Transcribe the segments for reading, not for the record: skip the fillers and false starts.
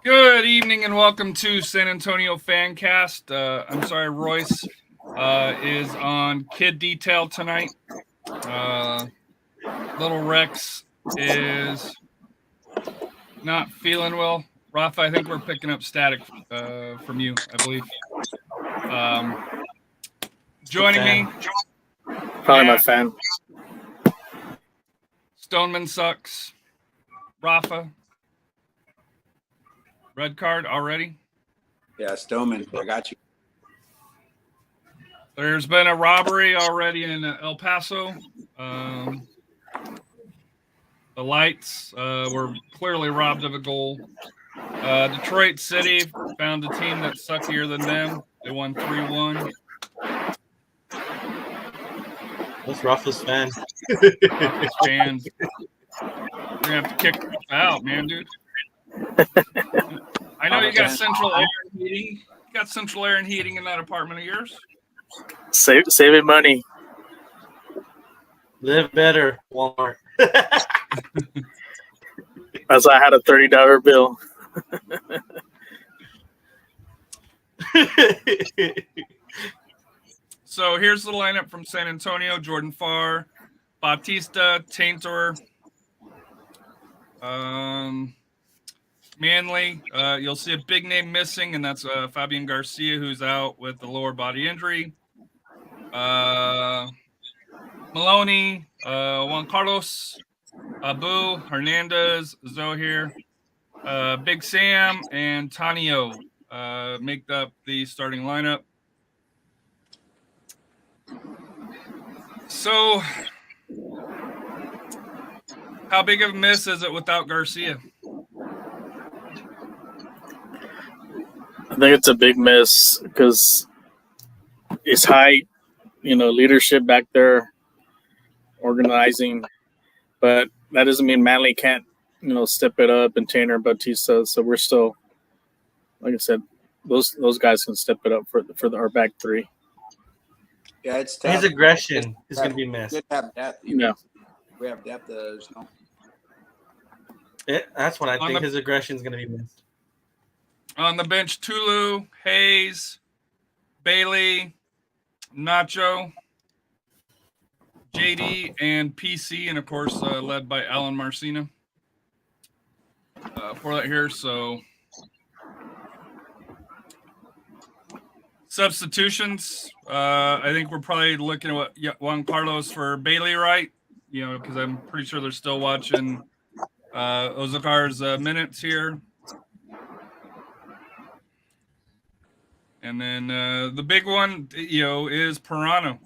Good evening and welcome to San Antonio Fancast. I'm sorry, Royce is on kid detail tonight. Little Rex is not feeling well. Rafa, I think we're picking up static from you, I believe. Joining me, probably my fan. Stoneman sucks. Rafa. Red card already? Yeah, Stoneman, I got you. There's been a robbery already in El Paso. The Lights were clearly robbed of a goal. Detroit City found a team that's suckier than them. They won 3-1. That's Rafa's fan. Fans. We're going to have to kick out, man, dude. I know you got central air and heating. You got central air and heating in that apartment of yours. Saving money. Live better, Walmart. As I had a $30 bill. So here's the lineup from San Antonio: Jordan Farr, Bautista, Taintor, Manley. You'll see a big name missing, and that's Fabian Garcia, who's out with the lower body injury. Maloney, Juan Carlos, Abu, Hernandez, Zohir, Big Sam, and Tanio make up the starting lineup. So, how big of a miss is it without Garcia? I think it's a big miss because his height, leadership back there, organizing, but that doesn't mean Manley can't, step it up, and Tanner and Bautista. So we're still, like I said, those guys can step it up for our back three. Yeah, it's tough. His aggression is going to be missed. Good to have depth. Yeah. We have depth. That's what I think. His aggression is going to be missed. On the bench, Tulu, Hayes, Bailey, Nacho, JD, and PC, and of course led by Alan Marcina for that here. So substitutions, I think we're probably looking at Juan Carlos for Bailey, right? Because I'm pretty sure they're still watching Ozakar's minutes here. And then the big one, is Pirano.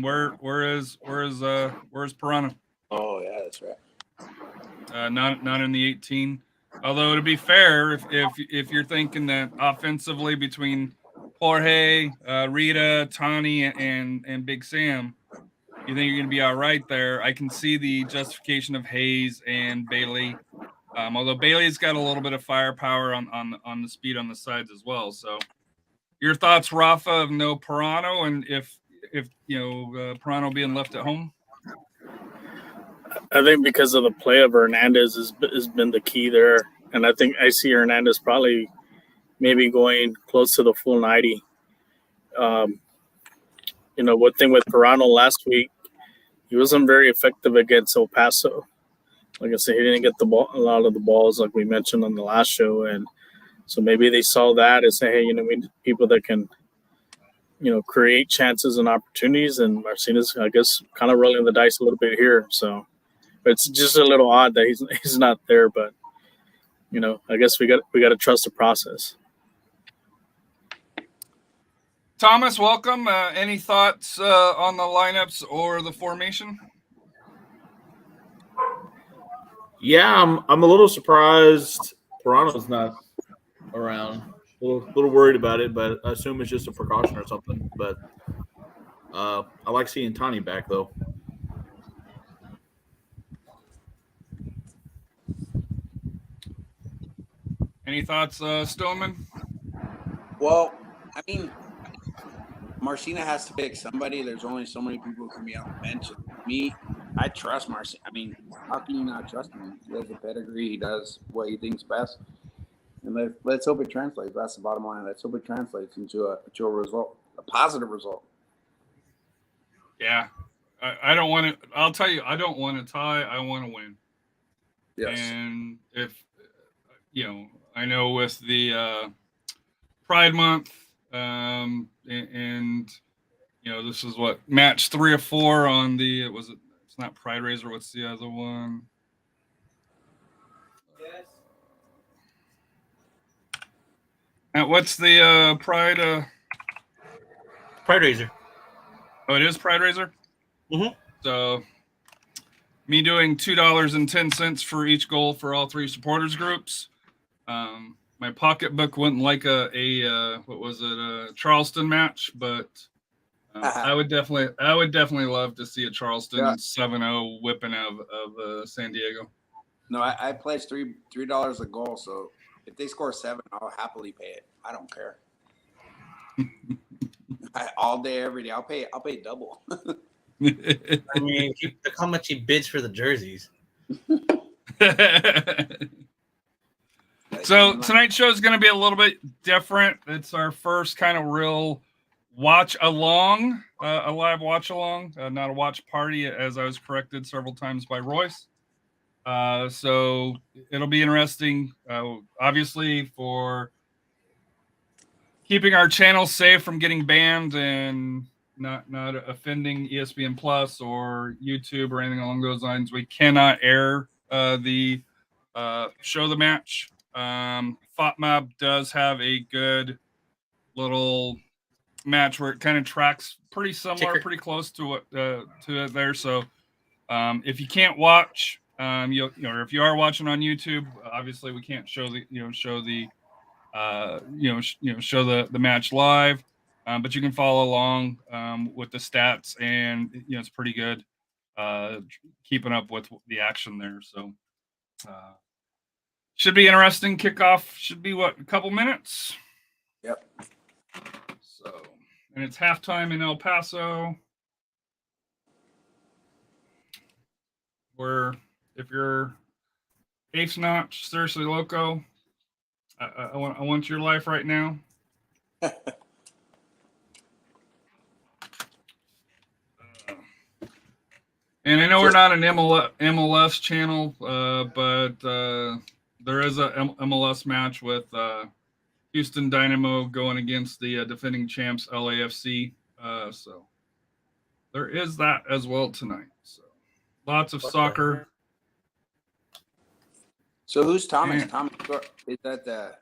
Where is Pirano? Oh yeah, that's right. Not in the 18. Although to be fair, if you're thinking that offensively between Jorge, Rita, Tani, and Big Sam, you think you're going to be all right there. I can see the justification of Hayes and Bailey. Although Bailey's got a little bit of firepower on the speed on the sides as well. So. Your thoughts, Rafa, of no Pirano, and if Pirano being left at home? I think because of the play of Hernandez has been the key there, and I think I see Hernandez probably maybe going close to the full 90. One thing with Pirano last week, he wasn't very effective against El Paso. Like I said, he didn't get a lot of the balls like we mentioned on the last show, and so maybe they saw that and say, hey, we need people that can, create chances and opportunities. And Marcina's, I guess, kind of rolling the dice a little bit here. So it's just a little odd that he's not there. But, I guess we got to trust the process. Thomas, welcome. Any thoughts on the lineups or the formation? Yeah, I'm a little surprised Pirano's not around. A little worried about it, but I assume it's just a precaution or something. But I like seeing Tani back, though. Any thoughts, Stoneman? Well, I mean, Marcina has to pick somebody. There's only so many people who can be on the bench. Me, I trust Marcina. I mean, how can you not trust him? He has a pedigree. He does what he thinks best. And let's hope it translates. That's the bottom line. Let's hope it translates into a result, a positive result. Yeah. I don't want to. I'll tell you, I don't want to tie. I want to win. Yes. And if I know with the Pride Month, and this is what match 3 or 4 on the. It's not Pride Razor. What's the other one? Yes. What's the Pride? Pride Razor. Oh, it is Pride Razor. Mm-hmm. So, me doing $2.10 for each goal for all 3 supporters groups. My pocketbook wouldn't like a Charleston match, but I would definitely love to see a Charleston 7-0 whipping of San Diego. No, I pledged $3 a goal, so if they score 7, I'll happily pay it. I don't care. All day, every day. I'll pay double. I mean, look how much he bids for the jerseys. So tonight's show is going to be a little bit different. It's our first kind of real watch along, a live watch along, not a watch party, as I was corrected several times by Royce. So it'll be interesting, obviously, for keeping our channel safe from getting banned and not offending ESPN Plus or YouTube or anything along those lines. We cannot air the show the match. FOTMAP does have a good little match where it kind of tracks pretty similar, pretty close to it there. So if you can't watch, or if you are watching on YouTube, obviously we can't show the match live, but you can follow along with the stats, and it's pretty good keeping up with the action there. So should be interesting. Kickoff should be a couple minutes. Yep. So, and it's halftime in El Paso, where if you're Apes Notch, seriously loco, I want your life right now. And I know we're not an MLS channel, but there is a MLS match with Houston Dynamo going against the defending champs LAFC. So there is that as well tonight. So lots of soccer. So who's Thomas? And Thomas, is that the?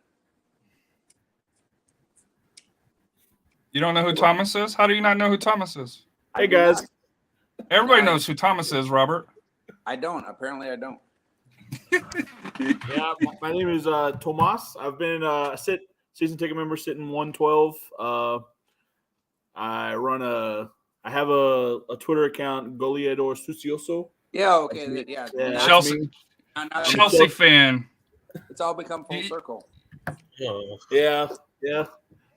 You don't know who Thomas is? How do you not know who Thomas is? Hey guys. Everybody knows who Thomas is, Robert. I don't. Apparently, I don't. Yeah, my name is Tomas. I've been season ticket member sitting 112. I have a Twitter account, Goleador Sucioso. Yeah, okay. Yeah. Chelsea fan. It's all become full circle. Yeah,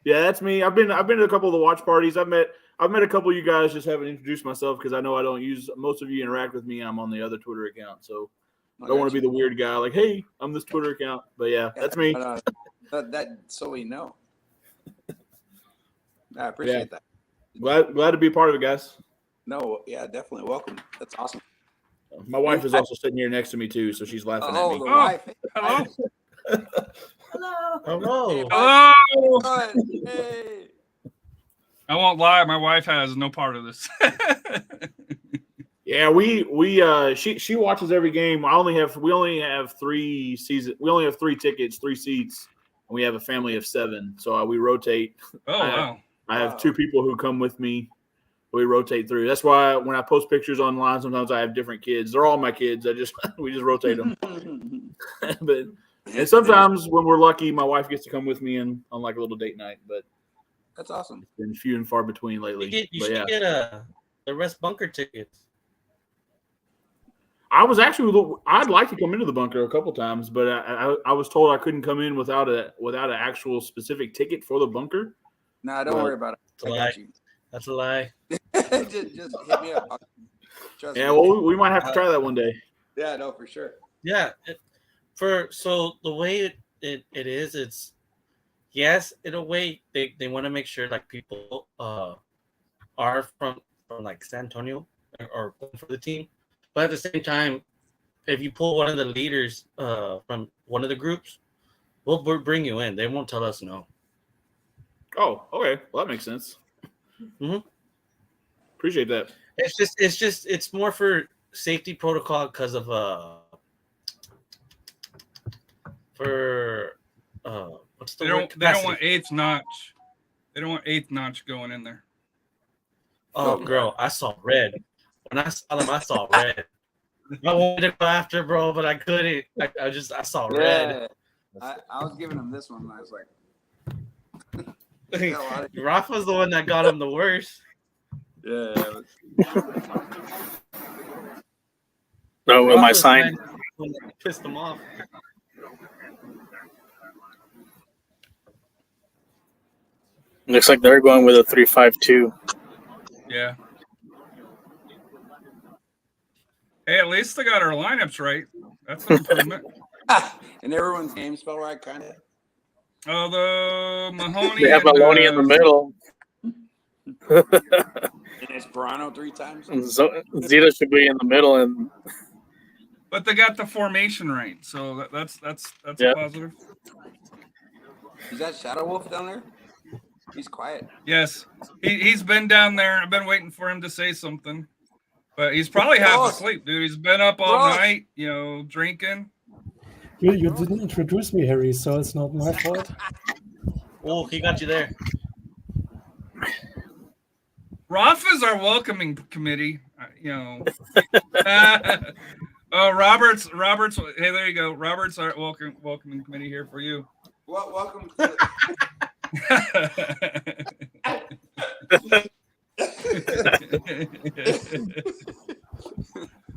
that's me. I've been to a couple of the watch parties. I've met a couple of you guys, just haven't introduced myself because I know I don't use most of you interact with me. I'm on the other Twitter account, so I don't want to be the weird guy like, hey, I'm this Twitter account. But yeah, that's me. That so we know. I appreciate that. Glad to be a part of it, guys. No, yeah, definitely welcome. That's awesome. My wife is also sitting here next to me too, so she's laughing at me. The wife. Hello. Hello. Hey. I won't lie, my wife has no part of this. Yeah, she watches every game. We only have 3 seasons. We only have 3 tickets, 3 seats, and we have a family of 7. So we rotate. Oh wow! I have 2 people who come with me. We rotate through. That's why when I post pictures online, sometimes I have different kids. They're all my kids. We just rotate them. And sometimes when we're lucky, my wife gets to come with me on like a little date night. But that's awesome. It's been few and far between lately. You should get the Rest Bunker tickets. I'd like to come into the bunker a couple times, but I was told I couldn't come in without an actual specific ticket for the bunker. Nah, don't worry about it. That's a lie. just hit me up. Well, we might have to try that one day. Yeah, no, for sure. Yeah. So the way it is. It's yes, in a way they want to make sure like people are from like San Antonio or for the team, but at the same time, if you pull one of the leaders from one of the groups, we'll bring you in. They won't tell us no. Oh, okay. Well, that makes sense. Mhm. Appreciate that. It's more for safety protocol because of for what's the They word? don't want Capacity. eighth notch. They don't want eighth notch going in there. Oh, girl, I saw red. When I saw them, I saw red. I wanted to go after, bro, but I couldn't. I saw red. I was giving him this one, and I was like, Rafa's the one that got him the worst. yeah. No, with my Rafa's sign. the one that pissed him off. Looks like they're going with a 3-5-2. Yeah. Hey, at least they got our lineups right. That's an improvement. And everyone's name spelled right, kind of. Although Mahoney They have and, Maloney in the middle. And it's Brano 3 times. And Zeta should be in the middle, and but they got the formation right, so that's Yeah. a positive. Is that Shadow Wolf down there? He's quiet. Yes, he's been down there. I've been waiting for him to say something, but he's probably half Ross. asleep, dude. He's been up all Ross. night, drinking. You didn't introduce me, Harry, so it's not my fault. Oh, he got you there. Rafa's our welcoming committee, Oh, Robert's. Hey, there you go. Robert's our welcoming committee here for you. Well, welcome. To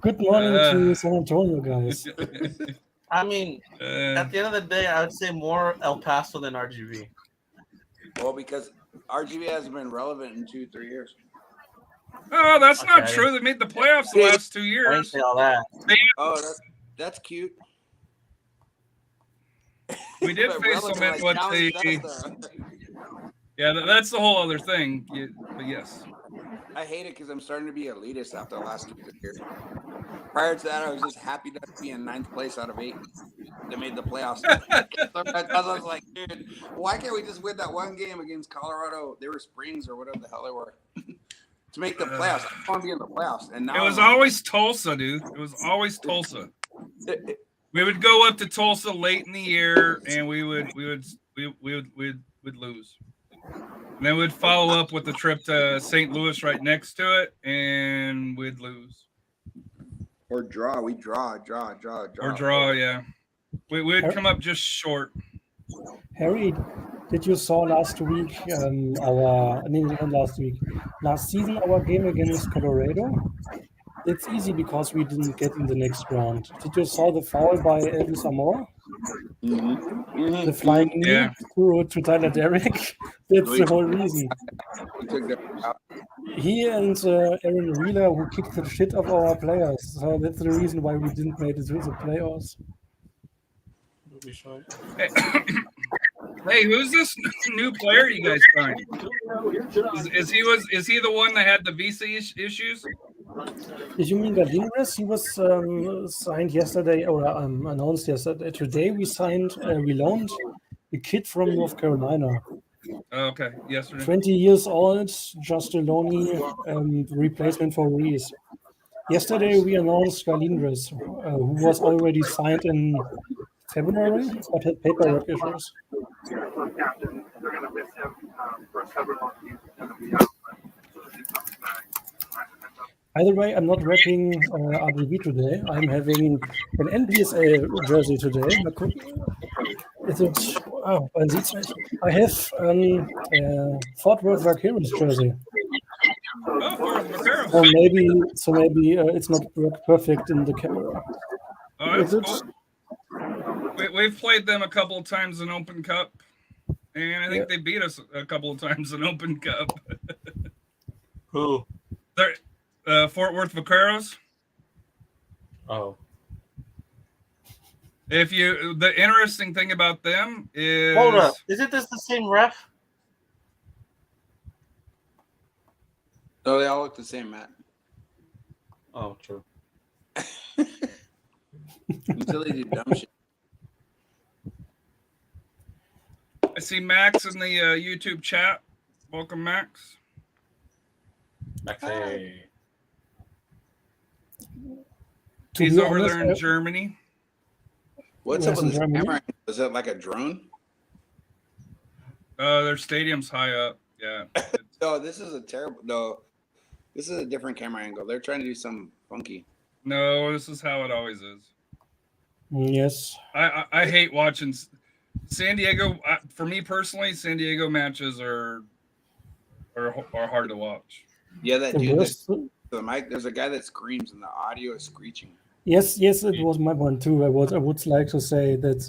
Good morning to San Antonio, guys. I mean, at the end of the day, I would say more El Paso than RGV. well, because RGV hasn't been relevant in 2-3 years. Oh, that's not Okay. true. They made the playoffs the last 2 I didn't years. say all that. Oh, that's cute. We did But face them relevant, in like, what challenge the. us, Yeah, that's the whole other thing. But yes. I hate it because I'm starting to be elitist after the last 2 years. Prior to that, I was just happy to be in 9th place out of 8 that made the playoffs. I was like, dude, why can't we just win that one game against Colorado? They were Springs or whatever the hell they were. To make the playoffs. I want to be in the playoffs. And now It was always Tulsa, dude. It was always Tulsa. We would go up to Tulsa late in the year, and we would lose. And then we'd follow up with the trip to St. Louis right next to it, and we'd lose. Or draw. We draw. Or draw, yeah. We'd come up just short. Harry, did you saw last week last season our game against Colorado? It's easy because we didn't get in the next round. Did you saw the foul by Elvis Zamora? The flying knee to Tyler Derrick? That's the whole reason. He and Aaron Wheeler who kicked the shit of our players. So that's the reason why we didn't make it to the playoffs. Hey, who's this new player you guys signed? Is he the one that had the visa issues? Did you mean Galindres? He was signed yesterday or announced yesterday. Today we loaned a kid from North Carolina. Oh, okay, yesterday. 20 years old, just a loanee replacement for Reese. Yesterday we announced Galindres, who was already signed in February, but had paperwork issues. Either way, I'm not repping RGV today. I'm having an NPSA jersey today. I have Fort Worth Vaqueros jersey. Oh, Fort Worth Vaqueros. So maybe it's not perfect in the camera. Oh, that's cool. We've played them a couple of times in Open Cup, and I think they beat us a couple of times in Open Cup. Who? Fort Worth Vaqueros. Oh. The interesting thing about them is, Hold up, isn't this the same ref? No, they all look the same, Matt. Oh, true. Until they do dumb shit. I see Max in the YouTube chat. Welcome, Max. Hey. To He's be over honest, there in Germany. What's up Where's with this in Germany? camera? Is it like a drone? Their stadium's high up. Yeah. No, this is a terrible. No, this is a different camera angle. They're trying to do something funky. No, this is how it always is. Yes. I hate watching San Diego. For me personally, San Diego matches are hard to watch. Yeah, that The dude. worst. The mic. There's a guy that screams, and the audio is screeching. Yes, it was my one too. I would like to say that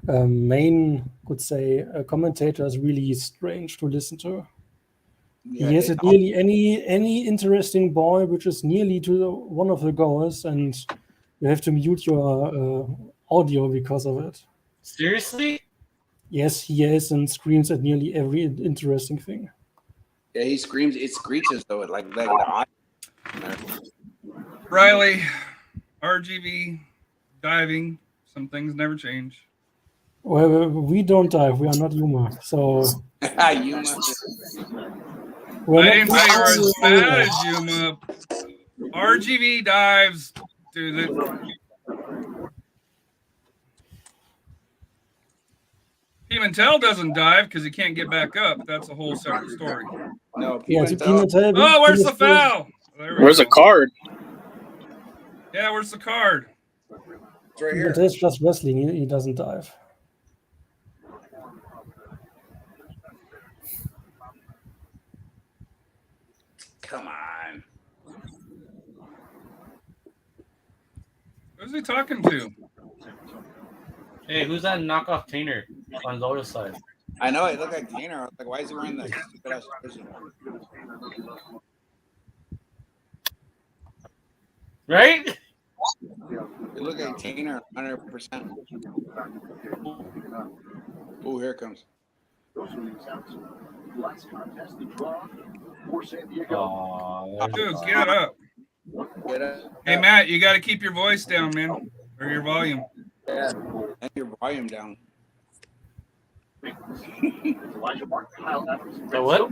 the main, could say, commentator is really strange to listen to. Yeah, He has nearly any interesting ball which is nearly to one of the goals, and you have to mute your audio because of it. Seriously? Yes, he is and screams at nearly every interesting thing. Yeah, he screams. It screeches though. Like the audio. Riley, RGV, diving. Some things never change. Well, we don't dive. We are not Yuma, so Yuma. I didn't say you were as bad as Yuma. RGV dives, dude. Pimentel doesn't dive because he can't get back up. That's a whole separate story. No, Pimentel. Oh, where's the foul? Where's the card? Yeah, where's the card? It's right here. Pimentel's just wrestling. He doesn't dive. Come on. Who's he talking to? Hey, who's that knockoff Tainer on Lotus side? I know it looked like Tainer. I was like, why is he wearing that stupid ass jersey? Right? It looked like Tainer 100%. Oh, here it comes. Dude, get up. Get up. Hey, Matt, you got to keep your voice down, man, or your volume. Yeah, and your volume down. The what?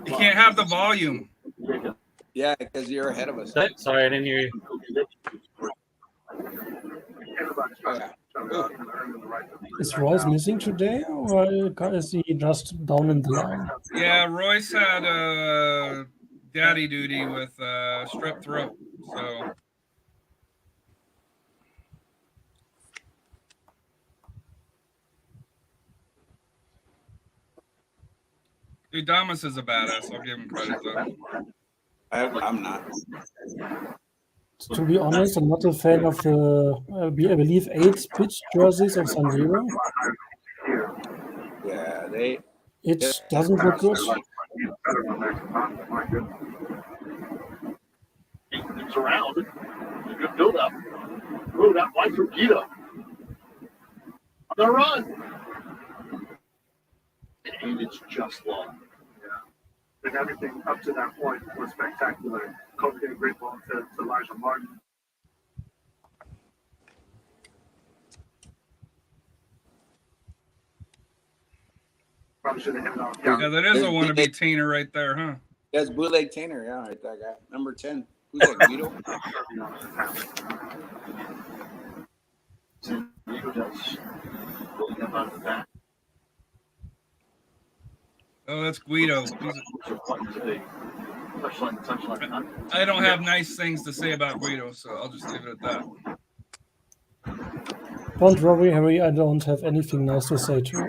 You can't have the volume. Yeah, because you're ahead of us. Sorry, I didn't hear you. Oh, yeah. Is Royce missing today, or is he just down in the line? Yeah, Royce had daddy duty with strep throat, so. Dude, Damas is a badass. I'll give him credit, though. I'm not. To be honest, I'm not a fan of the, I believe, 8 pitch jerseys of San Diego. Yeah, It doesn't look good. It's around. A good build up. Ooh, that white torpedo. On the run. And it's just long. Yeah. And everything up to that point was spectacular. Kobe did a great ball to Elijah Martin. Probably should have hit it off. Yeah, that is a wannabe Tainer right there, huh? That's bootleg Tainer, yeah, right, that guy. Number 10. Who's that, Guido? Oh, that's Guido. I don't have nice things to say about Guido, so I'll just leave it at that. Don't worry, Harry, I don't have anything nice to say to you.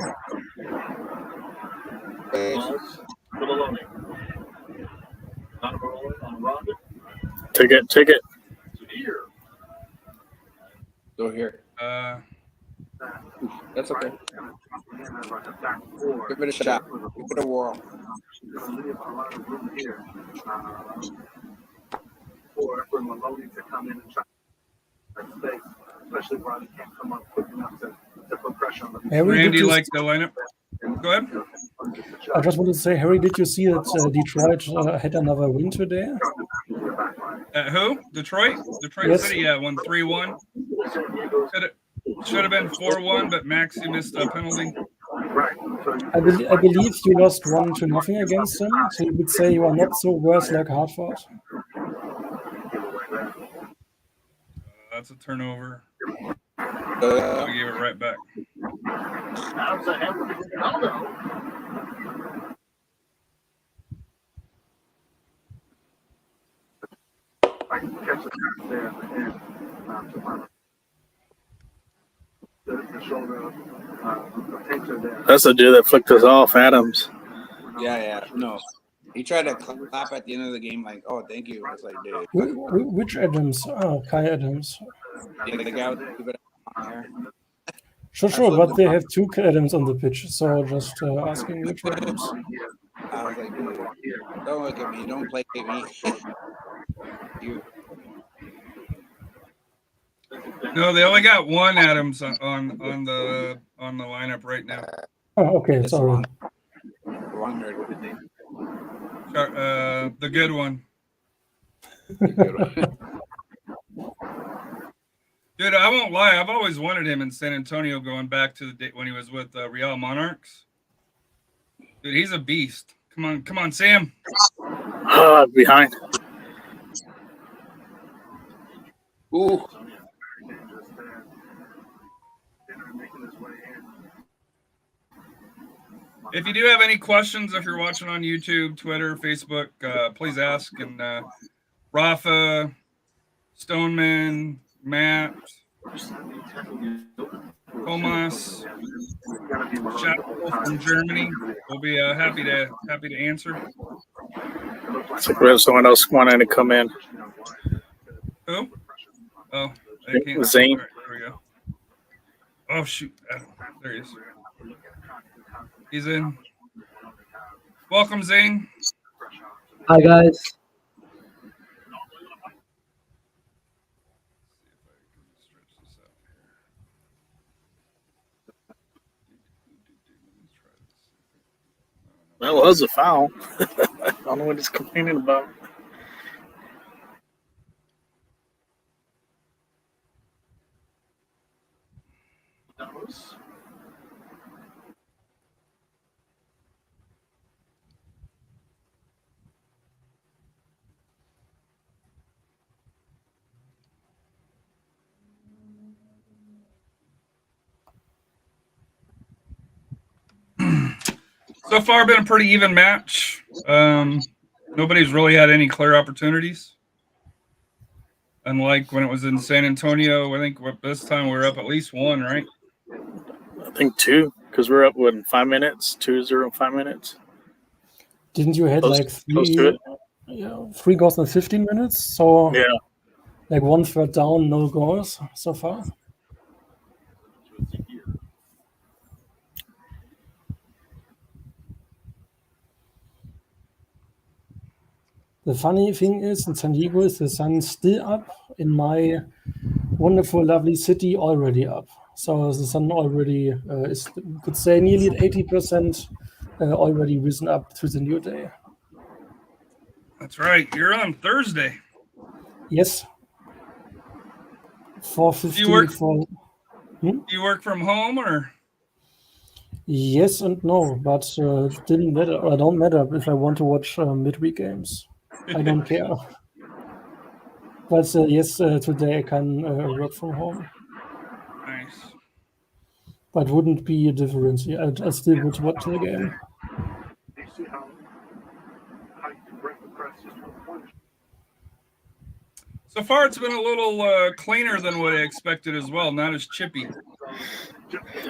Take it. Go here. That's okay. Give it a shot. Give it a whirl. For Maloney to come in and try space. especially when he can't come up quick enough to put pressure on them. Harry, did Randy, you? like the lineup? Go ahead. I just wanted to say, Harry, did you see that Detroit had another win today? Who? Detroit? Detroit Yes. City, yeah, won 3-1. Should have been 4-1, but Maxey missed a penalty. I believe you lost 1-0 against them, so you would say you are not so worse like Hartford. That's a turnover. Uh, I gave it right back. I can catch the pass there at the end to the shoulder taper there. That's the dude that flicked us off, Adams. yeah. No. He tried to clap at the end of the game, like, "Oh, thank you." I was like, "Dude, Which Adams? Oh, Kai Adams. the guy with the stupid hair." Sure, but they have two Adams on the pitch, so just asking which Adams. I was like, "Dude, don't look at me. Don't play at me." You. No, they only got one Adams on the lineup right now. Oh, okay, It's sorry. wrong nerd. The good one. Dude, I won't lie. I've always wanted him in San Antonio, going back to the day when he was with Real Monarchs. Dude, he's a beast. Come on, Sam. Behind. Ooh. If you do have any questions, if you're watching on YouTube, Twitter, Facebook, please ask. And Rafa, Stoneman, Matt, Thomas, Shadow from Germany will be happy to answer. Looks like we have someone else wanting to come in. Who? Oh, I can't. Zane. Right, there we go. Oh shoot! There he is. He's in. Welcome, Zane. Hi, guys. That was a foul. I don't know what he's complaining about. So far, been a pretty even match. Nobody's really had any clear opportunities. Unlike when it was in San Antonio, I think this time we're up at least one, right? I think two, because we're up in 5 minutes, 2-0 in 5 minutes. Didn't you had Close to it. three goals in 15 minutes? So Yeah. like 1/3 down, no goals so far. The funny thing is, in San Diego, is the sun still up. In my wonderful, lovely city, already up. So the sun already is, could say, nearly at 80% already risen up to the new day. That's right. You're on Thursday. Yes. 4:50 Do you work from home or? Yes and no, but it didn't matter. Or don't matter if I want to watch midweek games. I don't care. But yes, today I can work from home. Nice. But wouldn't be a difference. I still would watch the game. You see how you can break the press just with a punch. So far, it's been a little cleaner than what I expected as well. Not as chippy.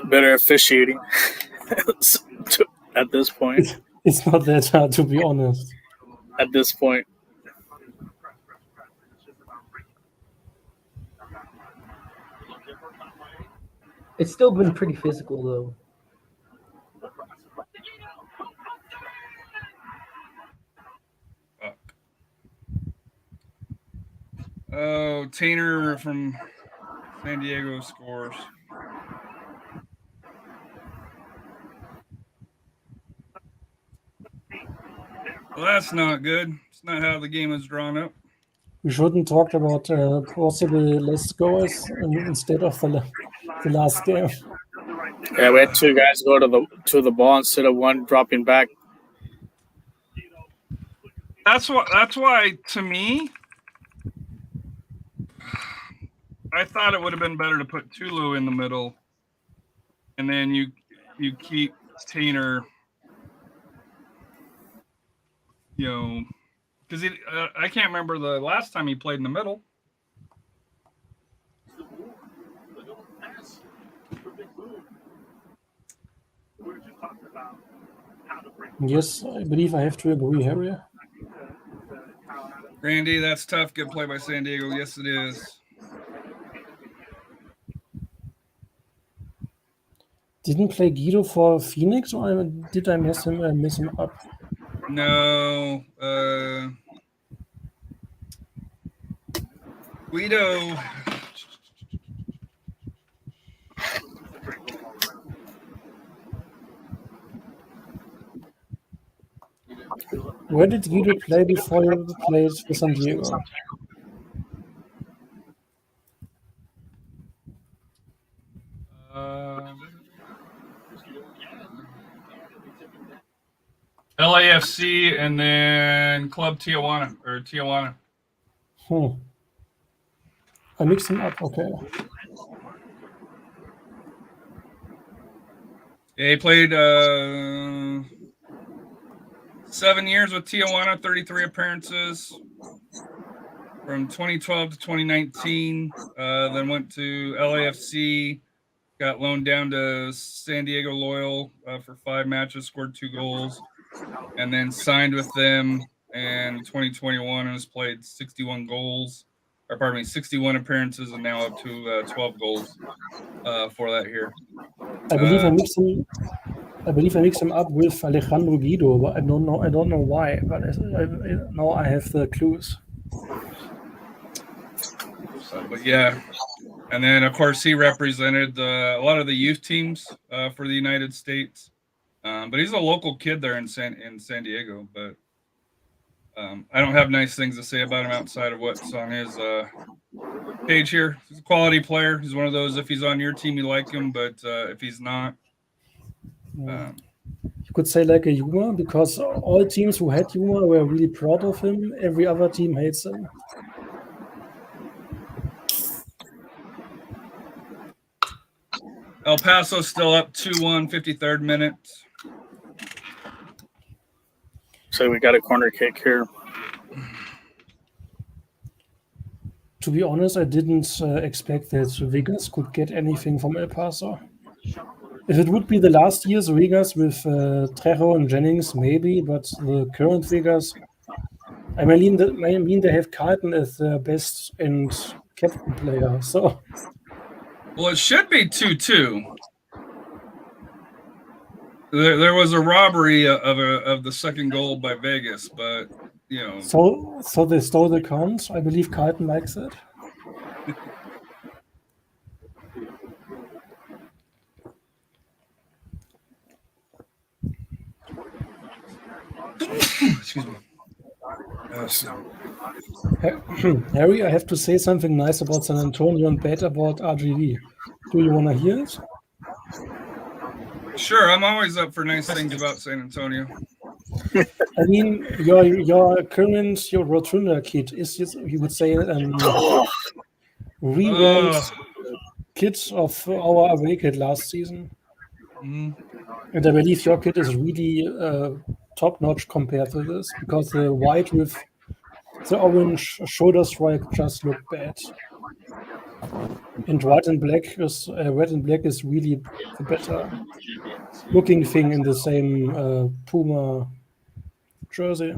Better officiating at this point. It's not that hard, to be honest. At this point. It's still been pretty physical, though. Oh, Tainer from San Diego scores. Well, that's not good. It's not how the game is drawn up. We shouldn't talk about possible less scores instead of the last game. Yeah, we had two guys go to the ball instead of one dropping back. That's why to me, I thought it would have been better to put Tulu in the middle, and then you keep Tainer, you know, because I can't remember the last time he played in the middle. Yes, I believe I have to agree, Harry. Randy, that's tough. Good play by San Diego. Yes, it is. Didn't play Guido for Phoenix, or did I mess him up? No, Guido. Where did Guido play before he played for San Diego? LAFC and then Club Tijuana. I mixed him up. Okay. Yeah, he played 7 years with Tijuana, 33 appearances from 2012 to 2019. Then went to LAFC, got loaned down to San Diego Loyal for 5 matches, scored 2 goals, and then signed with them in 2021 and has played 61 appearances, and now up to 12 goals for that here. I believe I mixed him up with Alejandro Guido, but I don't know why. But now I have the clues. But yeah, and then of course he represented a lot of the youth teams for the United States. But he's a local kid there in San Diego. But I don't have nice things to say about him outside of what's on his page here. He's a quality player. He's one of those, if he's on your team, you like him, but if he's not, you could say like a Yuma, because all teams who had Yuma were really proud of him. Every other team hates him. El Paso's still up 2-1, 53rd minute. So we got a corner kick here. To be honest, I didn't expect that Vegas could get anything from El Paso. If it would be the last year's Vegas with Trejo and Jennings, maybe, but the current Vegas, I mean they have Carlton as the best and captain player. So, well, it should be 2-2. There was a robbery of the second goal by Vegas, but you know. So they stole the count. I believe Carlton likes it. Excuse me. Harry, I have to say something nice about San Antonio and bad about RGV. Do you want to hear it? Sure, I'm always up for nice things about San Antonio. I mean, your current Rotunda kid is just, you would say, revamped kid of our away kid last season. And I believe your kid is really top-notch compared to this, because the white with the orange shoulder stripe just look bad. And red and black is really the better looking thing in the same Puma jersey.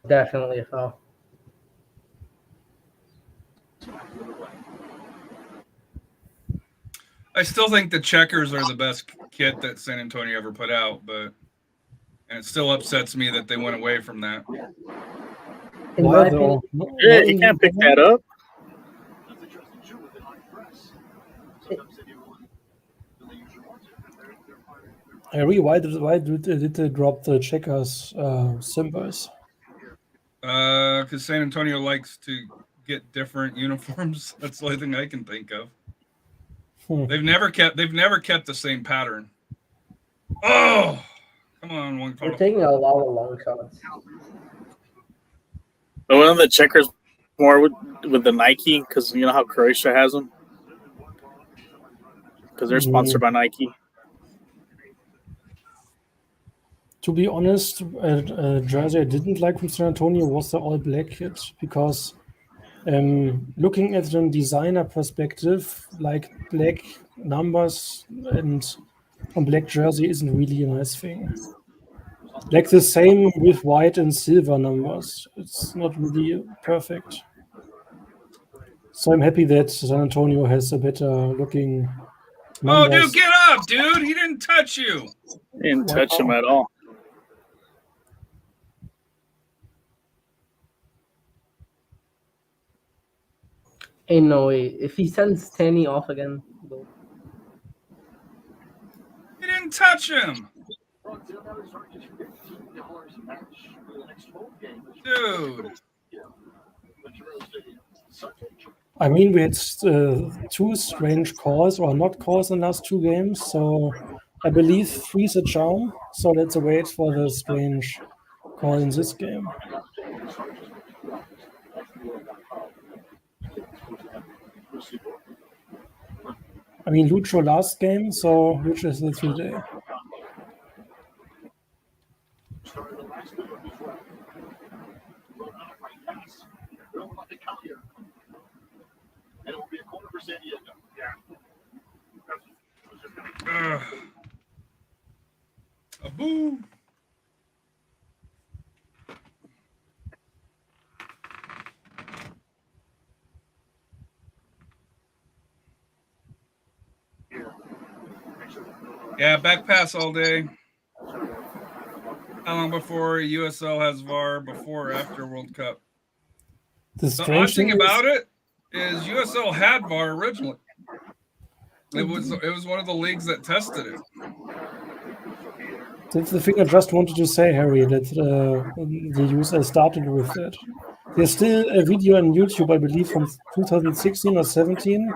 Definitely a foul. I still think the checkers are the best kit that San Antonio ever put out, and it still upsets me that they went away from that. In my opinion, Yeah, you can't pick that up. Harry, why did they drop the checkers symbols? Because San Antonio likes to get different uniforms. That's the only thing I can think of. They've never kept the same pattern. Oh, come on, one We're call. taking a lot of long shots. But one of the checkers more with the Nike, because you know how Croatia has them, because they're sponsored by Nike. To be honest, jersey I didn't like from San Antonio was the all black kit, because looking at the designer perspective, like black numbers and on black jersey isn't really a nice thing. Like the same with white and silver numbers. It's not really perfect. So I'm happy that San Antonio has a better looking numbers. Oh, dude, get up, dude. He didn't touch you. Didn't touch him at all. Ain't no way. If he sends Tanny off again, He didn't touch him. Dude. I mean, we had two strange calls, or not calls, in the last two games. So I believe three's a charm. So let's wait for the strange call in this game. I mean, Lucho last game, so which is the 3-day? A boo. Yeah, back pass all day. How long before USL has VAR, before or after World Cup? The odd thing about it is USL had VAR originally. It was one of the leagues that tested it. That's the thing I just wanted to say, Harry, that the user started with that. There's still a video on YouTube, I believe, from 2016 or 17,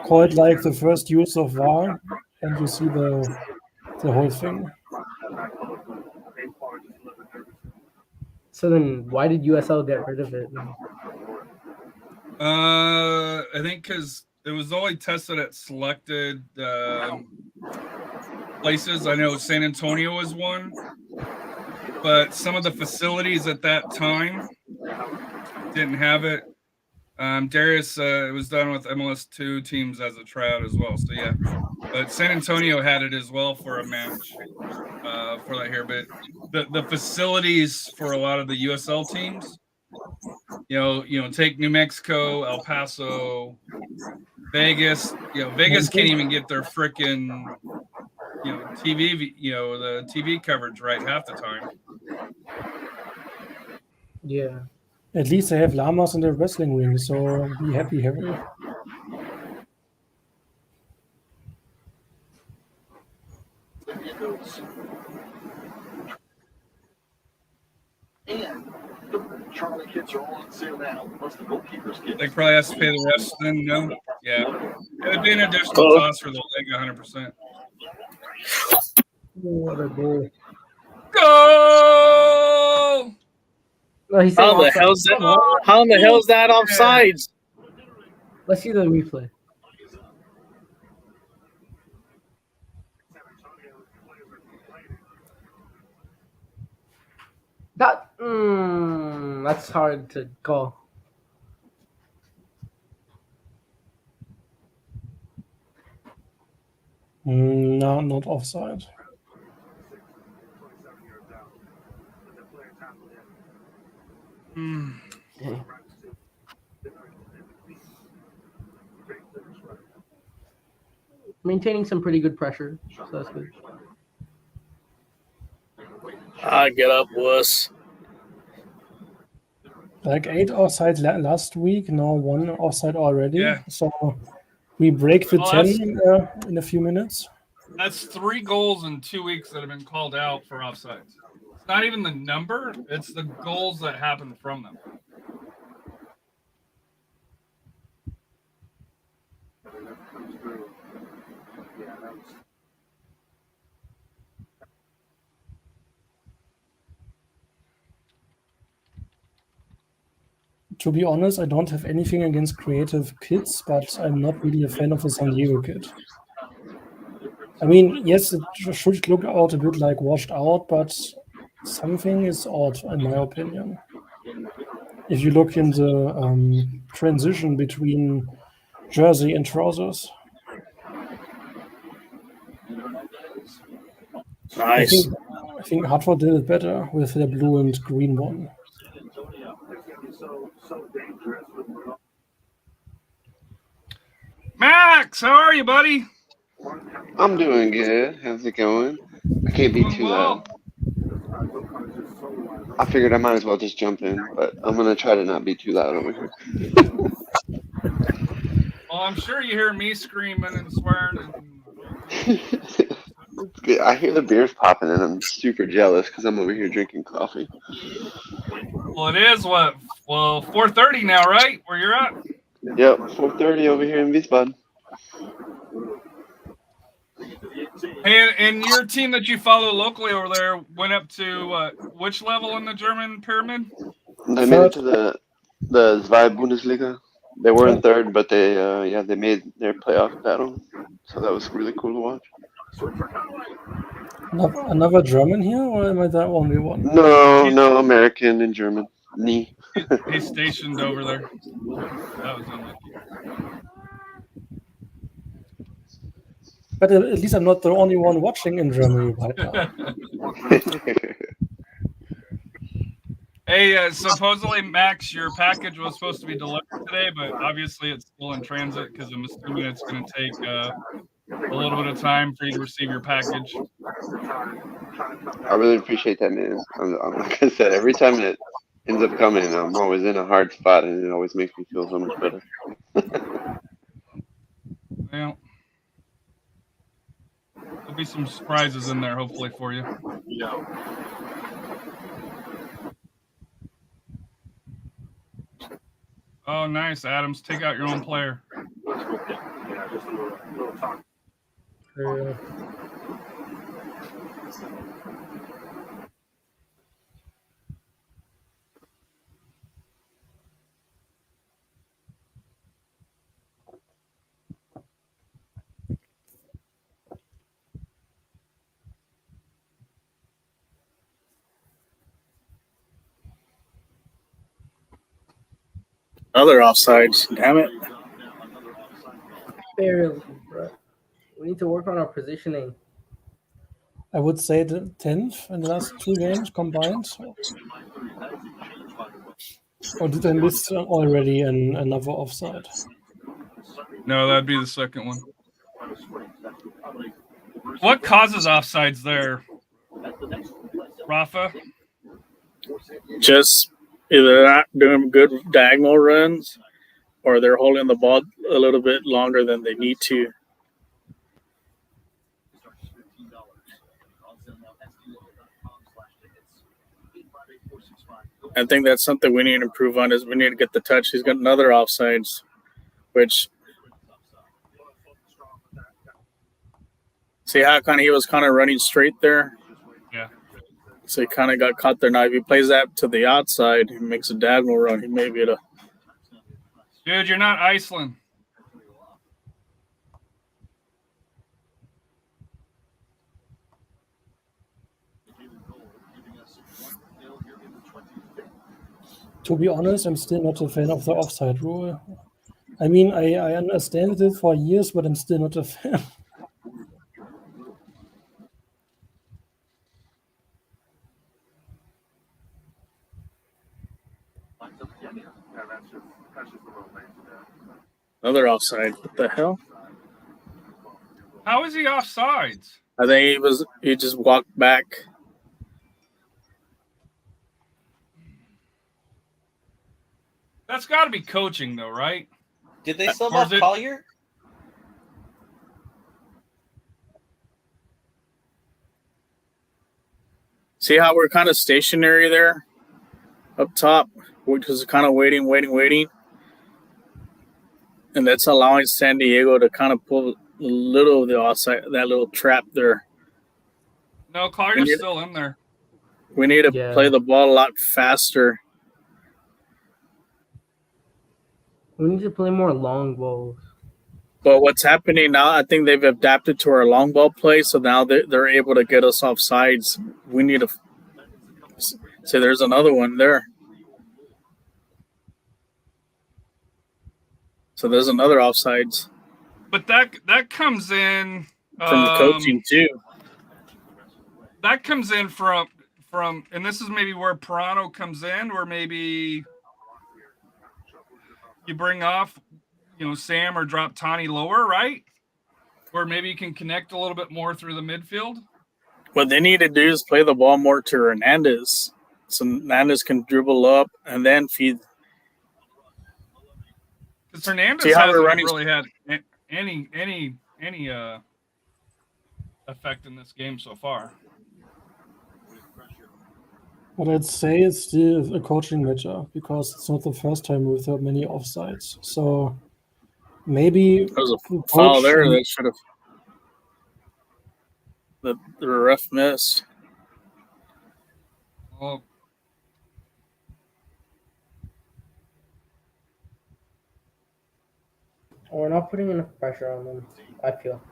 called like the first use of VAR, and you see the whole thing. So then, why did USL get rid of it? I think because it was only tested at selected places. I know San Antonio was one, but some of the facilities at that time didn't have it. Darius, it was done with MLS2 teams as a tryout as well. So yeah, but San Antonio had it as well for a match for that here. But the facilities for a lot of the USL teams, you know, take New Mexico, El Paso, Vegas. Vegas can't even get their frickin' TV, the TV coverage right half the time. Yeah. At least they have llamas in their wrestling ring, so be happy, Harry. They probably have to pay the rest then, no? Yeah. It would be an additional cost for the league, 100%. What a goal. Go! No, he said How the hell's that? How in the hell's that offsides? Let's see the replay. That's hard to call. No, not offside. Maintaining some pretty good pressure, so that's good. Get up, wuss. Like 8 offside last week, now 1 offside already. Yeah. So We break the Well, 10 in a few minutes. That's 3 goals in 2 weeks that have been called out for offsides. It's not even the number; it's the goals that happen from them. To be honest, I don't have anything against creative kids, but I'm not really a fan of the San Diego kid. I mean, yes, it should look out a bit like washed out, but something is odd, in my opinion. If you look in the transition between jersey and trousers, Nice. I think Hartford did it better with their blue and green one. Max, how are you, buddy? I'm doing good. How's it going? I can't be Doing too well. loud. I figured I might as well just jump in, but I'm gonna try to not be too loud over here. Well, I'm sure you hear me screaming and swearing and. It's good. I hear the beers popping and I'm super jealous because I'm over here drinking coffee. Well, it is what? Well, 4:30 now, right? Where you're at? Yep, 4:30 over here in Wiesbaden. Hey, and your team that you follow locally over there went up to which level in the German pyramid? They made it to the Zwei Bundesliga. They were in third, but they made their playoff battle. So that was really cool to watch. Another German here, or am I the only one? No, American and German. Nee. He's stationed over there. That was unlucky. But at least I'm not the only one watching in Germany right now. Hey, supposedly, Max, your package was supposed to be delivered today, but obviously it's still in transit because I'm assuming it's going to take a little bit of time for you to receive your package. I really appreciate that, man. Like I said, every time it ends up coming, I'm always in a hard spot, and it always makes me feel so much better. Well, there'll be some surprises in there, hopefully, for you. Oh, nice, Adams. Take out your own player. Other offsides. Damn it. Barely, bro. We need to work on our positioning. I would say the 10th in the last 2 games combined. Or did I miss already another offside? No, that'd be the second one. What causes offsides there, Rafa? Just either not doing good diagonal runs or they're holding the ball a little bit longer than they need to. I think that's something we need to improve on is we need to get the touch. He's got another offsides, which see how he was kind of running straight there? Yeah. So he kind of got caught there. Now if he plays that to the outside, he makes a diagonal run. He may be able to. Dude, you're not Iceland. To be honest, I'm still not a fan of the offside rule. I mean, I understand it for years, but I'm still not a fan. Another offside. What the hell? How is he offsides? I think he just walked back. That's got to be coaching, though, right? Did they sub off Collier? See how we're kind of stationary there up top? We're just kind of waiting. And that's allowing San Diego to kind of pull a little of the offside, that little trap there. No, Collier's still in there. We need to play the ball a lot faster. We need to play more long balls. But what's happening now, I think they've adapted to our long ball play, so now they're able to get us off sides. We need to say there's another one there. So there's another offsides. But that comes in from the coaching too. That comes in from, and this is maybe where Pirano comes in, where maybe you bring off, Sam or drop Tani lower, right? Or maybe you can connect a little bit more through the midfield. What they need to do is play the ball more to Hernandez, so Hernandez can dribble up and then feed. Because Hernandez hasn't really had any effect in this game so far. But I'd say it's still a coaching matter because it's not the first time with many offsides. So maybe there was a foul there that should have the ref missed. Well, we're not putting enough pressure on them, I feel.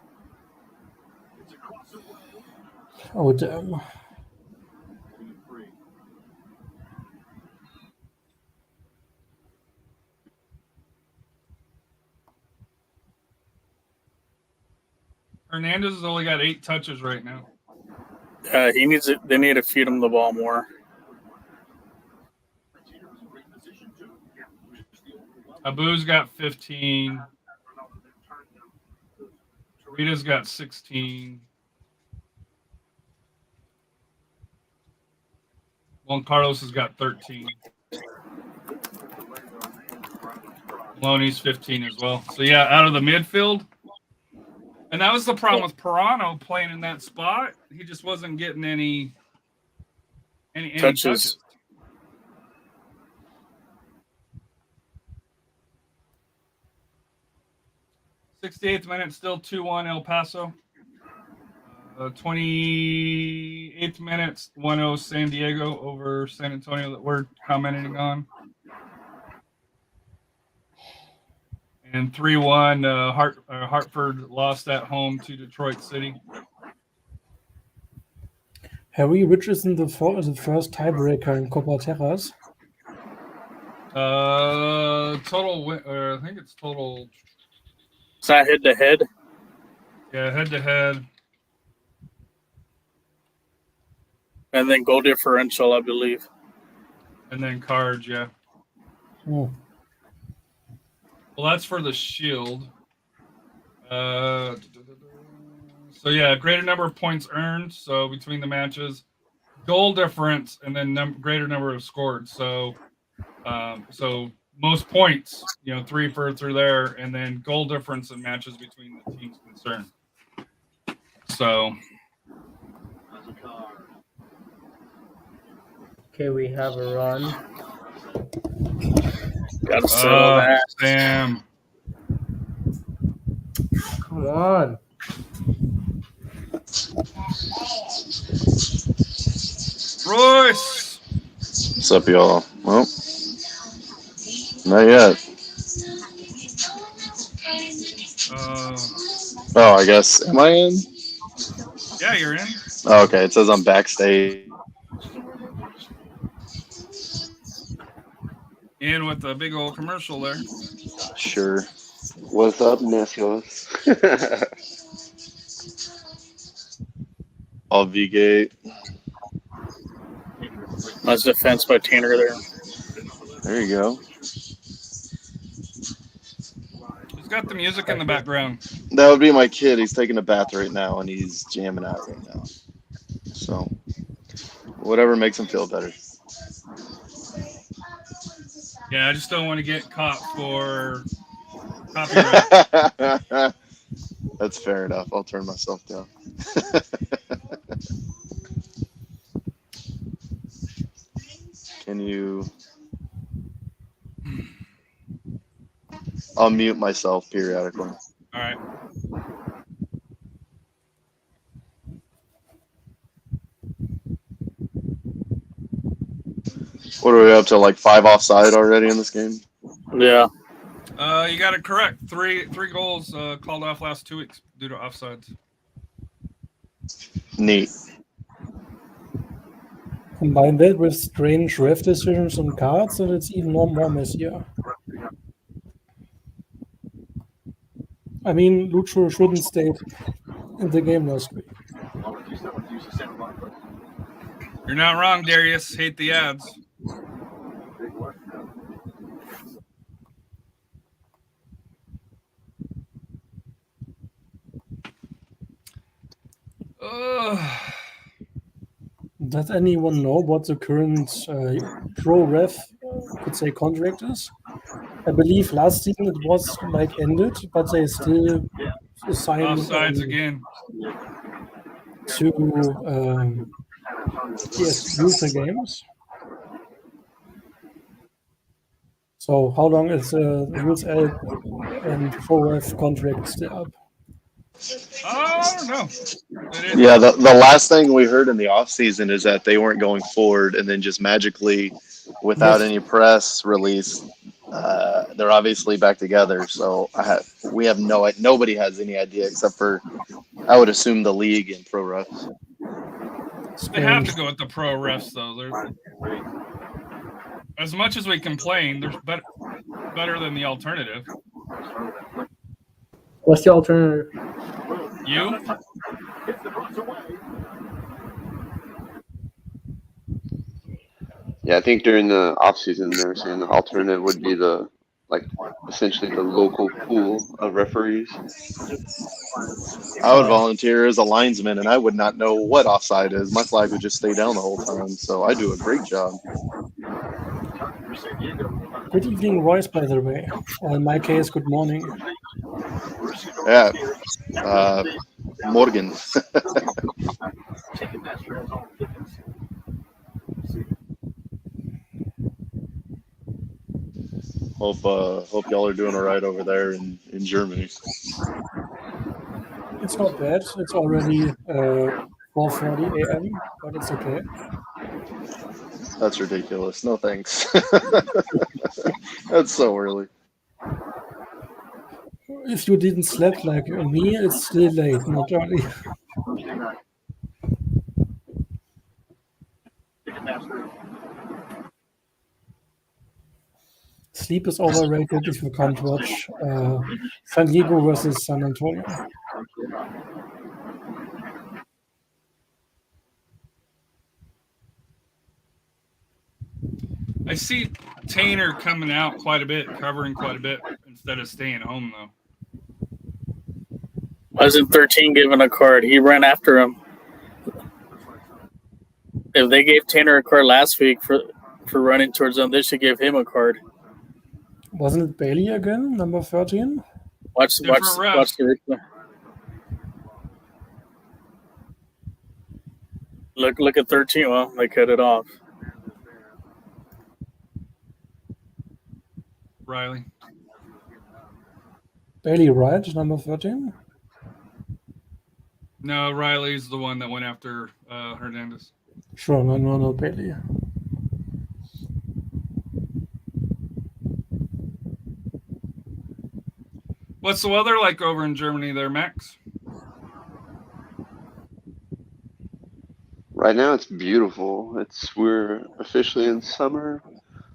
Oh, damn. Hernandez has only got 8 touches right now. They need to feed him the ball more. Abu's got 15. Rita's got 16. Juan Carlos has got 13. Maloney's 15 as well. So, yeah, out of the midfield. And that was the problem with Pirano playing in that spot. He just wasn't getting any touches. 68th minute, still 2-1 El Paso. 28th minute, 1-0 San Diego over San Antonio that we're commenting on. And 3-1, Hartford lost at home to Detroit City. Harry, which is in the first tiebreaker in Copa Terras? Total, I think it's total. Is that head-to-head? Yeah, head-to-head. And then goal differential, I believe. And then cards, yeah. Oh. Well, that's for the Shield. So, yeah, greater number of points earned. So, between the matches, goal difference, and then greater number of scored. So, most points, 3 through there, and then goal difference in matches between the teams concerned. So. Okay, we have a run. Gotta settle that. Sam. Come on. Royce. What's up, y'all? Well, not yet. Oh, I guess. Am I in? Yeah, you're in. Oh, okay. It says I'm backstage. In with a big old commercial there. Sure. What's up, Necios? All V-Gate. Nice defense by Tanner there. There you go. He's got the music in the background. That would be my kid. He's taking a bath right now, and he's jamming out right now. So, whatever makes him feel better. Yeah, I just don't want to get caught for copyright. That's fair enough. I'll turn myself down. you. I'll mute myself periodically. All right. What are we up to? Like 5 offside already in this game? Yeah. You got it correct. Three goals called off last 2 weeks due to offsides. Neat. Combine that with strange ref decisions on cards, and it's even more messier. I mean, Lucho shouldn't stay in the game last week. You're not wrong, Darius. Hate the ads. Does anyone know what the current pro ref could say contract is? I believe last season it was like ended, but they still assign Offsides again to SDvSA games. So how long is the USL and pro ref contract still up? I don't know. Yeah, the last thing we heard in the offseason is that they weren't going forward, and then just magically, without any press release, they're obviously back together. So we have nobody has any idea except for, I would assume, the league and pro refs. They have to go with the pro refs though. As much as we complain, there's better than the alternative. What's the alternative? You? Yeah, I think during the off season they were saying the alternative would be essentially the local pool of referees. I would volunteer as a linesman, and I would not know what offside is. My flag would just stay down the whole time, so I do a great job. Good evening, Royce, by the way. Or in my case, good morning. Yeah. Morgan. Hope y'all are doing all right over there in Germany. It's not bad. It's already 4:40 a.m., but it's okay. That's ridiculous. No thanks. That's so early. If you didn't sleep like me, it's still late, not early. Sleep is overrated if you can't watch San Diego versus San Antonio. I see Tainer coming out quite a bit, covering quite a bit instead of staying home though. Wasn't 13 given a card? He ran after him. If they gave Tanner a card last week for running towards them, they should give him a card. Wasn't it Bailey again, number 13? Watch the replay. Look at 13. Well, they cut it off. Riley. Bailey, right? Number 13? No, Riley's the one that went after Hernandez. Sure, no, Bailey. What's the weather like over in Germany there, Max? Right now it's beautiful. We're officially in summer.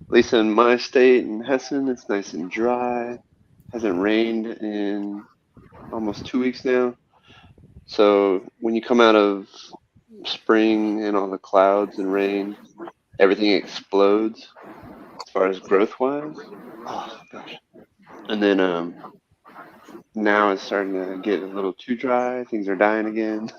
At least in my state in Hessen, it's nice and dry. Hasn't rained in almost 2 weeks now. So when you come out of spring and all the clouds and rain, everything explodes as far as growth-wise. Oh gosh! And then now it's starting to get a little too dry. Things are dying again.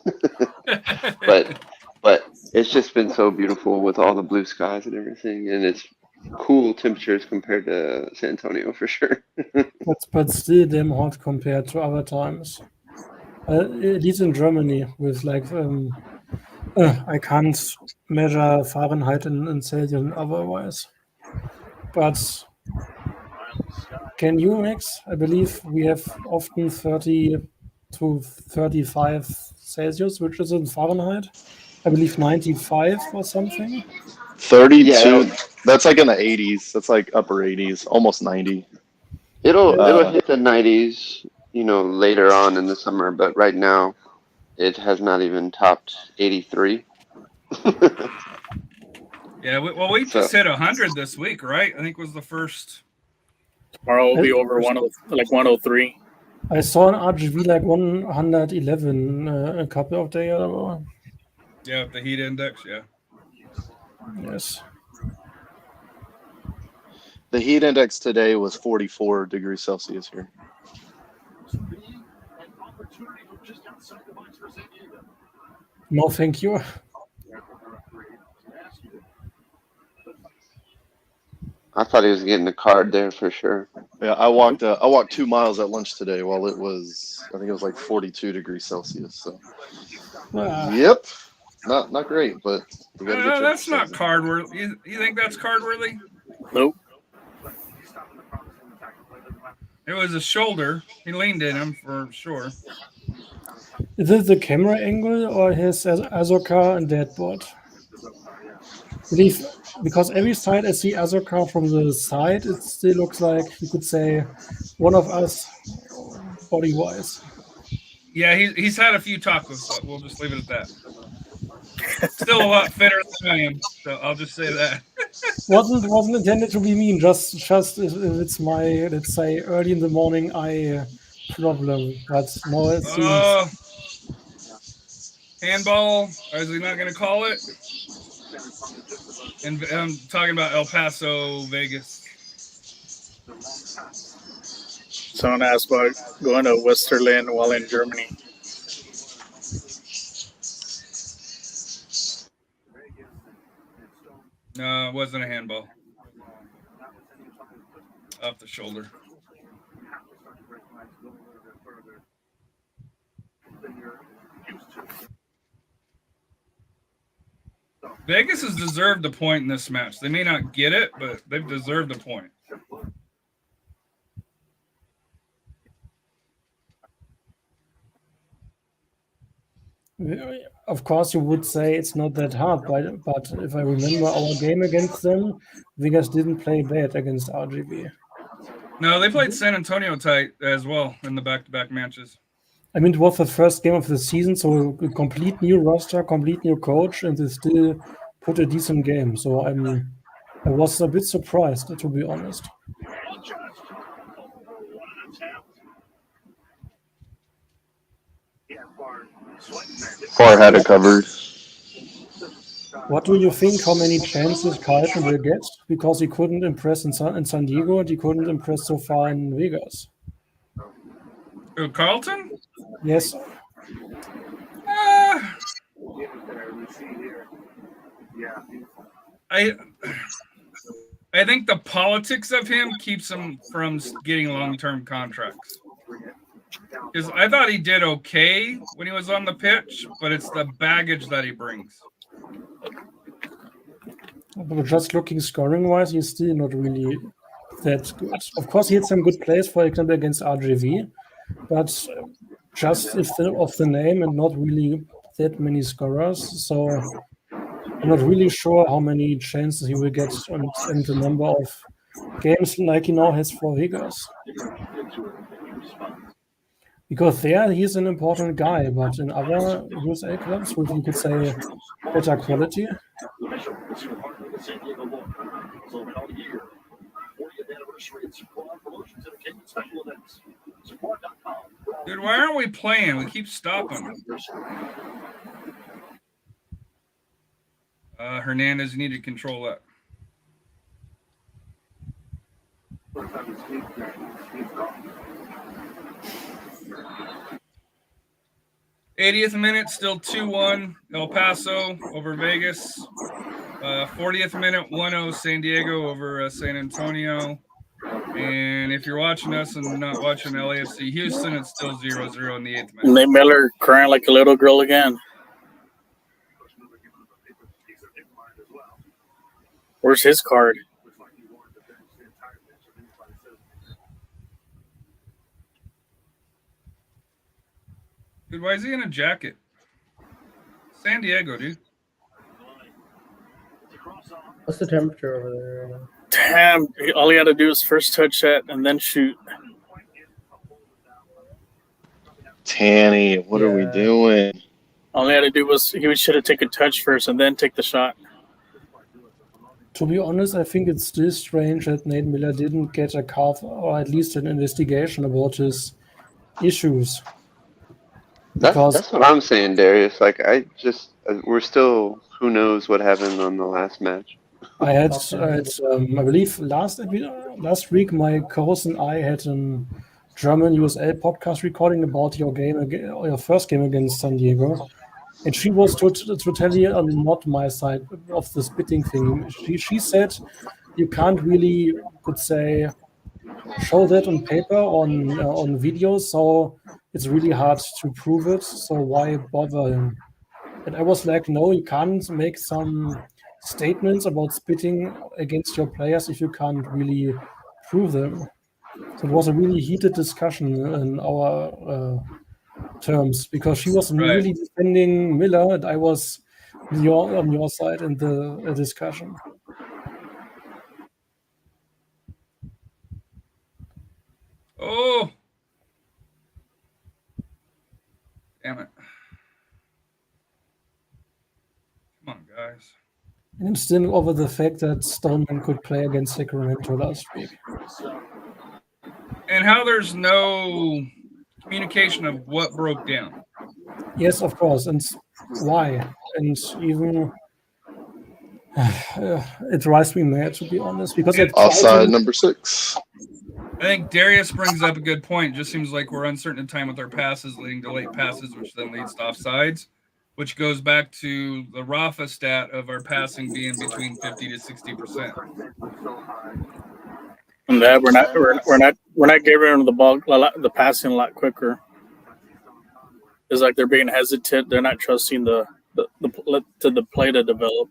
but it's just been so beautiful with all the blue skies and everything, and it's cool temperatures compared to San Antonio for sure. but still damn hot compared to other times. At least in Germany, with like I can't measure Fahrenheit in Celsius otherwise. But can you, Max? I believe we have often 30 to 35 Celsius, which is in Fahrenheit. I believe 95 or something. 32. Yeah, That's like in the 80s. That's like upper 80s, almost 90. it'll hit the 90s, later on in the summer, but right now it has not even topped 83. Yeah, we So just hit 100 this week, right? I think was the first. Tomorrow will be over 103. I saw an RGB like 111 a couple of days ago. Yeah, the heat index. Yeah. Yes. The heat index today was 44 degrees Celsius here. No, thank you. I thought he was getting a card there for sure. Yeah, I walked 2 miles at lunch today while it was, I think it was like 42 degrees Celsius. So, yep, not great, but we got to get your That's not exercise in. card worthy. You think that's card worthy? Nope. It was a shoulder. He leaned in him for sure. Is it the camera angle or his Azoka and deadboard? I believe because every side I see Azoka from the side, it still looks like you could say one of us body wise. Yeah, he's had a few tacos, so we'll just leave it at that. Still a lot fitter than I am, so I'll just say that. wasn't intended to be mean. Just if it's my, let's say, early in the morning eye problem. But no, it seems handball. Is he not going to call it? And I'm talking about El Paso, Vegas. Someone asked about going to Westerland while in Germany. No, it wasn't a handball. Off the shoulder. Vegas has deserved a point in this match. They may not get it, but they've deserved a point. Of course, you would say it's not that hard, but if I remember our game against them, Vegas didn't play bad against RGB. No, they played San Antonio tight as well in the back-to-back matches. I mean, it was the first game of the season, so a complete new roster, complete new coach, and they still put a decent game. So I was a bit surprised, to be honest. Far had it covered. What do you think? How many chances Carlton will get? Because he couldn't impress in San Diego, and he couldn't impress so far in Vegas. Carlton? Yes. I think the politics of him keeps him from getting long-term contracts. Because I thought he did okay when he was on the pitch, but it's the baggage that he brings. But just looking scoring-wise, he's still not really that good. Of course, he had some good plays, for example, against RGV, but just of the name and not really that many scorers. So I'm not really sure how many chances he will get and the number of games like he now has for Vegas. Because there he's an important guy, but in other USA clubs with, you could say, better quality. Dude, why aren't we playing? We keep stopping. Hernandez, you need to control that. '80th minute, still 2-1 El Paso over Vegas. 40th minute, 1-0 San Diego over San Antonio. And if you're watching us and not watching LAFC Houston, it's still 0-0 in the 8th minute. Nate Miller crying like a little girl again. Where's his card? Dude, why is he in a jacket? San Diego, dude. What's the temperature over there right now? Damn! All he had to do is first touch that and then shoot. Tanny, what are we Yeah. doing? All he had to do was he should have taken a touch first and then take the shot. To be honest, I think it's still strange that Nate Miller didn't get a call or at least an investigation about his issues. Because That's what I'm saying, Darius. Like, we're still, who knows what happened on the last match. I believe last week my co-host and I had a German USL podcast recording about your your first game against San Diego, and she was totally on not my side of the spitting thing. She said you can't really, could say, show that on paper on video, so it's really hard to prove it. So why bother? And I was like, no, you can't make some statements about spitting against your players if you can't really prove them. So it was a really heated discussion in our terms because she was really defending Miller and I was on your side in the discussion. Oh, damn it. Come on, guys. And I'm still over the fact that Stoneman could play against Sacramento last week. And how there's no communication of what broke down. Yes, of course. And why? And even it drives me mad, to be honest, because Offside number 6. I think Darius brings up a good point. It just seems like we're uncertain in time with our passes, leading to late passes, which then leads to offsides, which goes back to the Rafa stat of our passing being between 50 to 60%. And that we're not giving the ball the passing a lot quicker. It's like they're being hesitant. They're not trusting the play to develop.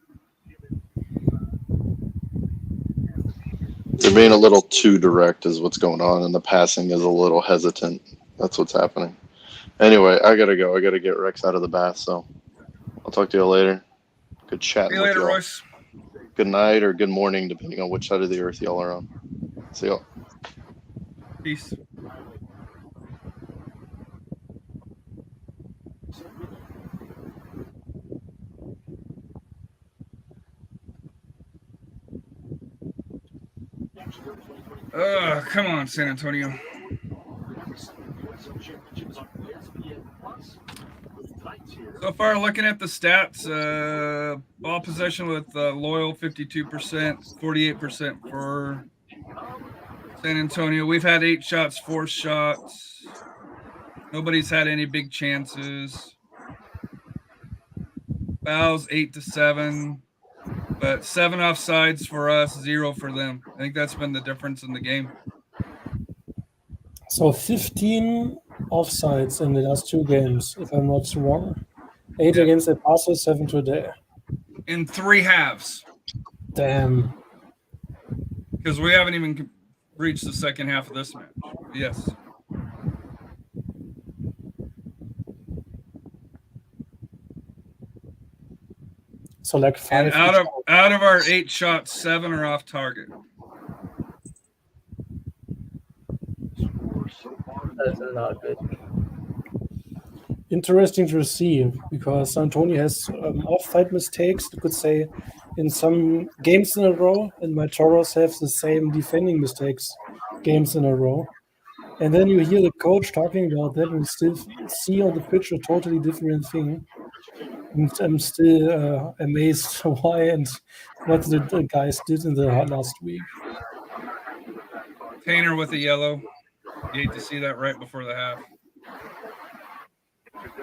They're being a little too direct is what's going on, and the passing is a little hesitant. That's what's happening. Anyway, I gotta go. I gotta get Rex out of the bath, so I'll talk to you later. Good chatting See you with later, y'all. Royce. Good night or good morning, depending on which side of the earth y'all are on. See y'all. Peace. Come on, San Antonio. So far, looking at the stats, ball possession with Loyal 52%, 48% for San Antonio. We've had 8 shots, 4 shots. Nobody's had any big chances. Fouls 8 to 7, but 7 offsides for us, 0 for them. I think that's been the difference in the game. So 15 offsides in the last 2 games, if I'm not wrong. 8 against El Paso, 7 today. In 3 halves. Damn. Because we haven't even reached the second half of this match. Yes. So like 5. And out of our 8 shots, 7 are off target. That's not good. Interesting to see because San Antonio has off-side mistakes. You could say in some games in a row, and my Toros have the same defending mistakes games in a row. And then you hear the coach talking about that and still see on the pitch a totally different thing. And I'm still amazed why and what the guys did in the last week. Tanner with a yellow. You hate to see that right before the half.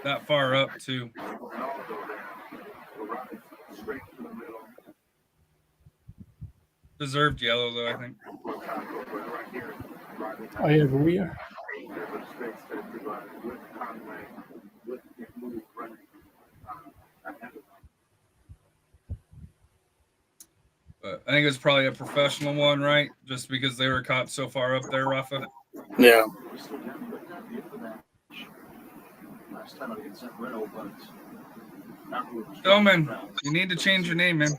That far up, too. Deserved yellow, though, I think. I agree. But I think it's probably a professional one, right? Just because they were caught so far up there, Rafa. Yeah. Tillman, you need to change your name, man.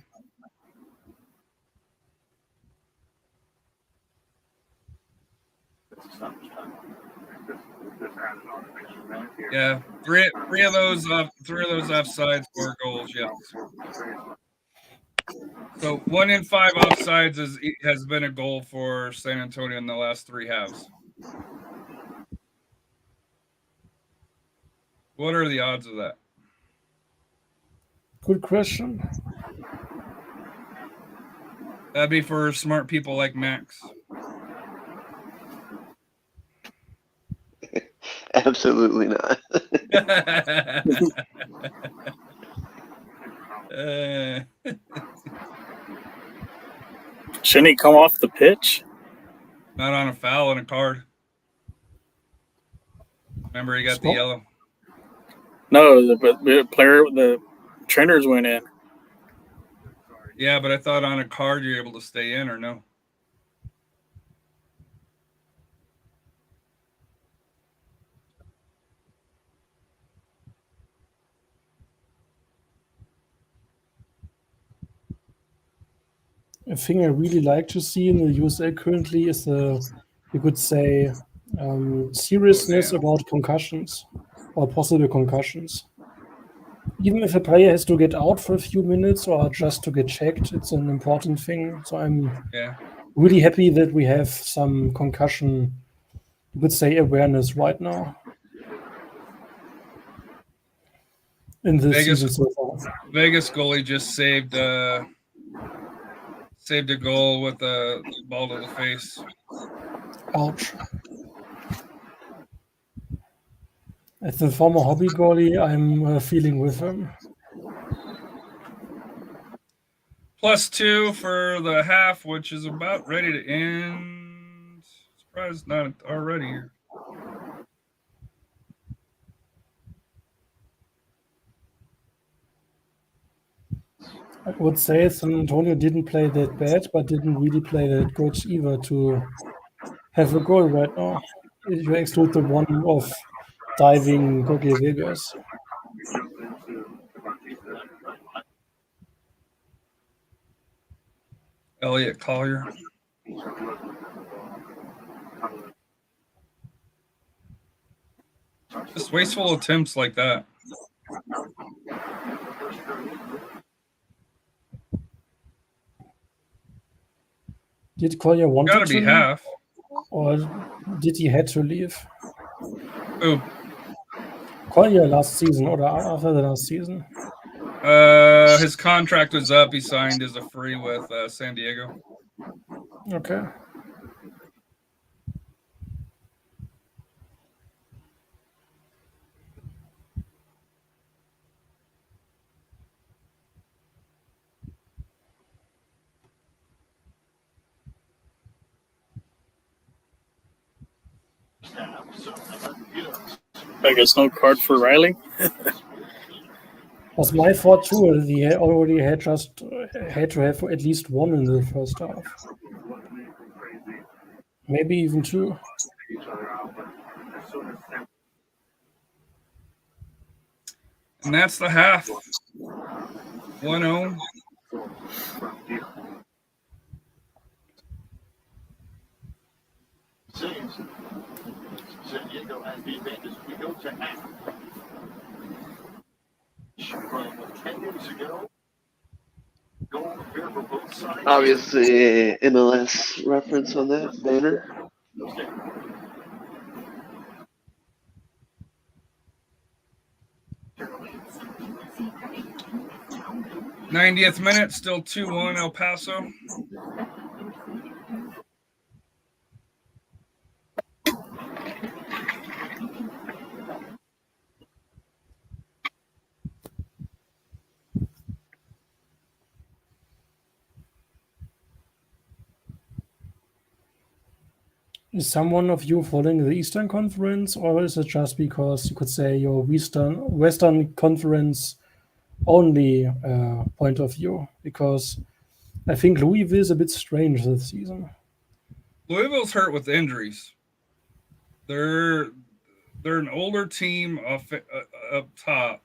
Yeah, three of those offsides, 4 goals. Yes. So 1 in 5 offsides has been a goal for San Antonio in the last 3 halves. What are the odds of that? Good question. That'd be for smart people like Max. Absolutely not. Shouldn't he come off the pitch? Not on a foul and a card. Remember, he got the yellow. No, the trainers went in. Yeah, but I thought on a card you're able to stay in, or no? A thing I really like to see in the USA currently is you could say, seriousness about concussions or possible concussions. Even if a player has to get out for a few minutes or just to get checked, it's an important thing. So I'm really happy that we have some concussion, you could say, awareness right now in this season so far. Vegas goalie just saved a goal with a ball to the face. Ouch. As a former hobby goalie, I'm feeling with him. +2 for the half, which is about ready to end. Surprised not already here. I would say San Antonio didn't play that bad, but didn't really play that good either to have a goal right now. If you exclude the one of diving Gogi Vegas. Elliot Collier. Just wasteful attempts like that. Did Collier want to be half, or did he had to leave? Who? Collier last season or after the last season? His contract was up. He signed as a free with San Diego. Okay. I guess no card for Riley. Was my thought too. He already had to have at least 1 in the first half. Maybe even 2. And that's the half. 1-0. San Diego has the advantage. We go to half. From 10 years ago, goal here for both sides. Obviously, MLS reference on that banner. 90th minute, still 2-1 El Paso. Is someone of you following the Eastern Conference, or is it just because you could say your Western Conference only point of view? Because I think Louisville is a bit strange this season. Louisville's hurt with injuries. They're an older team up top,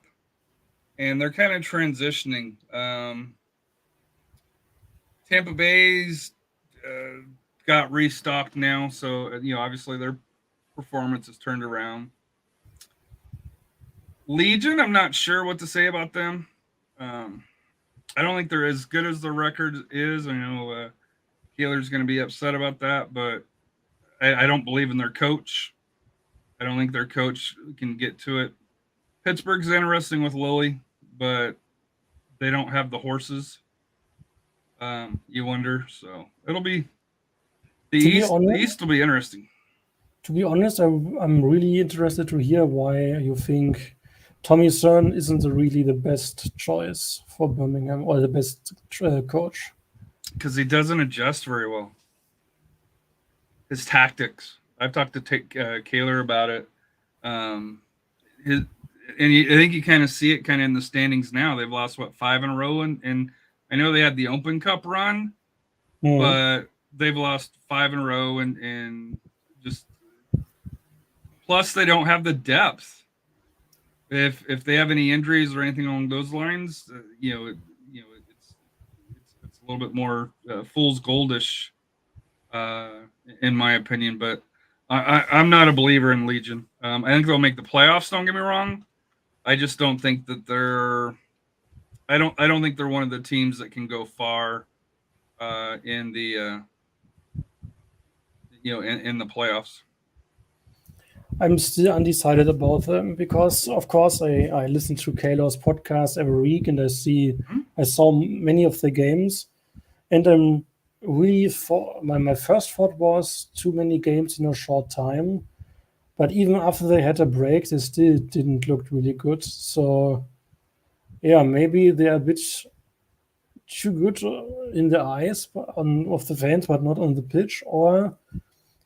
and they're kind of transitioning. Tampa Bay's got restocked now, so obviously their performance has turned around. Legion, I'm not sure what to say about them. I don't think they're as good as their record is. I know Keeler's going to be upset about that, but I don't believe in their coach. I don't think their coach can get to it. Pittsburgh's interesting with Lilly, but they don't have the horses. You wonder. So it'll be the East will be interesting. To be honest, I'm really interested to hear why you think Tommy Cern isn't really the best choice for Birmingham or the best coach. Because he doesn't adjust very well. His tactics. I've talked to Kaler about it. I think you kind of see it kind of in the standings now. They've lost 5 in a row, and I know they had the Open Cup run, but they've lost 5 in a row, and just plus they don't have the depth. If they have any injuries or anything along those lines, it's a little bit more fool's goldish, in my opinion. But I'm not a believer in Legion. I think they'll make the playoffs. Don't get me wrong. I just don't think that they're. I don't think they're one of the teams that can go far in the in the playoffs. I'm still undecided about them because, of course, I listen to Kaler's podcast every week and I saw many of the games, and I'm really my first thought was too many games in a short time. But even after they had a break, they still didn't look really good. So, yeah, maybe they're a bit too good in the eyes of the fans, but not on the pitch. Or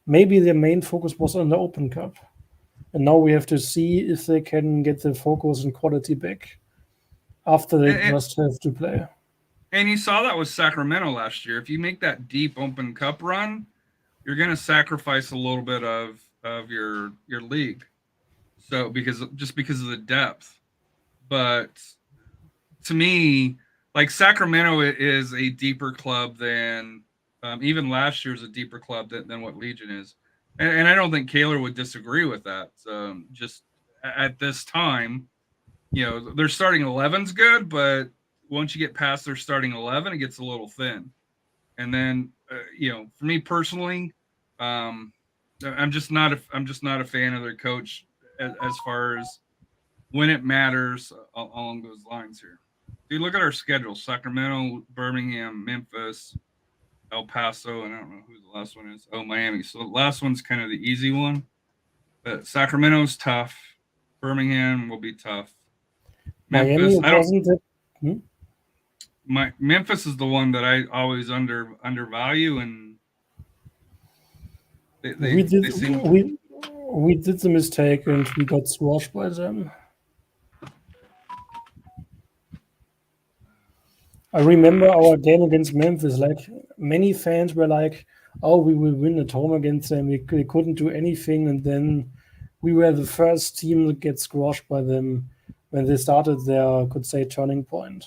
maybe their main focus was on the Open Cup. And now we have to see if they can get the focus and quality back after they just have to play. And you saw that with Sacramento last year. If you make that deep Open Cup run, you're going to sacrifice a little bit of your league. So because of the depth. But to me, like Sacramento is a deeper club than even last year is a deeper club than what Legion is. And I don't think Kaler would disagree with that. Just at this time, their starting 11's good, but once you get past their starting 11, it gets a little thin. And then, for me personally, I'm just not a fan of their coach as far as when it matters along those lines here. Dude, look at our schedule: Sacramento, Birmingham, Memphis, El Paso, and I don't know who the last one is. Oh, Miami. So the last one's kind of the easy one. But Sacramento's tough. Birmingham will be tough. Memphis, Memphis is the one that I always undervalue, and we did the mistake and we got squashed by them. I remember our game against Memphis. Like many fans were like, "Oh, we will win at home against them." We couldn't do anything, and then we were the first team that gets squashed by them when they started their, could say, turning point.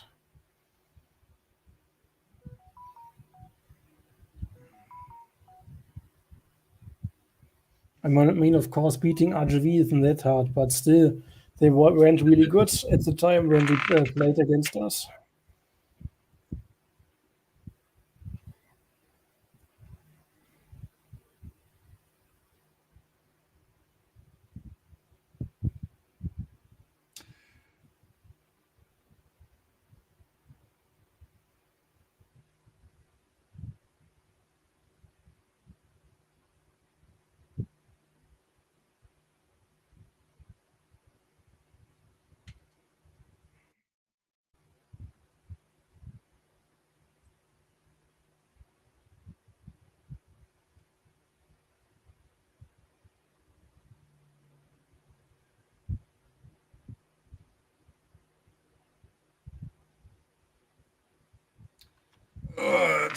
I mean, of course, beating RGV isn't that hard, but still, they weren't really good at the time when they played against us.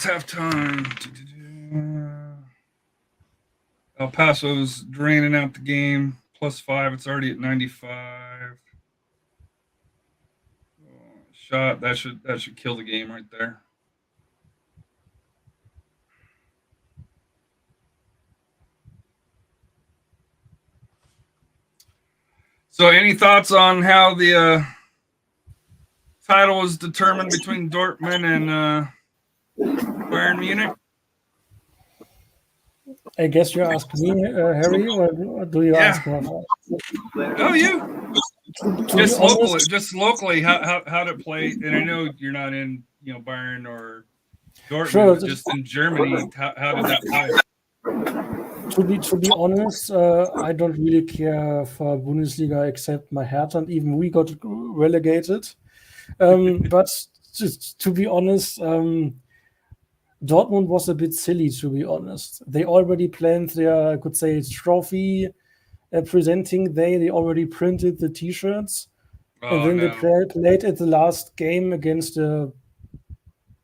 It's halftime. El Paso's draining out the game. +5. It's already at 95. Shot that should kill the game right there. So, any thoughts on how the title was determined between Dortmund and Bayern Munich? I guess you ask me, Harry, or do you ask Rafa? No, you. Just locally, how did it play? And I know you're not in, Bayern or Dortmund, Sure. but just in Germany, how did that play? To be honest, I don't really care for Bundesliga except my Hertha, and even we got relegated. But just to be honest, Dortmund was a bit silly, to be honest. They already planned their, I could say, trophy presenting day. They already printed the T-shirts. And then they played at the last game against a,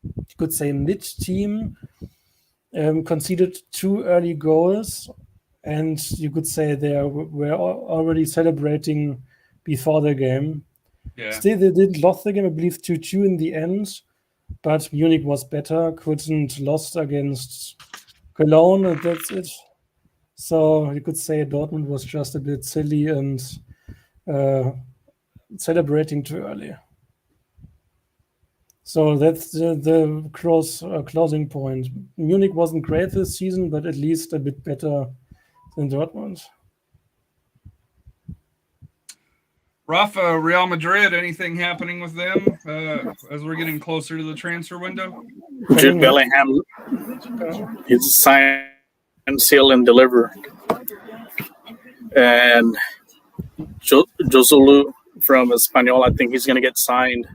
you could say, mid team, conceded 2 early goals. And you could say they were already celebrating before the game. Yeah. Still, they did lost the game, I believe, 2-2 in the end. But Munich was better, couldn't lost against Cologne, and that's it. So you could say Dortmund was just a bit silly and celebrating too early. So that's the closing point. Munich wasn't great this season, but at least a bit better than Dortmund. Rafa, Real Madrid, anything happening with them as we're getting closer to the transfer window? Jude Bellingham, he's signed, seal, and deliver. And Joselu from Espanyol, I think he's going to get signed.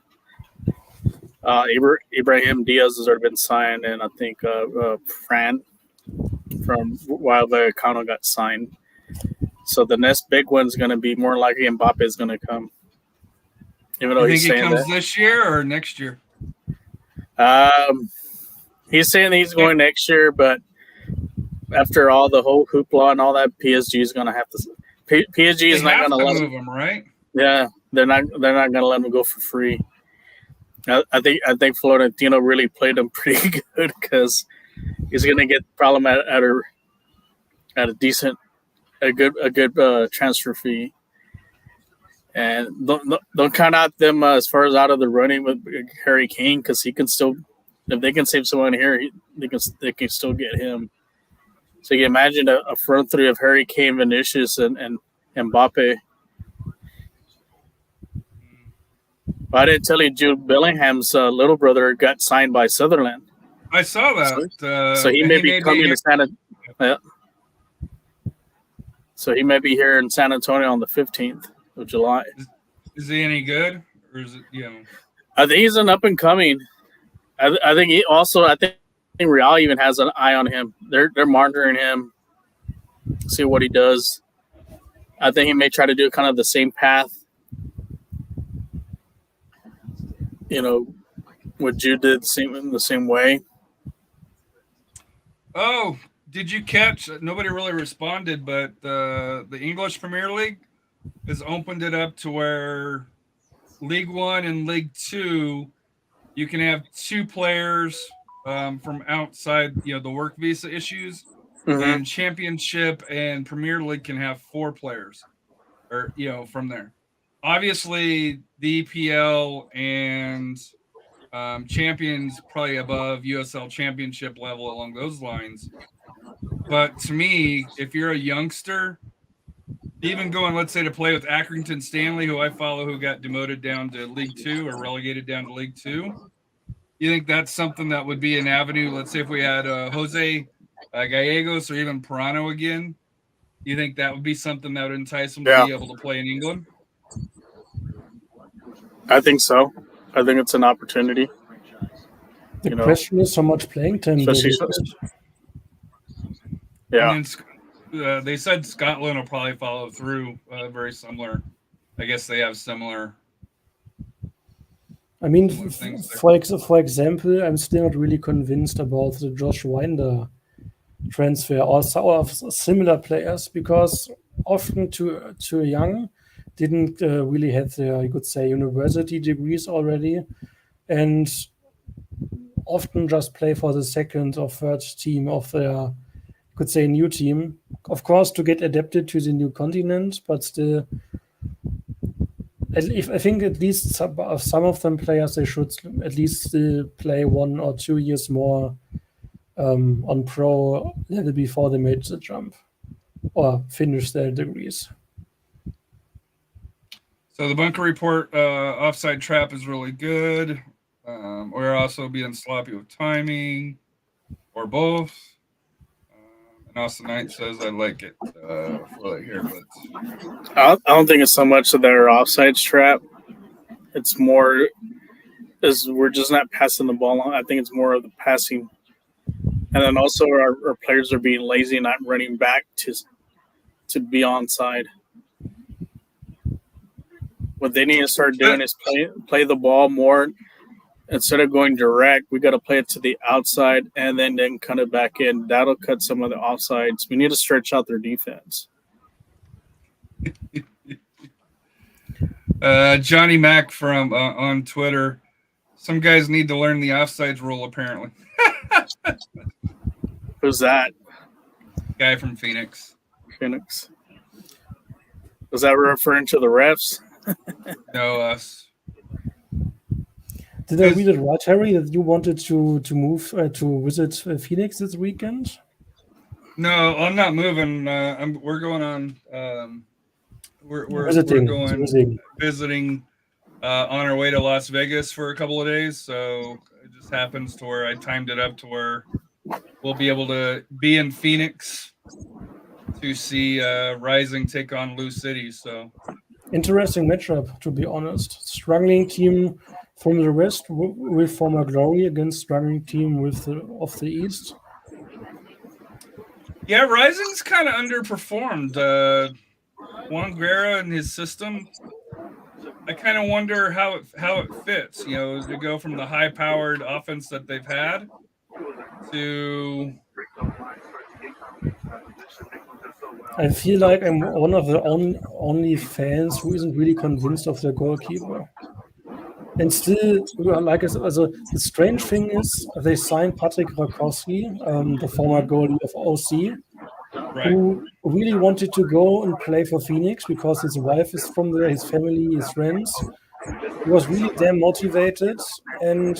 Ibrahim Diaz has already been signed, and I think Fran from Wild Vallecano got signed. So the next big one's going to be more likely Mbappe is going to come. Even though you think he comes this year or next year? He's saying he's going next year, but after all the whole hoopla and all that, PSG is going to have to. PSG is not going to let move him, right? Yeah, they're not going to let him go for free. I think Florentino really played him pretty good because he's going to get problem at a decent, a good transfer fee. And don't count out them as far as out of the running with Harry Kane because he can still, if they can save someone here, they can still get him. So you can imagine a front three of Harry Kane, Vinicius, and Mbappe. But I didn't tell you, Jude Bellingham's little brother got signed by Sutherland. I saw that. So he may be coming to San Antonio. Yeah. So he may be here in San Antonio on the 15th of July. Is he any good, or is it I think he's an up and coming. I think he also. I think Real even has an eye on him. They're monitoring him, see what he does. I think he may try to do kind of the same path. What Jude did in the same way. Oh, did you catch? Nobody really responded, but the English Premier League has opened it up to where League One and League Two, you can have 2 players from outside, the work visa issues, and Championship and Premier League can have 4 players, or from there. Obviously, the EPL and Champions probably above USL Championship level along those lines. But to me, if you're a youngster, even going, let's say, to play with Accrington Stanley, who I follow, who got demoted down to League 2 or relegated down to League 2, you think that's something that would be an avenue? Let's say if we had Jose Gallegos or even Pirano again, you think that would be something that would entice them to be able to play in England? I think so. I think it's an opportunity. The question is how much playing time do they get? Yeah. And then they said Scotland will probably follow through very similar. I guess they have similar. I mean, Similar things there. for example, I'm still not really convinced about the Josh Winder transfer or similar players, because often too young, didn't really have their, you could say, university degrees already, and often just play for the second or third team of their, you could say, new team. Of course, to get adapted to the new continent, but still, I think at least some of them players, they should at least still play 1 or 2 years more on pro level before they made the jump or finish their degrees. So the bunker report offside trap is really good. We're also being sloppy with timing, or both. And Austin Knight says I like it for here, but I don't think it's so much of their offsides trap. It's more is we're just not passing the ball on. I think it's more of the passing, and then also our players are being lazy and not running back to be onside. What they need to start doing is play the ball more. Instead of going direct, we got to play it to the outside and then cut it back in. That'll cut some of the offsides. We need to stretch out their defense. Johnny Mac from on Twitter. Some guys need to learn the offsides rule, apparently. Who's that? Guy from Phoenix. Phoenix. Was that referring to the refs? No, us. Did I read it right, Harry, that you wanted to move to visit Phoenix this weekend? No, I'm not moving. We're going on. We're visiting on our way to Las Vegas for a couple of days. So it just happens to where I timed it up to where we'll be able to be in Phoenix to see Rising take on Lou City. So interesting matchup, to be honest. Struggling team from the West with former Glory against struggling team of the East. Yeah, Rising's kind of underperformed. Juan Guerra and his system, I kind of wonder how it fits. You know, to go from the high-powered offense that they've had to. I feel like I'm one of the only fans who isn't really convinced of their goalkeeper. And still, like the strange thing is, they signed Patrick Rakowski, the former goalie of OC, right, who really wanted to go and play for Phoenix because his wife is from there, his family, his friends. He was really damn motivated, and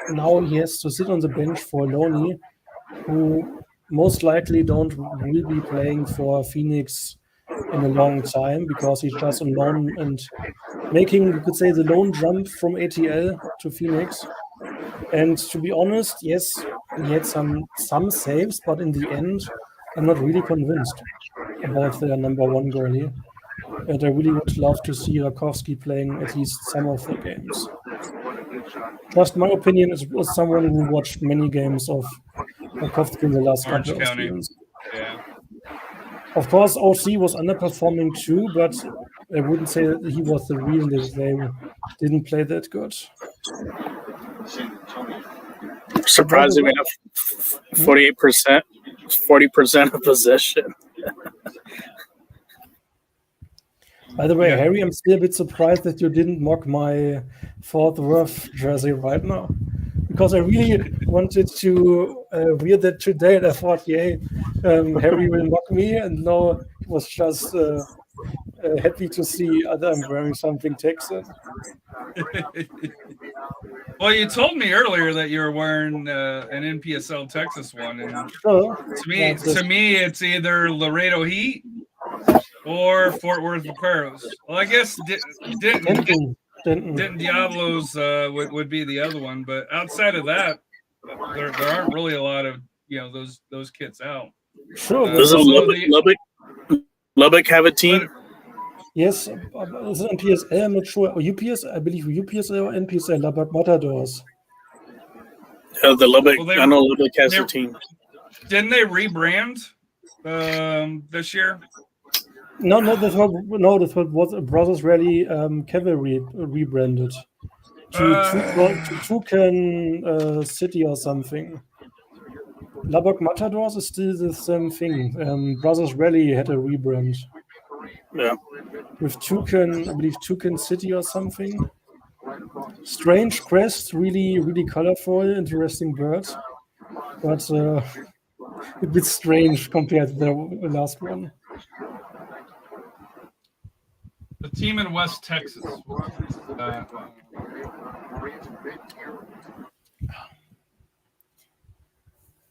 now he has to sit on the bench for Loney, who most likely will be playing for Phoenix in a long time because he's just on loan and making, you could say, the lone jump from ATL to Phoenix. And to be honest, yes, he had some saves, but in the end, I'm not really convinced about their number one goalie. And I really would love to see Rakowski playing at least some of the games. Just my opinion as someone who watched many games of Rakowski in the last couple of seasons. Yeah. Of course, OC was underperforming too, but I wouldn't say that he was the reason that they didn't play that good. Surprising enough, 48%, 40% of possession. By the way, yeah. Harry, I'm still a bit surprised that you didn't mock my Fort Worth jersey right now, because I really wanted to wear that today, and I thought, Harry will mock me, and no, he was just happy to see that I'm wearing something Texan. Well, you told me earlier that you were wearing an NPSL Texas one, and to me, it's either Laredo Heat or Fort Worth Vaqueros. Well, I guess Denton Diablos would be the other one, but outside of that, there aren't really a lot of those kits out. Sure. Doesn't Lubbock have a team? Yes, it's NPSL. I'm not sure. Or UPS, I believe UPSL or NPSL, Lubbock Matadors. The Lubbock. I know Lubbock has a team. Didn't they rebrand this year? No, that's what Brothers Rally Cavalry rebranded. to Toucan City or something. Lubbock Matadors is still the same thing. Brothers Rally had a rebrand. Yeah. With Toucan, I believe Toucan City or something. Strange crest, really colorful, interesting bird, but a bit strange compared to the last one. The team in West Texas.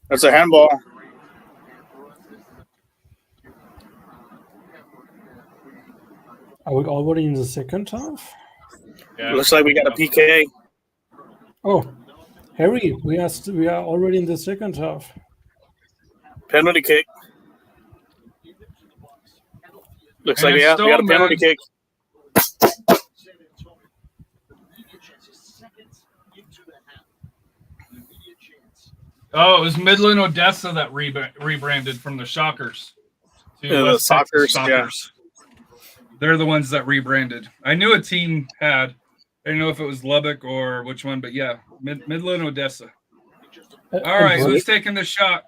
That's a handball. Are we already in the second half? Yeah. Looks like we got a PK. Oh, Harry, we are already in the second half. Penalty kick. Looks like And we got a penalty Stoneman. kick. Oh, it was Midland Odessa that rebranded from the Shockers to The West Texas Sockers, yeah. Shockers. They're the ones that rebranded. I knew a team had. I didn't know if it was Lubbock or which one, but yeah, Midland Odessa. All right, who's taking the shot?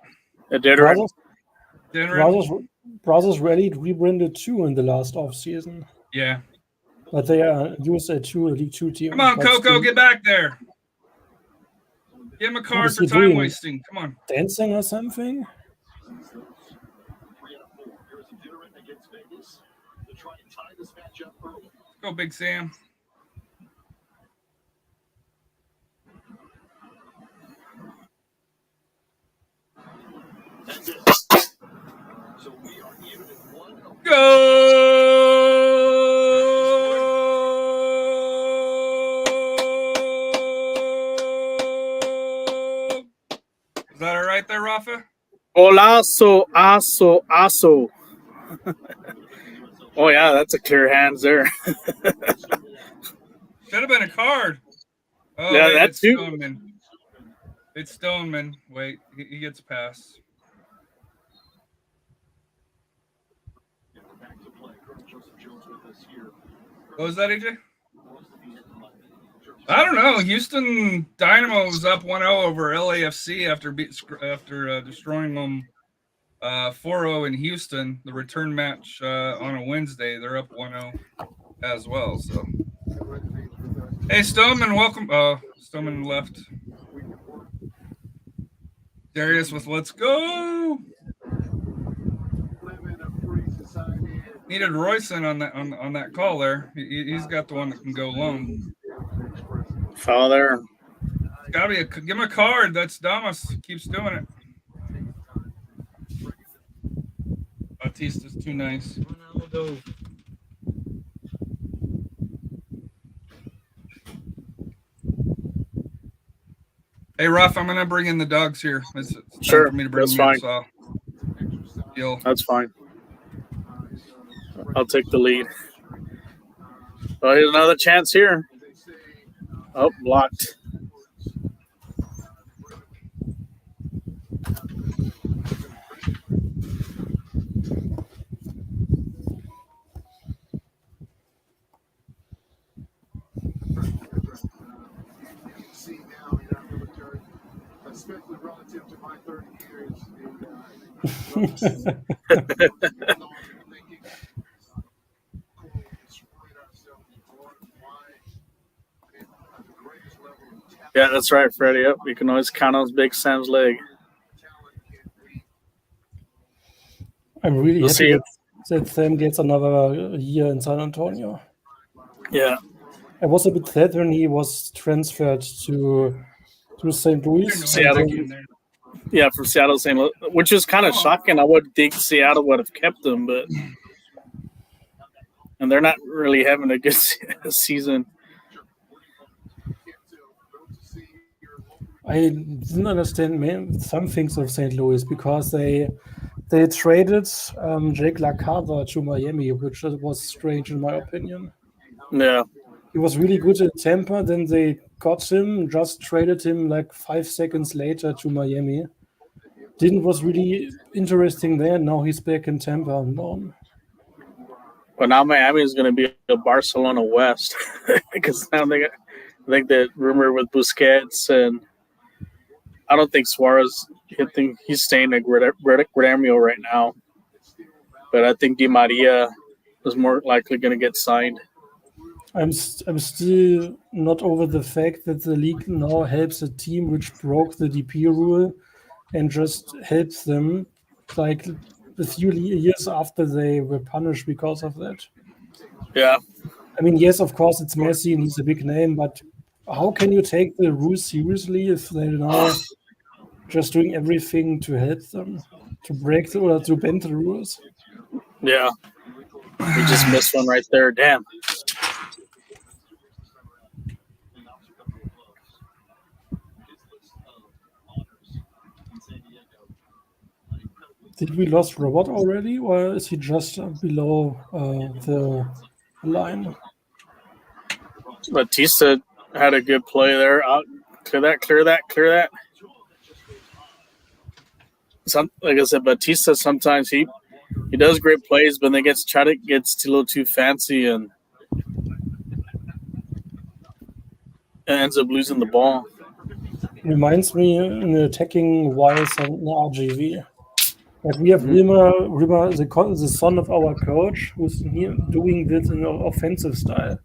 Brothers Rally rebranded too in the last off season. Yeah. But they are USA 2, League 2 team. Come on, Coco, get back there. Give him a card for time wasting. Come on. Dancing or something? Let's go, Big Sam. Go! Is that all right there, Rafa? Golazo, aso. Oh, yeah, that's a clear hands there. Should have been a card. Oh, yeah, wait, that's too. Stoneman. It's Stoneman. Wait, he gets a pass. What was that, AJ? I don't know. Houston Dynamo was up 1-0 over LAFC after destroying them 4-0 in Houston. The return match on a Wednesday, they're up 1-0 as well. So, hey, Stoneman, welcome. Stoneman left. Darius with "Let's go." Needed Royson on that call there. He's got the one that can go long. Foul there. Gotta be give him a card. That's Damas keeps doing it. Batista's too nice. Hey, Ruff, I'm gonna bring in the dogs here. It's sure, for me to bring that's fine. That's fine. I'll take the lead. Oh, here's another chance here. Oh, blocked. Especially relative to my 30 years Yeah, that's right, Freddie. Yep, you can always count on Big Sam's leg. I'm really happy that Sam gets another year in San Antonio. Yeah. I was a bit sad when he was transferred to St. Louis. Seattle. Yeah, from Seattle, St. Louis, which is kind of shocking. I would think Seattle would have kept him, and they're not really having a good season. I didn't understand some things of St. Louis because they traded Jake LaCava to Miami, which was strange in my opinion. Yeah. He was really good in Tampa, then they got him, just traded him like 5 seconds later to Miami. Was really interesting there. Now he's back in Tampa and on. Well, now Miami is going to be a Barcelona West because now I think that rumor with Busquets, and I don't think Suarez. I think he's staying at Gremio right now, but I think Di Maria is more likely going to get signed. I'm still not over the fact that the league now helps a team which broke the DP rule and just helps them like a few years after they were punished because of that. Yeah. I mean, yes, of course, it's Messi and he's a big name, but how can you take the rules seriously if they're now just doing everything to help them to break or to bend the rules? Yeah. We just missed one right there. Damn. Did we lose Robot already, or is he just below the line? Batista had a good play there. Clear that. Like I said, Batista sometimes he does great plays, but then gets a little too fancy and ends up losing the ball. Reminds me in attacking wise on RGV. Like we have Rima, the son of our coach, who's doing this in an offensive style.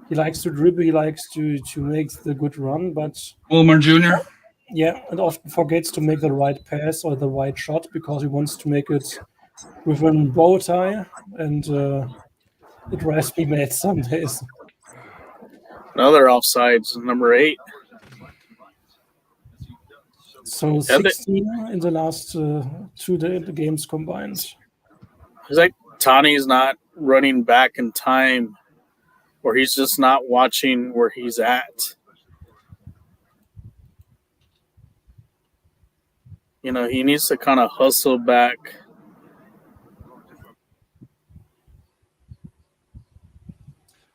He likes to dribble, he likes to make the good run, but Wilmer Jr. Yeah, and often forgets to make the right pass or the right shot because he wants to make it with a bow tie, and it drives me mad some days. Another offsides, number 8. So 16 in the last 2 games combined. It's like Tani's not running back in time, or he's just not watching where he's at. You know, he needs to kind of hustle back.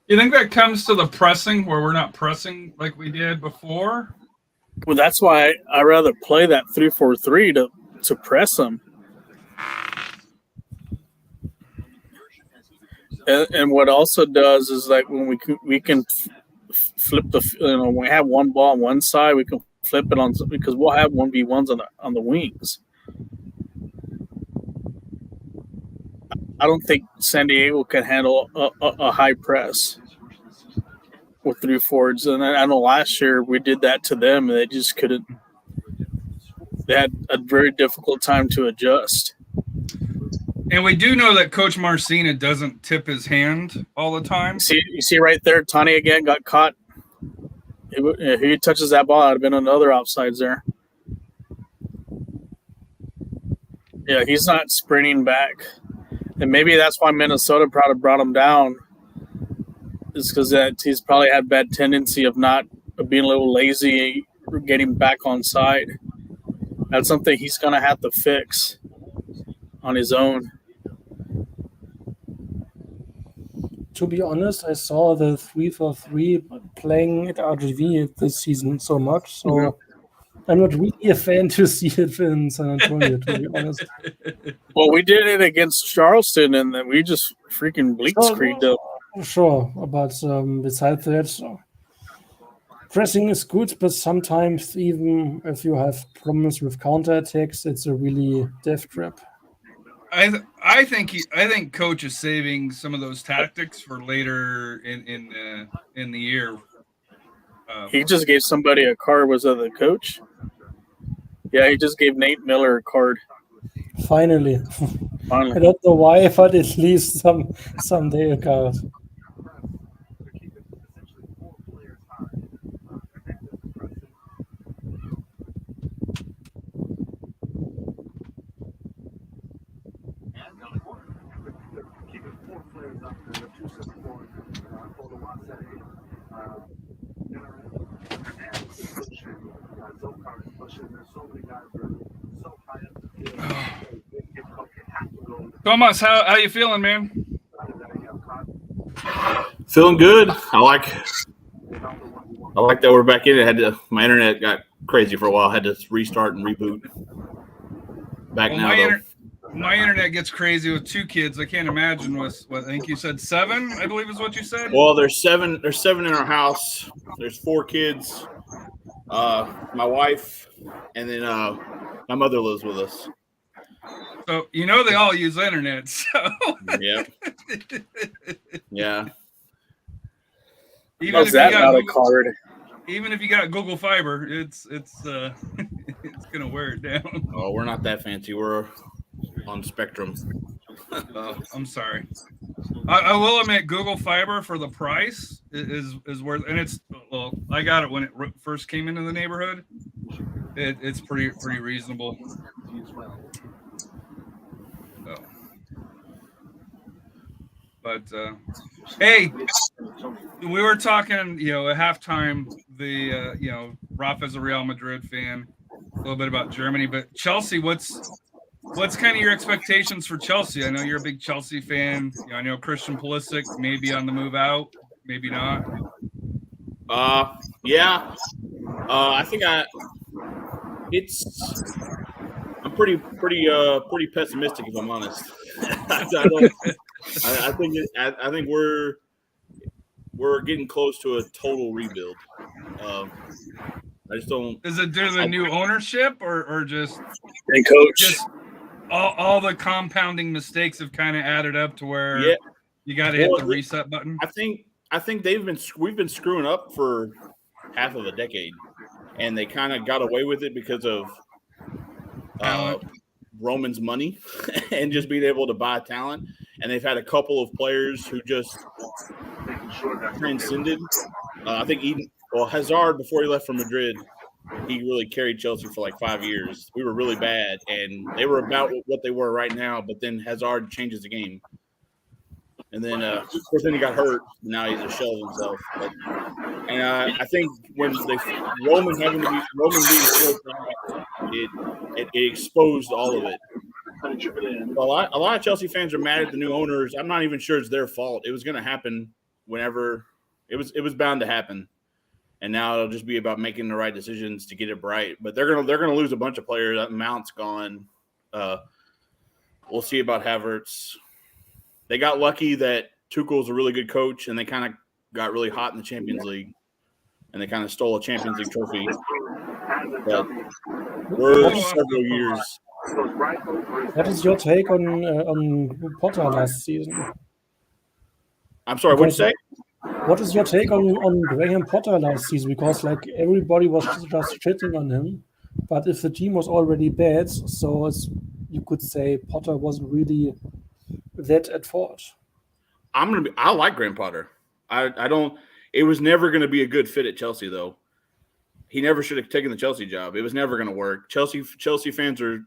You think that comes to the pressing where we're not pressing like we did before? Well, that's why I rather play that 3-4-3 to press them. And what also does is like when we can flip when we have one ball on one side, we can flip it on because we'll have 1v1s on the wings. I don't think San Diego can handle a high press with 3 forwards, and I know last year we did that to them, and they just couldn't. They had a very difficult time to adjust. And we do know that Coach Marcina doesn't tip his hand all the time. You see right there, Tani again got caught. If he touches that ball, it would have been another offsides there. Yeah, he's not sprinting back. And maybe that's why Minnesota probably brought him down. Is because he's probably had bad tendency of being a little lazy, getting back on side. That's something he's going to have to fix on his own. To be honest, I saw the 3-4-3 playing at RGV this season so much, so I'm not really a fan to see it in San Antonio, to be honest. Well, we did it against Charleston, and then we just freaking blitzkrieged them. Sure, but besides that, pressing is good, but sometimes even if you have problems with counterattacks, it's a really death trap. I think Coach is saving some of those tactics for later in the year. He just gave somebody a card. Was that the coach? Yeah, he just gave Nate Miller a card. Finally. I don't know why, but at least someday a card. Thomas, how you feeling, man? Feeling good. I like that we're back in it. My internet got crazy for a while. I had to restart and reboot. Back now, though. My internet gets crazy with 2 kids. I can't imagine with what I think you said 7, I believe is what you said. Well, there's 7 in our house. There's 4 kids. My wife, and then my mother lives with us. So they all use internet. So yeah. Even How's if that you got not a Google, card? even if you got Google Fiber, it's it's gonna wear it down. Oh, we're not that fancy. We're on Spectrum. I'm sorry. I will admit Google Fiber for the price is worth, and I got it when it first came into the neighborhood. It's pretty reasonable. So, but hey, we were talking, at halftime. The Rafa's a Real Madrid fan. A little bit about Germany, but Chelsea. What's kind of your expectations for Chelsea? I know you're a big Chelsea fan. I know Christian Pulisic may be on the move out, maybe not. Yeah. I think I'm pretty pessimistic if I'm honest. I think we're getting close to a total rebuild. I just don't. Is it due to the new ownership or just and coach? Just all the compounding mistakes have kind of added up to where you got to hit the reset button. I think we've been screwing up for half of a decade, and they kind of got away with it because of Roman's money and just being able to buy talent. And they've had a couple of players who just transcended. I think Hazard, before he left for Madrid, he really carried Chelsea for like 5 years. We were really bad, and they were about what they were right now. But then Hazard changes the game, and then of course then he got hurt. Now he's a shell of himself. I think when Roman being so bad, it exposed all of it. A lot of Chelsea fans are mad at the new owners. I'm not even sure it's their fault. It was going to happen whenever it was bound to happen. And now it'll just be about making the right decisions to get it right. But they're gonna lose a bunch of players. Mount's gone. We'll see about Havertz. They got lucky that Tuchel's a really good coach, and they kind of got really hot in the Champions League, and they kind of stole a Champions League trophy. But we're several years. What is your take on Potter last season? I'm sorry, what did you say? What is your take on Graham Potter last season? Because everybody was just shitting on him, but if the team was already bad, so you could say Potter wasn't really that at fault. I like Graham Potter. I don't. It was never going to be a good fit at Chelsea, though. He never should have taken the Chelsea job. It was never going to work. Chelsea fans are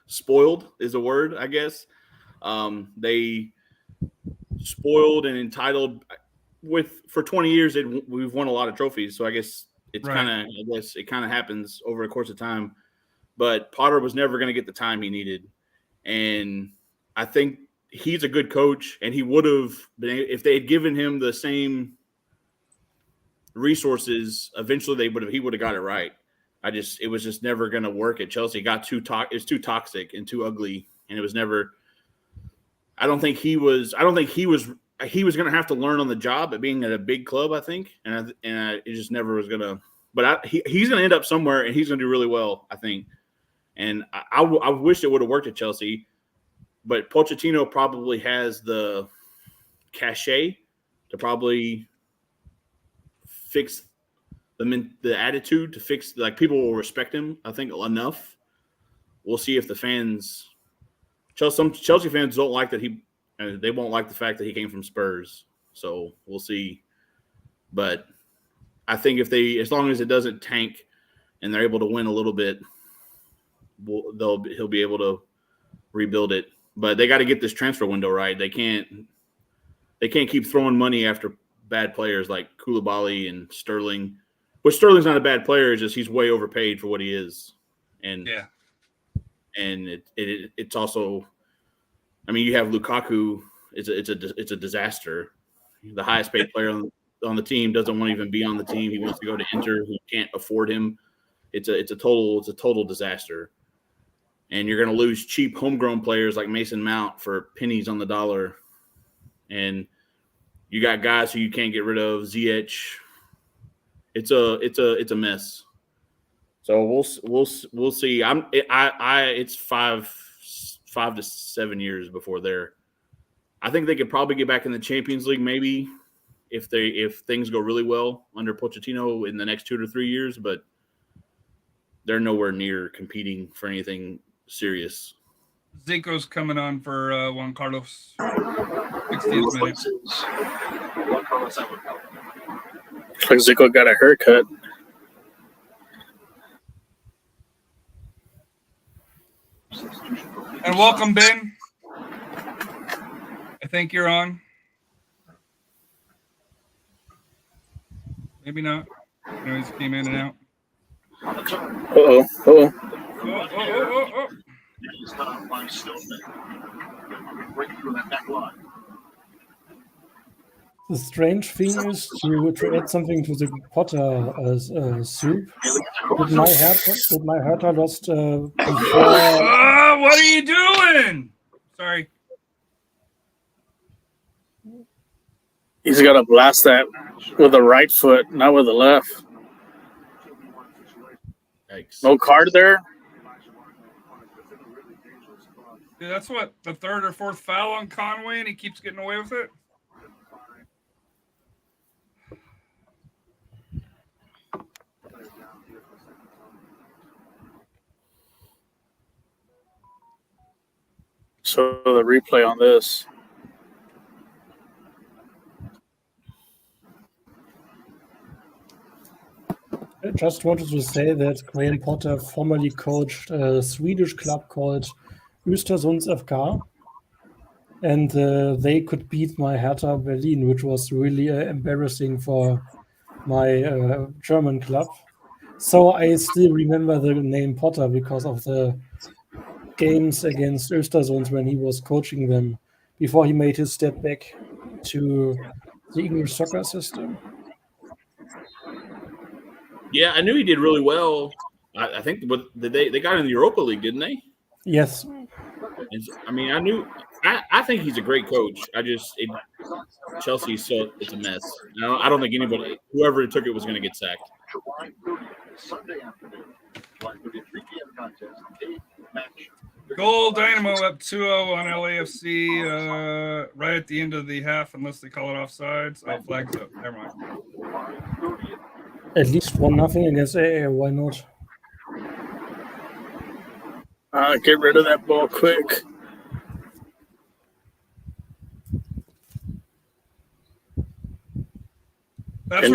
spoiled is a word, I guess. They spoiled and entitled for 20 years. We've won a lot of trophies, so I guess it kind of happens over the course of time. But Potter was never going to get the time he needed, and I think he's a good coach, and he would have been if they had given him the same resources. Eventually, he would have got it right. It was just never going to work at Chelsea. It was too toxic and too ugly, and it was never. I don't think he was going to have to learn on the job at being at a big club, I think. It just never was going to, but he's going to end up somewhere and he's going to do really well, I think. And I wish it would have worked at Chelsea, but Pochettino probably has the cachet to probably fix the attitude to fix, people will respect him, I think, enough. We'll see if the fans, some Chelsea fans don't like that they won't like the fact that he came from Spurs. So we'll see. But I think as long as it doesn't tank and they're able to win a little bit, he'll be able to rebuild it. But they got to get this transfer window right. They can't keep throwing money after bad players like Koulibaly and Sterling. Which Sterling's not a bad player, it's just he's way overpaid for what he is. And yeah. And it's also, I mean, you have Lukaku. It's a disaster. The highest paid player on the team doesn't want to even be on the team. He wants to go to Inter, who can't afford him. It's a total disaster. and you're going to lose cheap homegrown players like Mason Mount for pennies on the dollar, and you got guys who you can't get rid of. ZH, it's a mess. So we'll see. It's 5 to 7 years before they're. I think they could probably get back in the Champions League maybe if things go really well under Pochettino in the next 2 to 3 years, but they're nowhere near competing for anything serious. Zico's coming on for Juan Carlos. 60th minute. Looks like Zico got a haircut. And welcome, Ben. I think you're on. Maybe not. You know, he came in and out. Uh-oh. Oh. The strange thing is to add something to the Potter soup. Did my Hertha lost before? What are you doing? Sorry. He's got to blast that with the right foot, not with the left. Yikes. No card there? Dude, that's what, the third or fourth foul on Conway, and he keeps getting away with it? So the replay on this. I just wanted to say that Graham Potter formerly coached a Swedish club called Östersunds FK, and they could beat my Hertha Berlin, which was really embarrassing for my German club. So I still remember the name Potter because of the games against Östersunds when he was coaching them before he made his step back to the English soccer system. Yeah, I knew he did really well. I think they got in the Europa League, didn't they? Yes. I think he's a great coach. Chelsea, so it's a mess. I don't think whoever took it was going to get sacked. Goal Dynamo up 2-0 on LAFC right at the end of the half, unless they call it offsides. Oh, flags up. Never mind. At least 1-0 against AA. Why not? Get rid of that ball quick. That's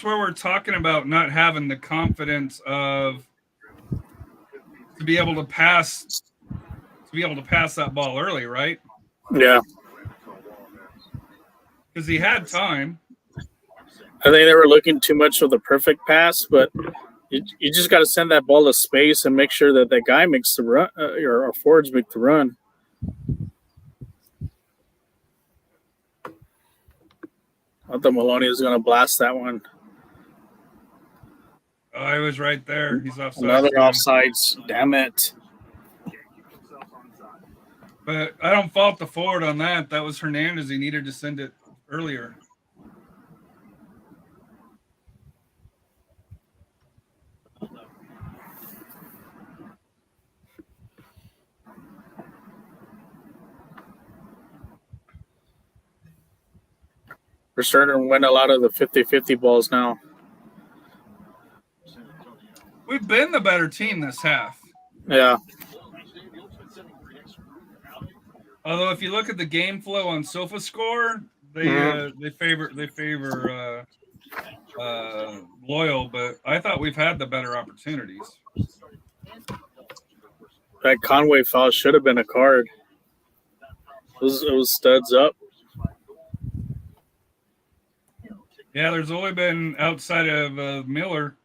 where we're talking about not having the confidence of to be able to pass that ball early, right? Yeah. Because he had time. I think they were looking too much for the perfect pass, but you just got to send that ball to space and make sure that guy makes the run, or our forwards make the run. I thought Maloney was going to blast that one. Oh, I was right there. He's offside. Another offsides. Damn it. But I don't fault the forward on that. That was Hernandez. He needed to send it earlier. We're starting to win a lot of the 50-50 balls now. We've been the better team this half. Yeah. Although if you look at the game flow on SofaScore, they favor Loyal, but I thought we've had the better opportunities. That Conway foul should have been a card. It was studs up. Yeah, there's only been outside of Miller.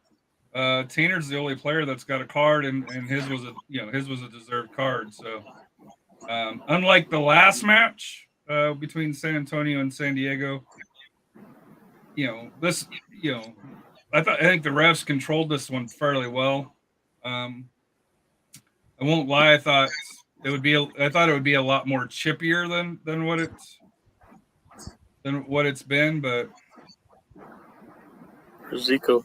Tainer's the only player that's got a card, and his was a deserved card. So, unlike the last match between San Antonio and San Diego, I think the refs controlled this one fairly well. I won't lie. I thought it would be a lot more chippier than what it's been, but Zico.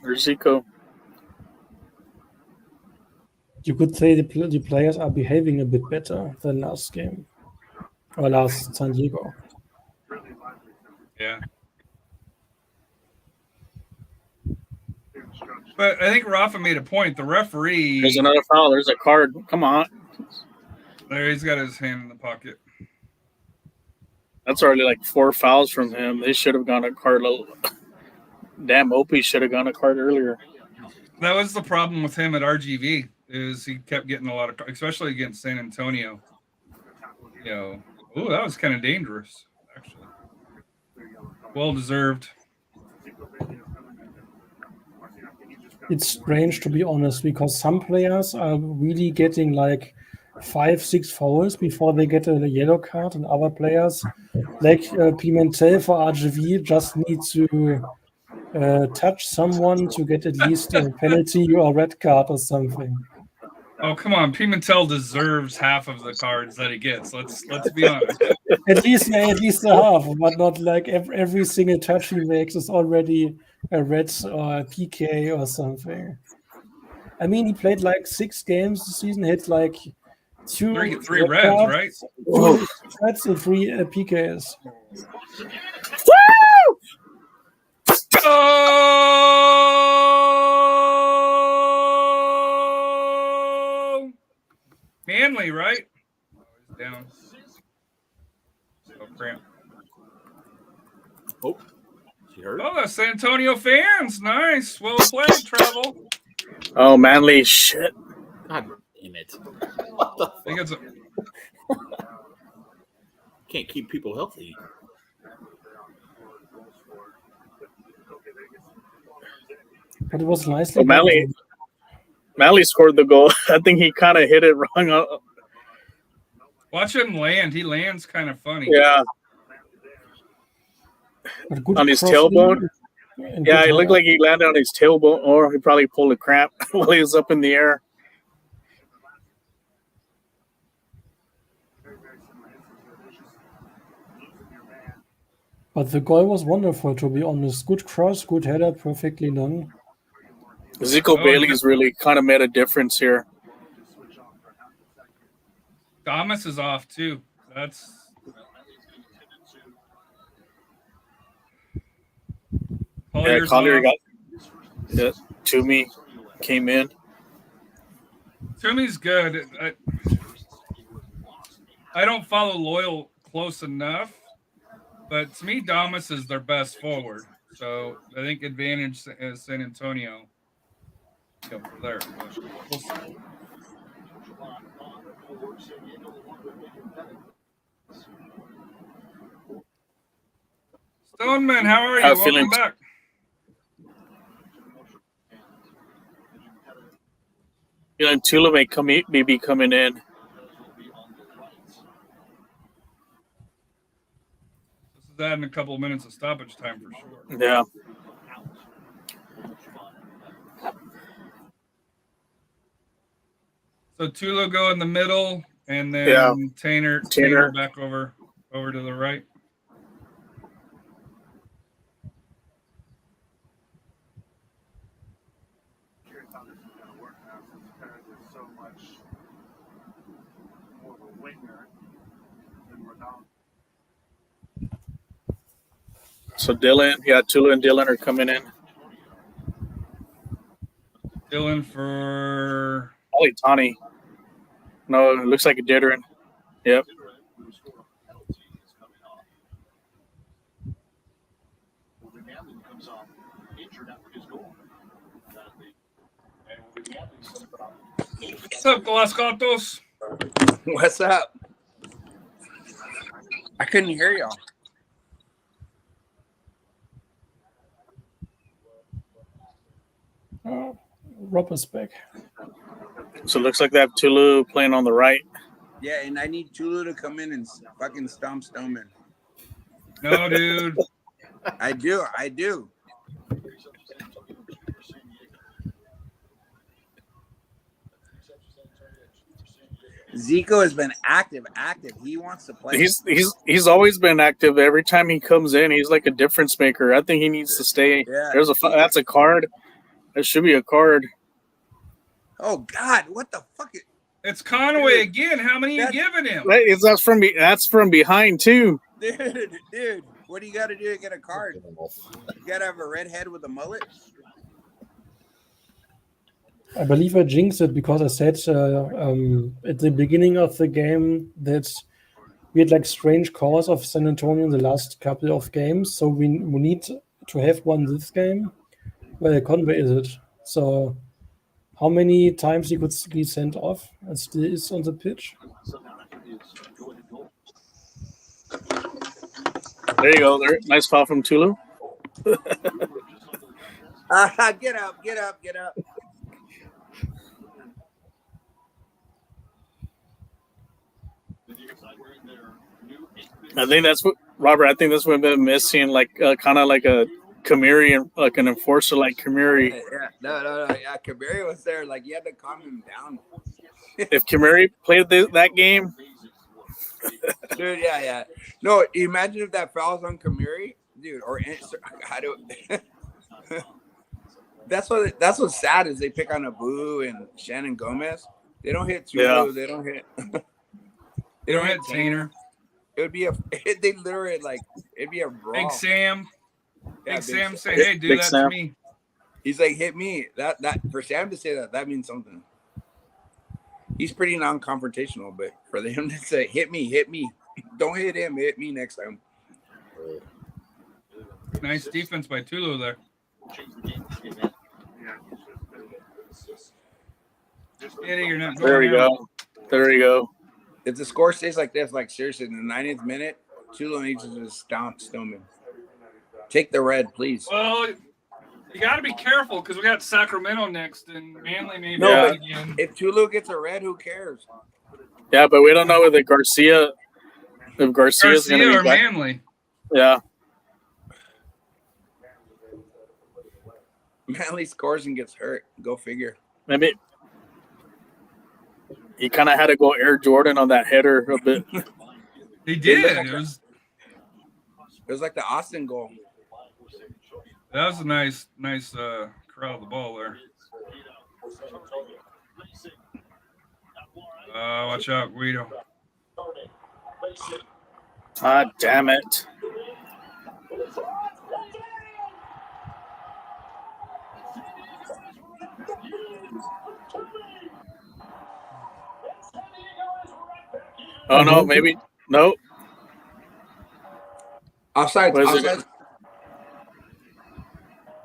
You could say the players are behaving a bit better than last game or last San Diego. yeah. But I think Rafa made a point. The referee. There's another foul. There's a card. Come on. There, he's got his hand in the pocket. That's already like 4 fouls from him. They should have gone a card. Damn, Opie should have gone a card earlier. That was the problem with him at RGV. Is he kept getting a lot of, especially against San Antonio. You know, ooh, that was kind of dangerous, actually. Well deserved. It's strange, to be honest, because some players are really getting like 5-6 fouls before they get a yellow card, and other players, like Pimentel for RGV, just need to touch someone to get at least a penalty or a red card or something. Oh, come on. Pimentel deserves half of the cards that he gets. Let's be honest. At least a half, but not like every single touch he makes is already a red or a PK or something. I mean, he played like 6 games this season, hit like 2 three reds, cards, right? 2 reds and 3 PKs. Woo! Oh! Manly, right? Oh, he's down. Oh, cramp. Oh, she hurt. Oh, the San Antonio fans. Nice. Well played, Travel. Oh, Manly, shit. God damn it. What the I think it's Can't keep people healthy. But it was nicely Well, Manly scored the goal. I think he kind of hit it wrong. Watch him land. He lands kind of funny. Yeah. On his tailbone. Yeah, it looked like he landed on his tailbone, or he probably pulled a cramp while he was up in the air. But the goal was wonderful, to be honest. Good cross, good header, perfectly done. Zico Bailey's really kind of made a difference here. Thomas is off too. That's Collier got Toomey came in. Toomey's good. I don't follow Loyal close enough, but to me, Damas is their best forward. So I think advantage is San Antonio. You know, there. We'll see. Stoneman, how are you? Welcome back. Feeling Tula may be coming in. This is adding a couple of minutes of stoppage time for sure. Yeah. So Tula go in the middle, and then Tanner back over to the right. So Tula and Dylan are coming in. Dylan for Probably Tawny. No, it looks like a Ditteren. Yep. What's up, Los Gatos? What's up? I couldn't hear y'all. Rob is back. So it looks like they have Tulu playing on the right. Yeah, and I need Tulu to come in and fucking stomp Stoneman. No, dude. I do. Zico has been active. He wants to play. He's always been active. Every time he comes in, he's like a difference maker. I think he needs to stay. Yeah. That's a card. That should be a card. Oh God, what the fuck? It's Conway again. How many are you giving him? That's from behind too. Dude, what do you got to do to get a card? You got to have a redhead with a mullet. I believe I jinxed it because I said at the beginning of the game that we had like strange calls of San Antonio in the last couple of games, so we need to have one this game. Well, Conway is it? So how many times he could be sent off and still is on the pitch? There you go. There, nice call from Tulu. Get up. I think that's what Robert. I think that's what we've been missing, like kind of like a Kamiri, like an enforcer, like Kamiri. Yeah, no. Yeah, Kamiri was there. Like you had to calm him down. If Kamiri played that game, dude. Yeah. No, imagine if that foul's on Kamiri, dude. Or how do? That's what's sad is they pick on Abu and Shannon Gomez. They don't hit Tulu. Yeah. They don't hit. They don't hit Tainer. It would be they literally like it'd be a brawl. Big Sam. Yeah, Big Sam say, "Hey, dude, Big that's Sam. me." He's like, hit me. That for Sam to say that means something. He's pretty non-confrontational, but for him to say, hit me, don't hit him, hit me next time. Nice defense by Tulu there. Eddie, you're not there you going go. There you go. If the score stays like this, like seriously, in the 90th minute, Tulu needs to just stomp Stoneman. Take the red, please. Well, you got to be careful because we got Sacramento next and Manly maybe No, again. If Tulu gets a red, who cares? Yeah, but we don't know if Garcia's going to be or back. Manly. Yeah. Manly scores and gets hurt. Go figure. Maybe he kind of had to go Air Jordan on that header a bit. He did. It was like the Austin goal. That was a nice corral of the ball there. Watch out, Guido. Ah, damn it. Oh, no, maybe. No. Offside. What is Offside. it?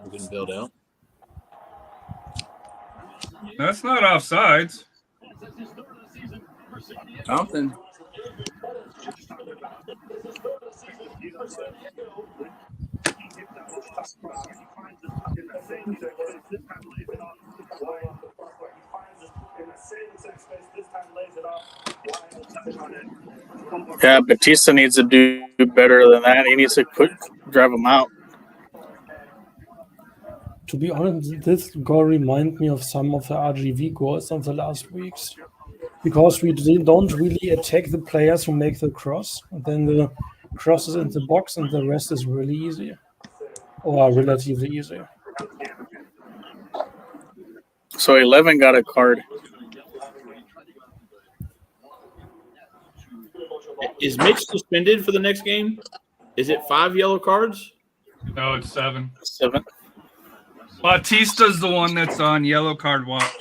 We didn't build out. That's not offsides. Something. Yeah, Batista needs to do better than that. He needs to drive him out. To be honest, this goal reminds me of some of the RGV goals of the last weeks. Because we don't really attack the players who make the cross. And then the cross is in the box and the rest is really easy. Or relatively easy. So 11 got a card. Is Mitch suspended for the next game? Is it 5 yellow cards? No, it's 7. 7. Bautista's the one that's on yellow card watch.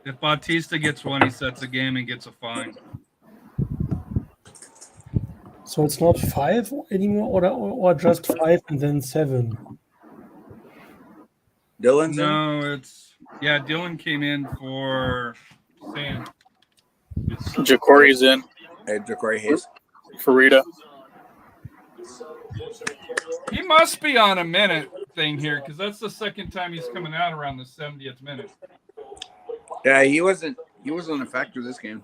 If Bautista gets one, he sets a game and gets a fine. So it's not 5 anymore, or just 5 and then 7? Dylan's No, Dylan came in for Sam. Jacori's in. Hey, Jacori Hayes. For Rita. He must be on a minute thing here because that's the second time he's coming out around the 70th minute. Yeah, he wasn't a factor this game.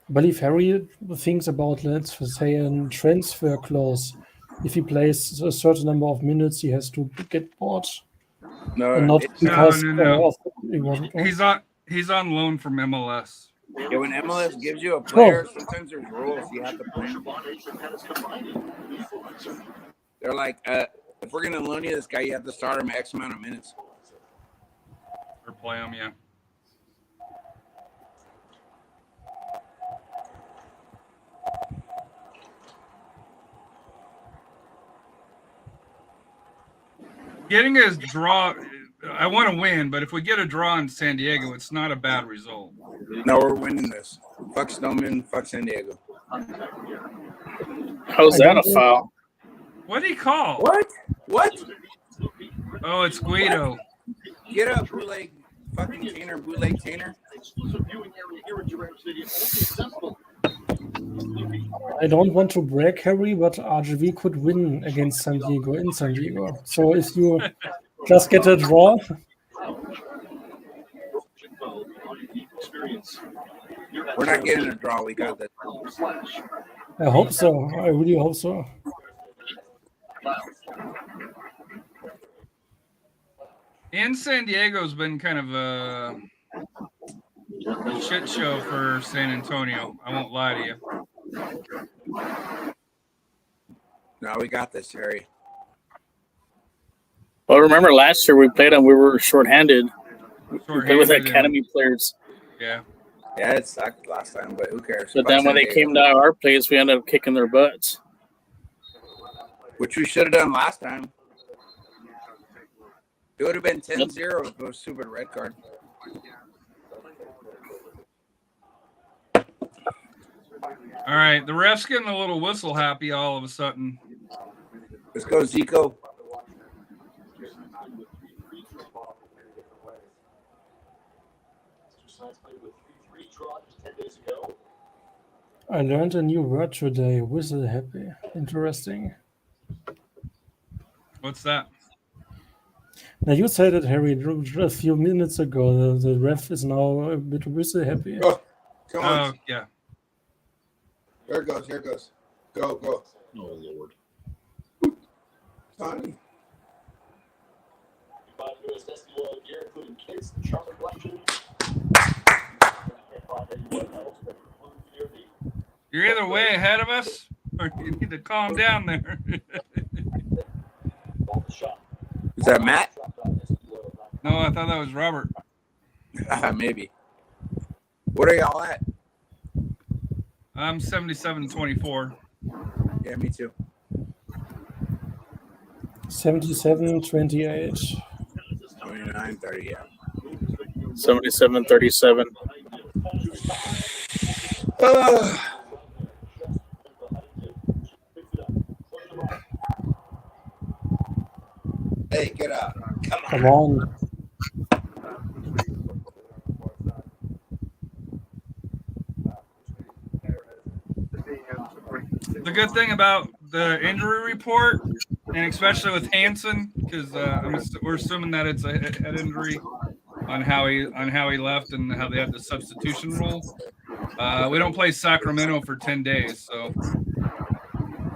I believe Harry thinks about, let's say, a transfer clause if he plays a certain number of minutes, he has to get bored. No, And not it's because no. he wasn't. He's on loan from MLS. Yeah, when MLS gives you a player, sometimes there's rules you have to play them. They're like, if we're gonna loan you this guy, you have to start him X amount of minutes. Or play him, yeah. Getting his draw, I want to win, but if we get a draw in San Diego, it's not a bad result. No, we're winning this. Fuck Snowman, fuck San Diego. How's that a foul? What did he call? What? Oh, it's Guido. Get up, bootleg fucking Tainer, bootleg Tainer. I don't want to brag, Harry, but RGV could win against San Diego in San Diego. So if you just get a draw. We're not getting a draw. We got this. I hope so. I really hope so. In San Diego's been kind of a shit show for San Antonio. I won't lie to you. No, we got this, Harry. Well, remember last year we played them, we were shorthanded. We played with academy players. Yeah. Yeah, it sucked last time, but who cares? But then when they came to our place, we ended up kicking their butts. Which we should have done last time. It would have been 10-0 with those stupid red card. All right, the ref's getting a little whistle happy all of a sudden. Let's go, Zico. I learned a new word today. Whistle happy. Interesting. What's that? Now you said it, Harry, a few minutes ago. The ref is now a bit whistle happy. Oh, come on. Oh, yeah. Here it goes. Here it goes. Go, go. Oh, Lord. Tommy. You're either way ahead of us or you need to calm down there. Is that Matt? No, I thought that was Robert. Maybe. What are y'all at? I'm 77-24. Yeah, me too. 77-28. 29-30, yeah. 77-37. Hey, get up. Come on. The good thing about the injury report, and especially with Hansen, because we're assuming that it's a head injury on how he left and how they have the substitution rule. We don't play Sacramento for 10 days, so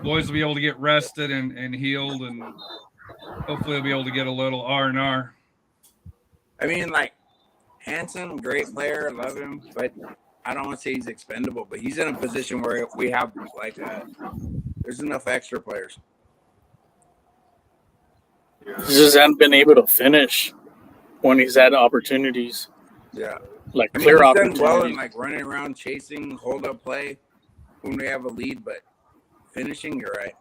boys will be able to get rested and healed, and hopefully they'll be able to get a little R&R. I mean, like, Hansen, great player, love him, but I don't want to say he's expendable, but he's in a position where we have, like, there's enough extra players. He just hasn't been able to finish when he's had opportunities. Yeah. Like, I mean, clear he's done opportunities. well in, like, running around, chasing, hold-up play when we have a lead, but finishing, you're right,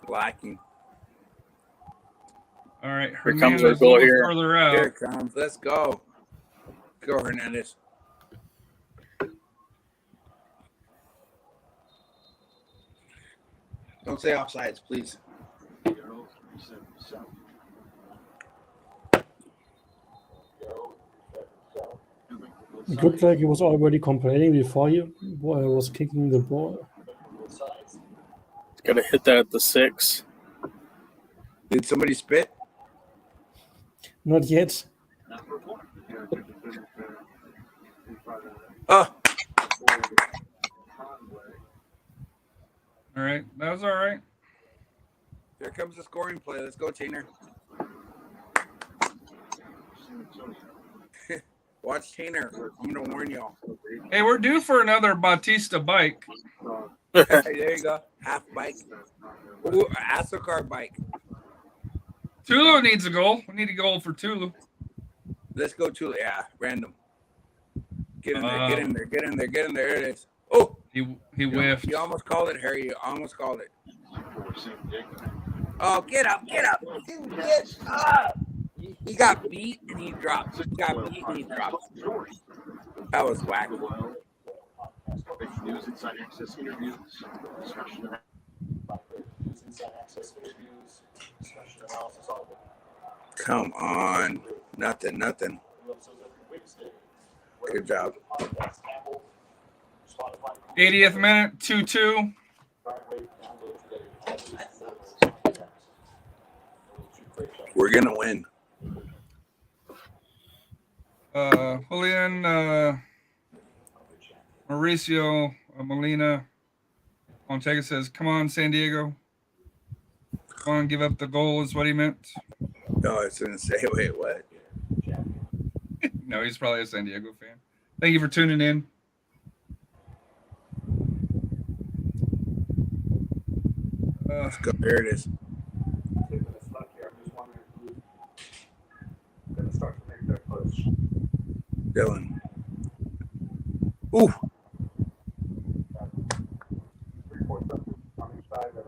lacking. All right, Here comes Hernandez our goal here. further out. Here it comes. Let's go. Go, Hernandez. Don't say offsides, please. It looked like he was already complaining before he was kicking the ball. Got to hit that at the 6. Did somebody spit? Not yet. Oh. All right, that was all right. Here comes the scoring play. Let's go, Tainer. Watch Tainer. I'm gonna warn y'all. Hey, we're due for another Bautista bike. There you go. Half bike. Ooh, Astrocar bike. Tulu needs a goal. We need a goal for Tulu. Let's go Tulu. Yeah, random. Get in there. Get in there. Get in there. Get in there. There it is. Oh, he whiffed. You almost called it, Harry. You almost called it. Oh, get up. Get up. Dude, get up. He got beat and he dropped. He got beat and he dropped. That was whack. Come on. Nothing. Good job. 80th minute, 2-2. We're going to win. Julian, Mauricio Molina Montega says, come on, San Diego. Come on, give up the goal is what he meant. No, I was going to say, wait, what? No, he's probably a San Diego fan. Thank you for tuning in. Let's go. There it is. Dylan. Ooh.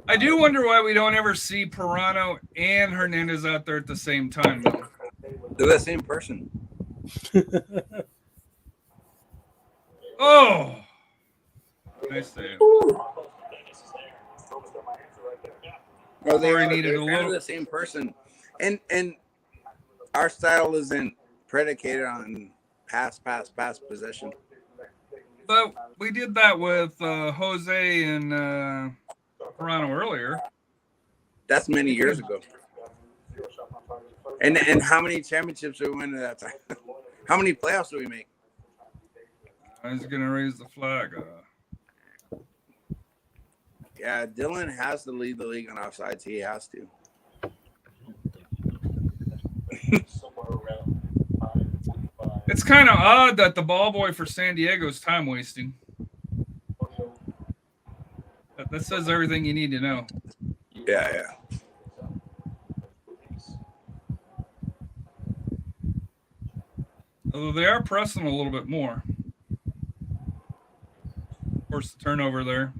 I do wonder why we don't ever see Pirano and Hernandez out there at the same time, though. They're the same person. Oh! Nice save. No, they Corey are. needed They're a kind little. of the same person. And our style isn't predicated on pass possession. But we did that with Jose and Pirano earlier. That's many years ago. And how many championships did we win at that time? How many playoffs do we make? He's going to raise the flag. Yeah, Dylan has to lead the league on offsides. He has to. It's kind of odd that the ball boy for San Diego is time wasting. That says everything you need to know. Yeah. Although they are pressing a little bit more. Of course, the turnover there.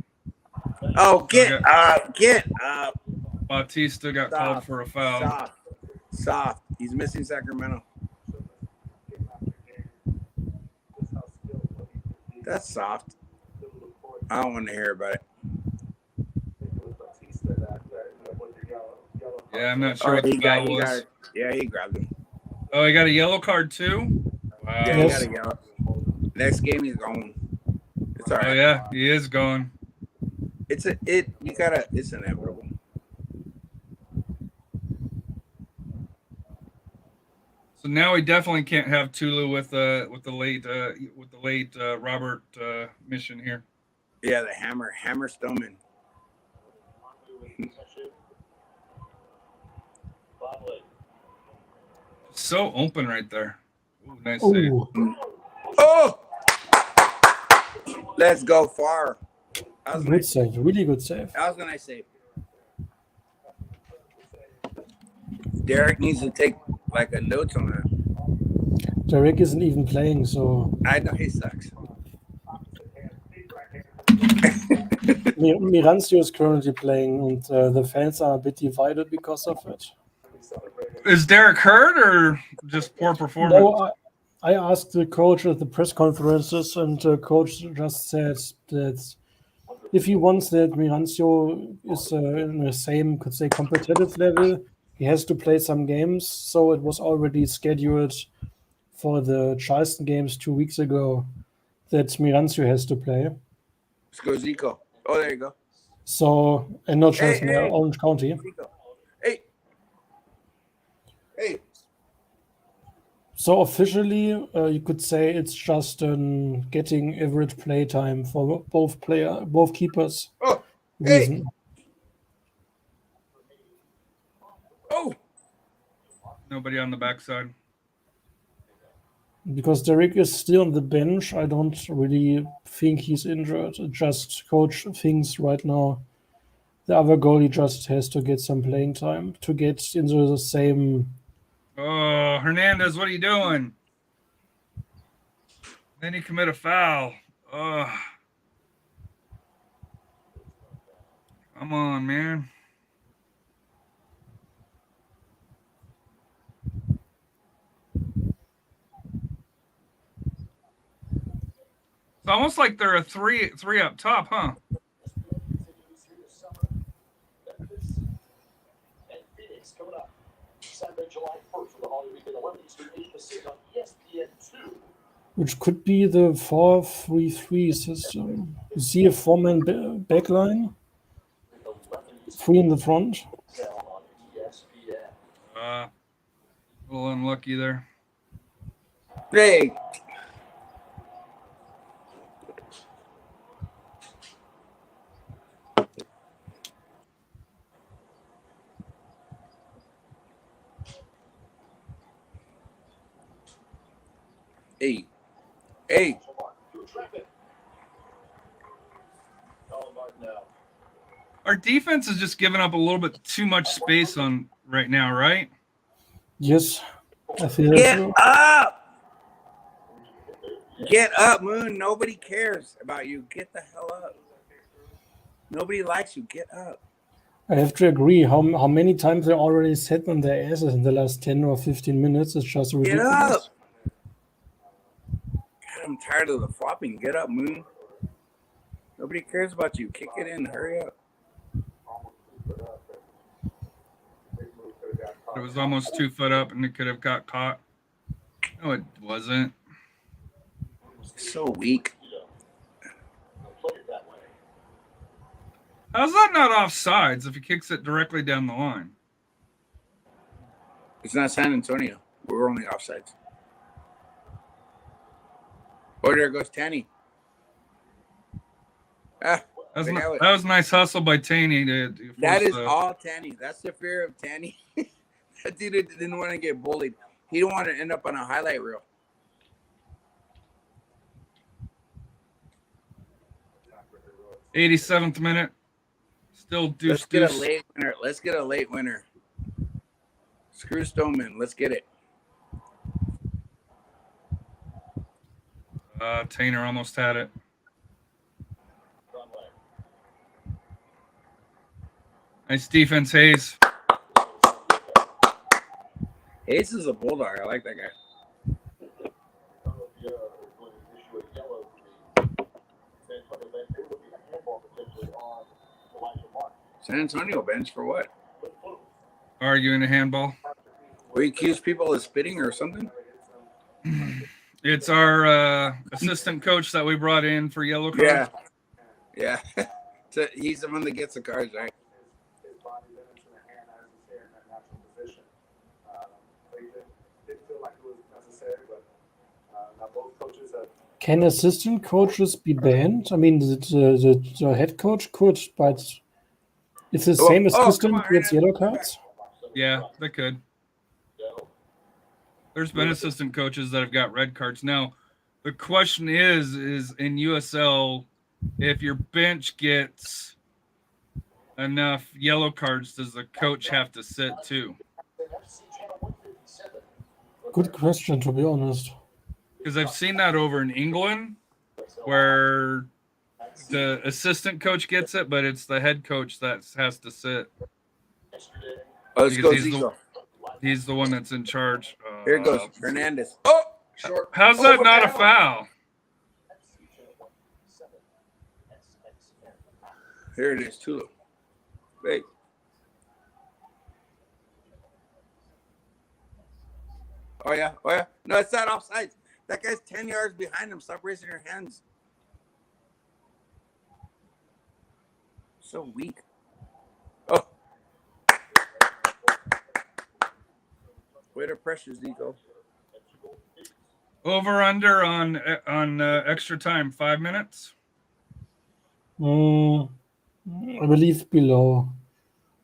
Oh, get up. Bautista got called for a foul. Soft. He's missing Sacramento. That's soft. I don't want to hear about it. Yeah, I'm not sure what the foul was. Yeah, he grabbed him. Oh, he got a yellow card too? Wow. Yeah, he got a yellow. Next game he's going. It's all right. Oh yeah, he is going. It's inevitable. So now we definitely can't have Tulu with the late Robert mission here. Yeah, the hammer Stoneman. So open right there. Ooh, nice save. Oh, let's go far. Good save, really good save. That was a nice save. Derek needs to take like a note on that. Derek isn't even playing, so I know he sucks. Mirancio is currently playing, and the fans are a bit divided because of it. Is Derek hurt or just poor performance? No, I asked the coach at the press conferences, and the coach just said that if he wants that Mirancio is in the same, could say, competitive level, he has to play some games. So it was already scheduled for the Charleston games 2 weeks ago that Mirancio has to play. Let's go, Zico. Oh, there you go. So, and not Charleston, Orange County. Zico. Hey. So officially, you could say it's just getting average play time for both keepers. Oh, reason. Nobody on the backside. Because Derek is still on the bench, I don't really think he's injured. Just coach thinks right now the other goalie just has to get some playing time to get into the same. Oh, Hernandez, what are you doing? Then he commit a foul. Oh, come on, man. It's almost like they're a three up top, huh? Which could be the 4-3-3 system. You see a four-man backline, three in the front. A little unlucky there. Hey. Hey. Hey. Our defense is just giving up a little bit too much space on right now, right? Yes, I feel Get so. up! Get up, Moon. Nobody cares about you. Get the hell up. Nobody likes you. Get up. I have to agree. How many times they already sat on their asses in the last 10 or 15 minutes is just Get ridiculous. up. God, I'm tired of the flopping. Get up, Moon. Nobody cares about you. Kick it in. Hurry up. It was almost 2 foot up and it could have got caught. No, it wasn't. So weak. How's that not offsides if he kicks it directly down the line? It's not San Antonio. We're only offsides. Oh, there goes Tanny. Ah, that was a nice hustle by Taney. That is all Tanny. That's the fear of Tanny. That dude didn't want to get bullied. He didn't want to end up on a highlight reel. '87th minute. Still deuce. Get a late winner. Let's get a late winner. Screw Stoneman. Let's get it. Tainer almost had it. Nice defense, Hayes. Hayes is a bulldog. I like that guy. San Antonio bench for what? Arguing a handball. We accuse people of spitting or something? It's our assistant coach that we brought in for yellow cards. Yeah. So he's the one that gets the cards, right? Can assistant coaches be banned? I mean, the head coach could, but if the same assistant gets yellow cards? Yeah, they could. There's been assistant coaches that have got red cards. Now, the question is in USL, if your bench gets enough yellow cards, does the coach have to sit too? Good question, to be honest. Because I've seen that over in England where the assistant coach gets it, but it's the head coach that has to sit. Let's go, Zico. He's the one that's in charge. Here it goes. Hernandez. Oh, short. How's that not a foul? Here it is, Tulu. Wait. Oh, yeah. No, it's not offside. That guy's 10 yards behind him. Stop raising your hands. So weak. Oh. Way to pressure, Zico. Over under on extra time, 5 minutes. I believe below.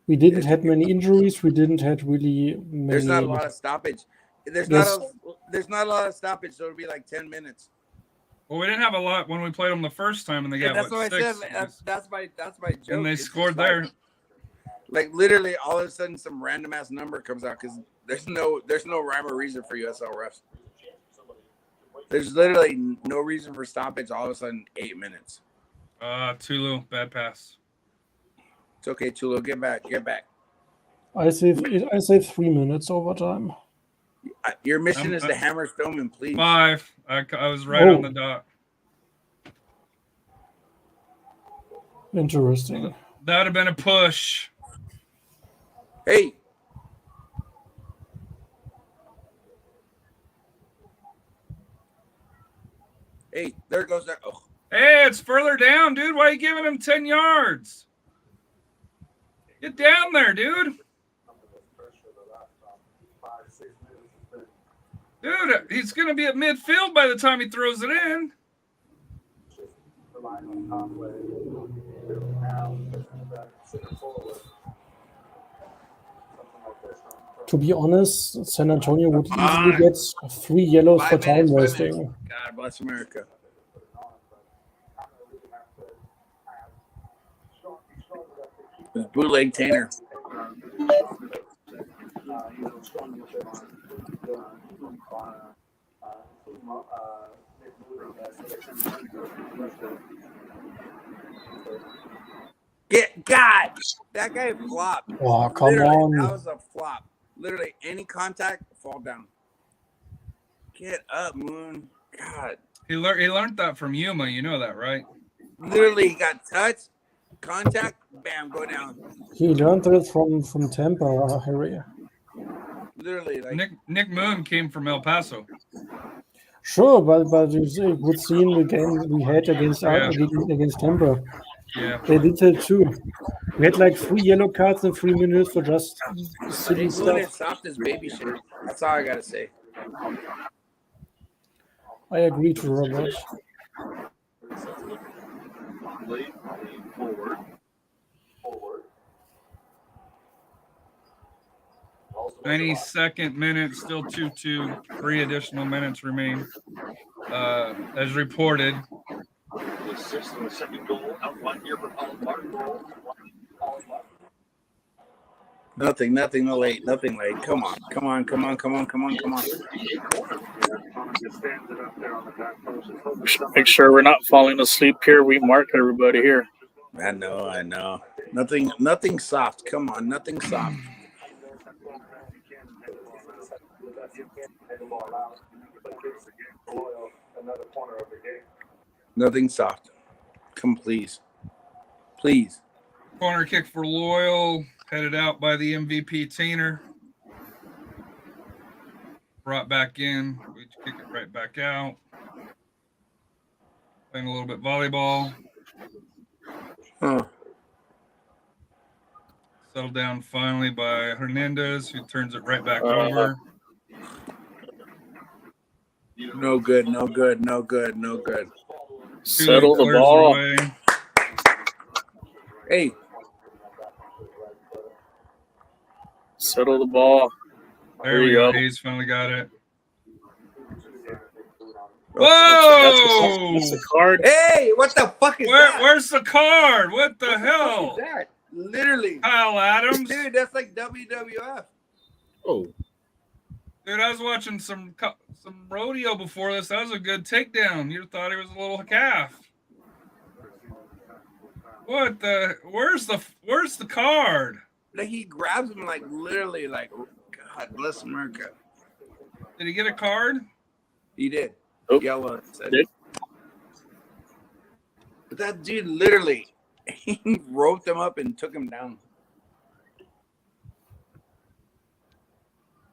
We didn't have many injuries. We didn't have really many. There's not a lot of stoppage. There's not a lot of stoppage, so it'll be like 10 minutes. Well, we didn't have a lot when we played them the first time, and they got That's what I said. 6. That's my joke. And they It's scored just there. Like literally, all of a sudden, some random ass number comes out because there's no rhyme or reason for USL refs. There's literally no reason for stoppage. All of a sudden, 8 minutes. Tulu, bad pass. It's okay, Tulu. Get back. I say 3 minutes overtime. Your mission is to hammer Stoneman, please. 5. I was right on the dot. Interesting. That would have been a push. Hey. Hey, there goes that. Oh. Hey, it's further down, dude. Why are you giving him 10 yards? Get down there, dude. Dude, he's going to be at midfield by the time he throws it in. To be honest, San Antonio would easily get 3 yellows for time wasting. God bless America. Bootleg Tanner. God, that guy flopped. Oh, come Literally, on. that was a flop. Literally, any contact, fall down. Get up, Moon. God. He learned that from Yuma. You know that, right? Literally, he got touched, contact, bam, go down. He learned that from Tampa, Harry. Literally, like Nick Moon came from El Paso. Sure, but you see, good seeing the game we had against Tampa. Yeah. They did it too. We had like 3 yellow cards in 3 minutes for just silly Moon stuff. is soft as baby shit. That's all I gotta say. I agree to Robert. 92nd minute, still 2-2. 3 additional minutes remain. As reported. The 6th and the 2nd goal outlined here for Nothing late. Come on. Make sure we're not falling asleep here. We mark everybody here. I know. Nothing soft. Come on, nothing soft. Nothing soft. Come, please. Corner kick for Loyal, headed out by the MVP Tainer. Brought back in. We kick it right back out. Playing a little bit volleyball. Settled down finally by Hernandez, who turns it right back over. No good. Settle the ball. Away. Hey. Settle the ball. There we go. Hayes finally got it. Whoa! That's the card. Hey, what the fuck is that? Where's the card? What the hell? What is that? Literally. Kyle Adams. Dude, that's like WWF. Oh. Dude, I was watching some rodeo before this. That was a good takedown. You thought he was a little calf. What the? Where's the card? Like he grabs him like literally like God bless America. Did he get a card? He did. Oh, Yellow. did. But that dude literally he roped him up and took him down.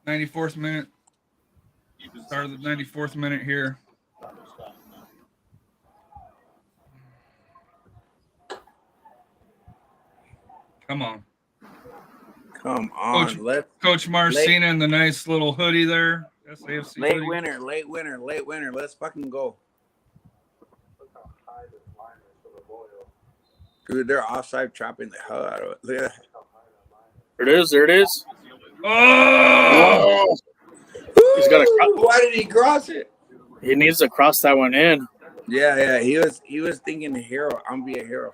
94th minute. Start of the 94th minute here. Come on. Coach Marcina in the nice little hoodie there. SDvSA late hoodie. winner. Let's fucking go. Dude, they're offside trapping the hell out of it. Look at that. There it is. There it is. Oh, He's got to. Why did he cross it? He needs to cross that one in. Yeah. He was thinking hero. I'm gonna be a hero.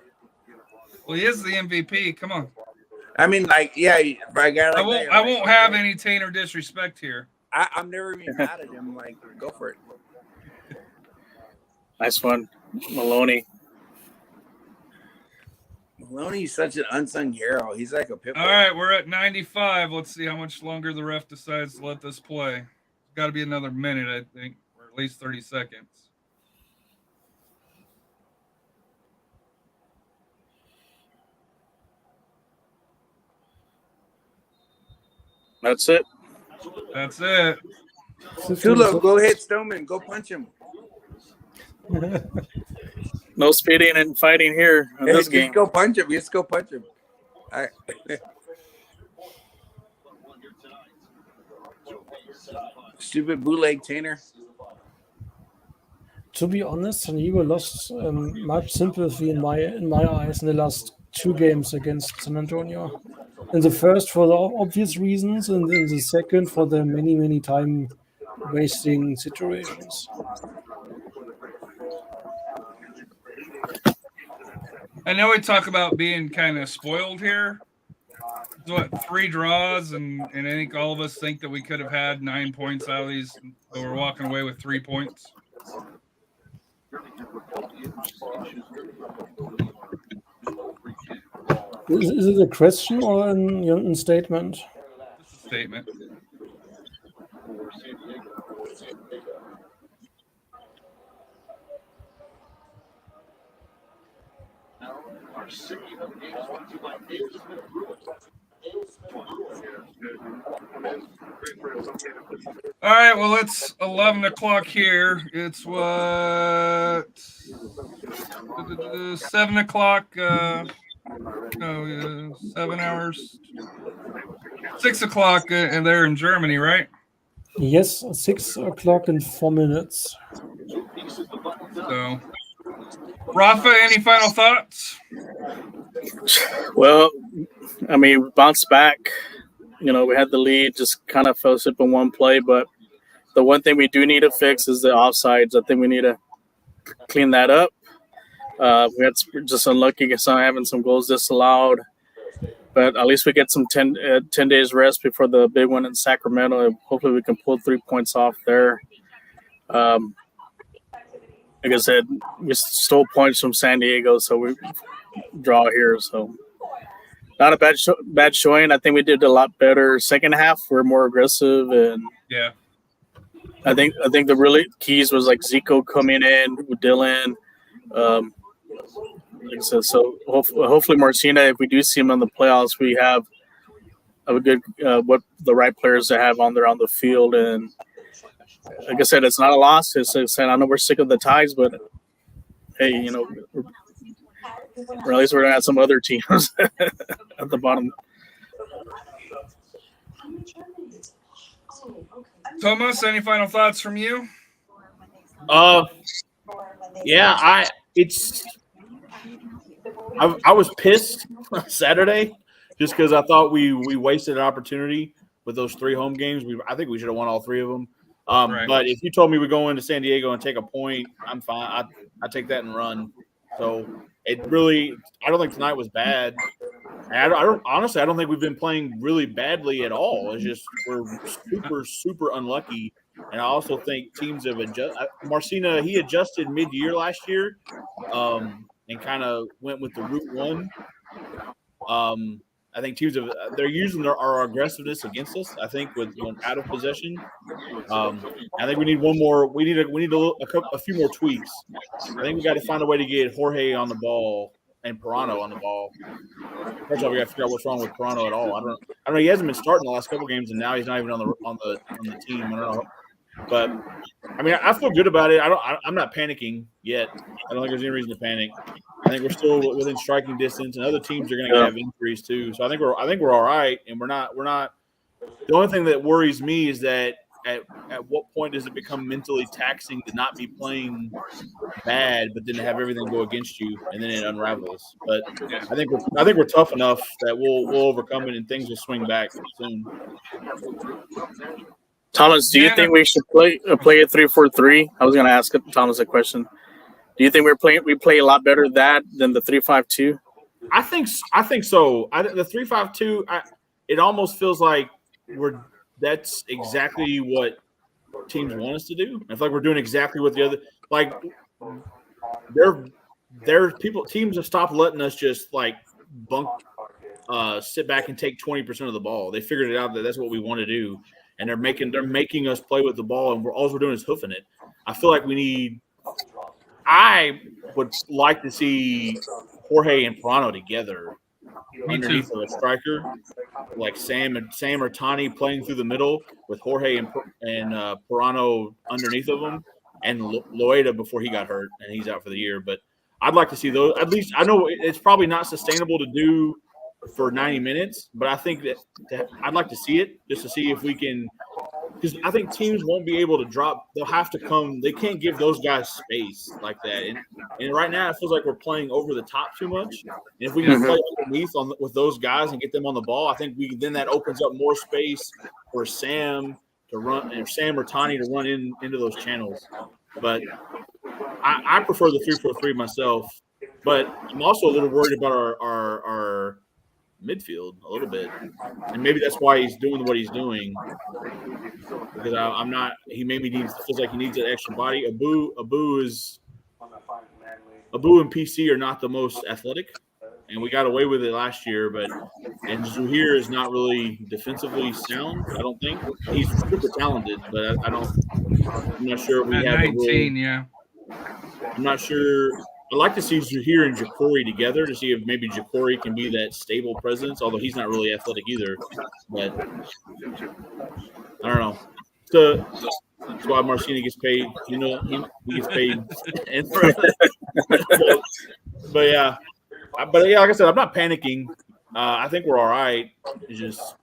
well, he is the MVP. Come on. I mean, like, yeah, for a guy like that, I won't have any taint or disrespect here. I'm never even mad at him. Like, go for it. Nice one, Maloney. Maloney's such an unsung hero. He's like a pit bull. All right, we're at 95. Let's see how much longer the ref decides to let this play. It's got to be another minute, I think, or at least 30 seconds. That's it. That's it. Tulo, go hit Stoneman. Go punch him. No speeding and fighting here in this game. Just go punch him. Just go punch him. All right. Stupid bootleg Tanner. To be honest, San Diego lost much sympathy in my eyes in the last two games against San Antonio. In the first for the obvious reasons, and in the second for the many time wasting situations. I know we talk about being kind of spoiled here. It's what, 3 draws, and I think all of us think that we could have had 9 points out of these, but we're walking away with 3 points. Is it a question or a statement? Just a statement. All right, well, it's 11 o'clock here. It's what? 7 o'clock. 7 hours. 6 o'clock, and they're in Germany, right? Yes, 6 o'clock in 4 minutes. So, Rafa, any final thoughts? Well, I mean, we bounced back. You know, we had the lead, just kind of fell asleep in one play. But the one thing we do need to fix is the offsides. I think we need to clean that up. We had just unlucky having some goals disallowed. But at least we get some 10 days rest before the big one in Sacramento. Hopefully we can pull 3 points off there. Like I said, we stole points from San Diego, so we draw here. So not a bad showing. I think we did a lot better. Second half, we're more aggressive, and yeah, I think the really keys was like Zico coming in with Dylan. Like I said, so hopefully Martina, if we do see him in the playoffs, we have a good what the right players to have on the field. And like I said, it's not a loss. I know we're sick of the ties, but hey, you know, or at least we're gonna have some other teams at the bottom. Thomas, any final thoughts from you? Yeah, I was pissed Saturday just because I thought we wasted an opportunity with those 3 home games. I think we should have won all 3 of them. Right. But if you told me we go into San Diego and take a point, I'm fine. I take that and run. So it really, I don't think tonight was bad. And honestly, I don't think we've been playing really badly at all. It's just we're super unlucky. And I also think teams have adjusted. Marcina, he adjusted mid-year last year, and kind of went with the route one. I think teams they're using our aggressiveness against us. I think with out of possession. I think we need one more. We need a few more tweaks. I think we got to find a way to get Jorge on the ball and Pirano on the ball. First of all, we got to figure out what's wrong with Pirano at all. I don't know. He hasn't been starting the last couple games, and now he's not even on the team. I don't know. But I mean, I feel good about it. I'm not panicking yet. I don't think there's any reason to panic. I think we're still within striking distance, and other teams are going to have injuries too. So I think we're all right, and we're not. The only thing that worries me is that at what point does it become mentally taxing to not be playing bad, but then to have everything go against you, and then it unravels. But I think we're tough enough that we'll overcome it, and things will swing back soon. Thomas, do you think we should play a 3-4-3? I was going to ask Thomas a question. Do you think we play a lot better that than the 3-5-2? I think so. The 3-5-2. It almost feels like that's exactly what teams want us to do. I feel like we're doing exactly what the other teams have stopped letting us just like sit back and take 20% of the ball. They figured it out that that's what we want to do, and they're making us play with the ball, and all we're doing is hoofing it. I feel like I would like to see Jorge and Pirano together underneath of a striker, like Sam or Tani playing through the middle with Jorge and Pirano underneath of them, and Loeda before he got hurt and he's out for the year. But I'd like to see those. At least I know it's probably not sustainable to do for 90 minutes, but I think that I'd like to see it just to see if we can. Because I think teams won't be able to drop. They'll have to come. They can't give those guys space like that. And right now, it feels like we're playing over the top too much. And if we can play underneath with those guys and get them on the ball, I think then that opens up more space for Sam to run, and Sam or Tani to run into those channels. But I prefer the 3-4-3 myself. But I'm also a little worried about our midfield a little bit, and maybe that's why he's doing what he's doing. Because I'm not. He maybe feels like he needs an extra body. Abu and PC are not the most athletic, and we got away with it last year. And Zuhair is not really defensively sound. I don't think he's super talented, but I'm not sure if we have 19. Yeah, I'm not sure. I'd like to see Zuhair and Jacori together to see if maybe Jacori can be that stable presence, although he's not really athletic either. But I don't know. That's why Marcini gets paid. You know, he gets paid. But yeah, like I said, I'm not panicking. I think we're all right. It's just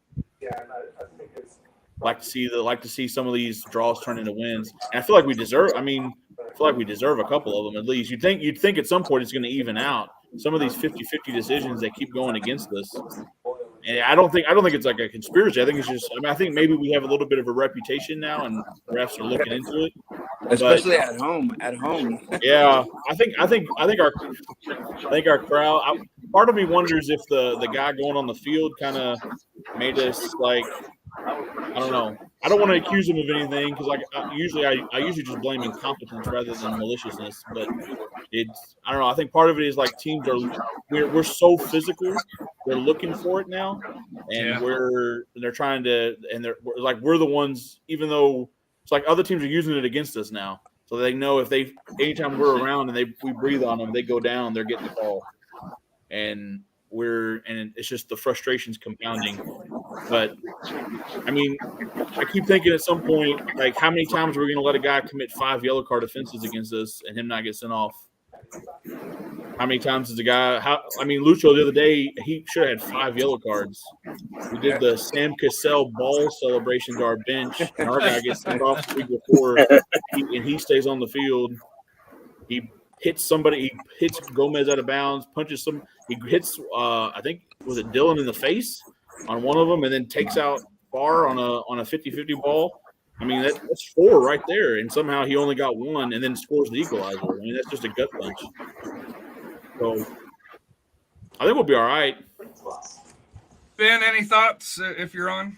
like to see some of these draws turn into wins, and I feel like we deserve. I feel like we deserve a couple of them at least. You'd think at some point it's going to even out. Some of these 50-50 decisions that keep going against us. And I don't think it's like a conspiracy. I think it's just. I think maybe we have a little bit of a reputation now, and refs are looking into it. Especially at home. Yeah, I think our crowd. Part of me wonders if the guy going on the field kind of made us like. I don't know. I don't want to accuse him of anything because I usually just blame incompetence rather than maliciousness. But I don't know. I think part of it is like teams we're so physical. They're looking for it now, and they're trying to, and we're the ones. Even though it's like other teams are using it against us now, so they know if anytime we're around and we breathe on them, they go down, they're getting the call, and it's just the frustration's compounding. But I keep thinking at some point, like, how many times are we going to let a guy commit 5 yellow card offenses against us and him not get sent off? How many times is a guy? Lucho the other day, he should have had 5 yellow cards. We did the Sam Cassell ball celebration to our bench, and our guy gets sent off the week before, and he stays on the field. He hits somebody. He hits Gomez out of bounds, punches some. He hits, I think, was it Dylan in the face on one of them, and then takes out Barr on a 50-50 ball. That's 4 right there, and somehow he only got 1 and then scores the equalizer. That's just a gut punch. So I think we'll be all right. Ben, any thoughts if you're on?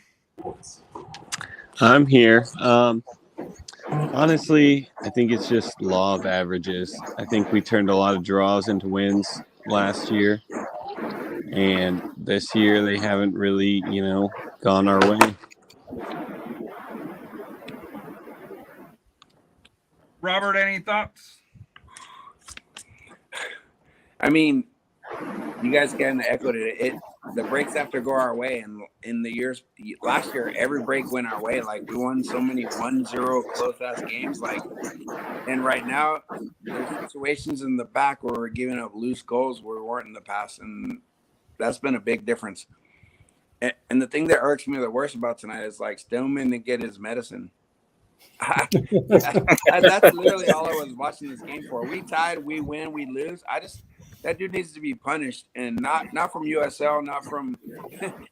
I'm here. Honestly, I think it's just law of averages. I think we turned a lot of draws into wins last year, and this year they haven't really, gone our way. Robert, any thoughts? You guys kind of echoed it. The breaks have to go our way, and in the years last year, every break went our way. Like, we won so many 1-0 close-ass games. Like, and right now, there's situations in the back where we're giving up loose goals where we weren't in the past, and that's been a big difference. And the thing that irks me the worst about tonight is, like, Stillman didn't get his medicine. That's literally all I was watching this game for. We tied, we win, we lose. That dude needs to be punished, and not from USL,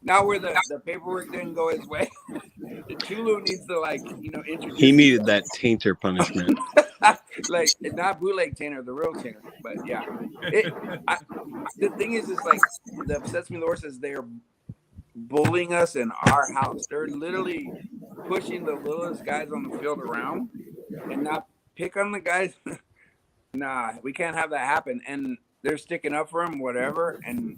not where the paperwork didn't go his way. Chulu needs to introduce. He needed that tainter punishment. Like not bootleg Tanner, the real Tanner. But yeah, the thing is like the upsets me the worst is they're bullying us in our house. They're literally pushing the littlest guys on the field around and not pick on the guys. Nah, we can't have that happen. And they're sticking up for him, whatever. And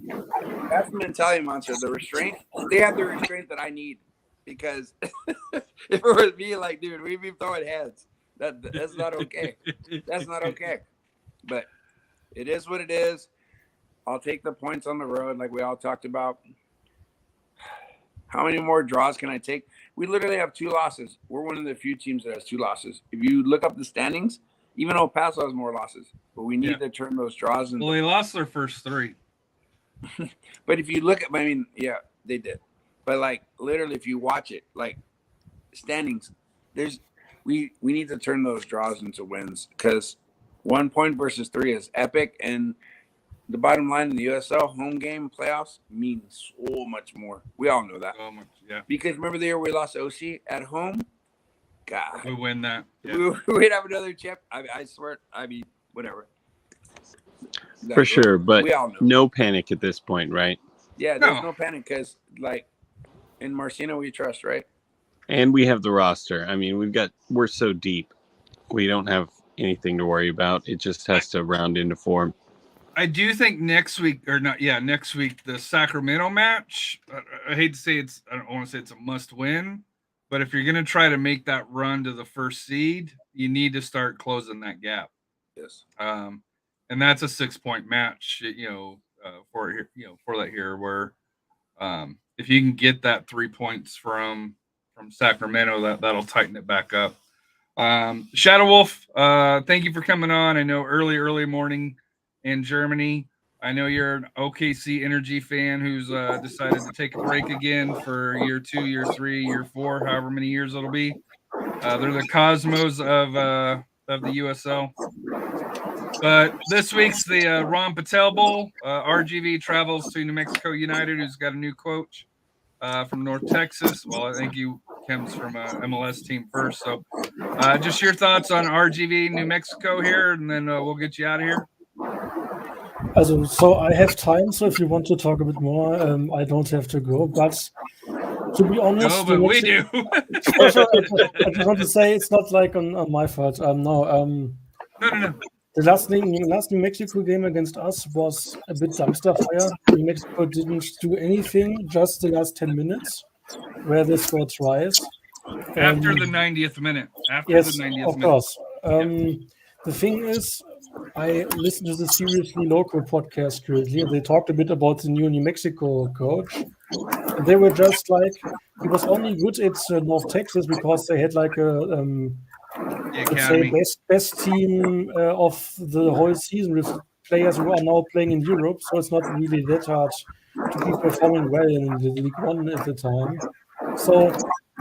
that's the mentality monster. The restraint, they have the restraint that I need. Because if it was me, like, dude, we'd be throwing heads. That's not okay. That's not okay. But it is what it is. I'll take the points on the road, like we all talked about. How many more draws can I take? We literally have 2 losses. We're one of the few teams that has 2 losses. If you look up the standings, even El Paso has more losses. But we need to turn those draws into. Well, they lost their first 3. But if you look at, yeah, they did. But like literally, if you watch it, like standings, we need to turn those draws into wins because 1 point versus 3 is epic, and the bottom line in the USL home game playoffs means so much more. We all know that. So much, yeah. Because remember the year we lost OC at home? God, we win that. Yeah. We'd have another chip. I swear. Whatever. For sure, but we all know. No panic at this point, right? Yeah, there's no panic because like. In Marcino, we trust, right? And we have the roster. I mean, we're so deep. We don't have anything to worry about. It just has to round into form. I do think next week, the Sacramento match, I hate to say I don't want to say it's a must win, but if you're going to try to make that run to the first seed, you need to start closing that gap. Yes. And that's a 6-point match, for that here where, if you can get that 3 points from Sacramento, that'll tighten it back up. Shadow Wolf, thank you for coming on. I know early morning in Germany. I know you're an OKC Energy fan who's decided to take a break again for year 2, year 3, year 4, however many years it'll be. They're the Cosmos of the USL. But this week's the Ron Patel Bowl. RGV travels to New Mexico United, who's got a new coach from North Texas. Well, I think he comes from a MLS team first. So just your thoughts on RGV New Mexico here, and then we'll get you out of here. So I have time, so if you want to talk a bit more, I don't have to go. But to be honest... No, but we do. I just want to say it's not like on my fault. No. The last New Mexico game against us was a bit dumpster fire. New Mexico didn't do anything, just the last 10 minutes, where they scored twice. After the 90th minute. Yes, of course. The thing is, I listened to the Seriously Local podcast currently, and they talked a bit about the new Mexico coach. And they were just like, he was only good at North Texas because they had like a... let's say best team of the whole season with players who are now playing in Europe, so it's not really that hard to be performing well in the League One at the time. So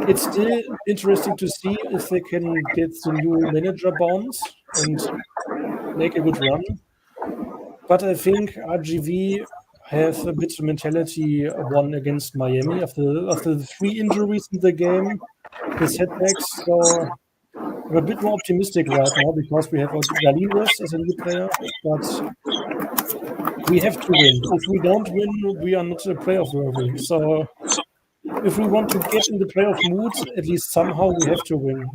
it's still interesting to see if they can get the new manager bounce and make a good run. But I think RGV have a bit of mentality one against Miami after the 3 injuries in the game, the setbacks. So I'm a bit more optimistic right now because we have Galinas as a new player, but we have to win. If we don't win, we are not a playoff worthy. So if we want to get in the playoff mood, at least somehow we have to win.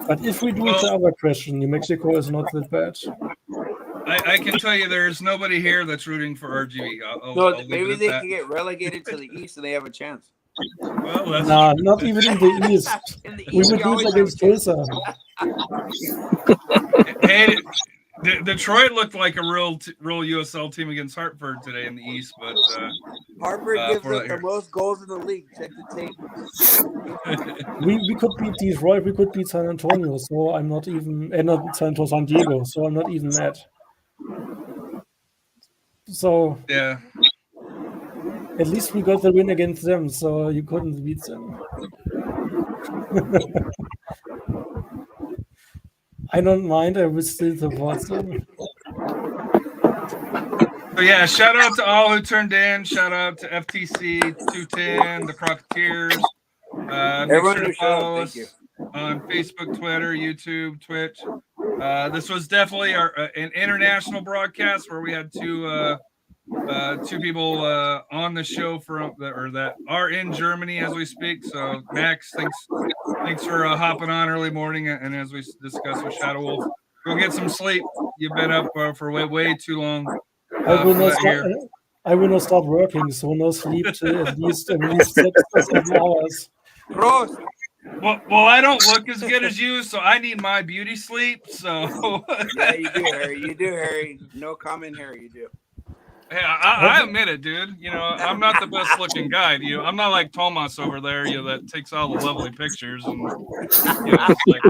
But if we do it, the other question, New Mexico is not that bad. I can tell you there's nobody here that's rooting for RGV. I'll maybe they can get relegated to the East and they have a chance. Well, nah, not even in the East. We would lose against Tulsa. Hey, Detroit looked like a real USL team against Hartford today in the East, but Hartford gives us the most goals in the league. Check the tape. we could beat Detroit. We could beat San Antonio. So I'm not even not San Diego. So I'm not even mad. So yeah. At least we got the win against them, so you couldn't beat them. I don't mind. I will still support them. So yeah, shout out to all who turned in. Shout out to FTC 210, the Crocketeers. Make Everyone sure to who showed up, follow thank you. us on Facebook, Twitter, YouTube, Twitch. This was definitely an international broadcast where we had two people on the show that are in Germany as we speak. So Max, thanks for hopping on early morning, and as we discussed with Shadow Wolf, go get some sleep. You've been up for way too long. I will not start working, so no sleep till at least 6 or 7 hours. Prost. Well, I don't look as good as you, so I need my beauty sleep. So Yeah, you do, Harry. You do, Harry. No comment, Harry. You do. Yeah, I admit it, dude. You know, I'm not the best looking guy. I'm not like Tomas over there, that takes all the lovely pictures and it's like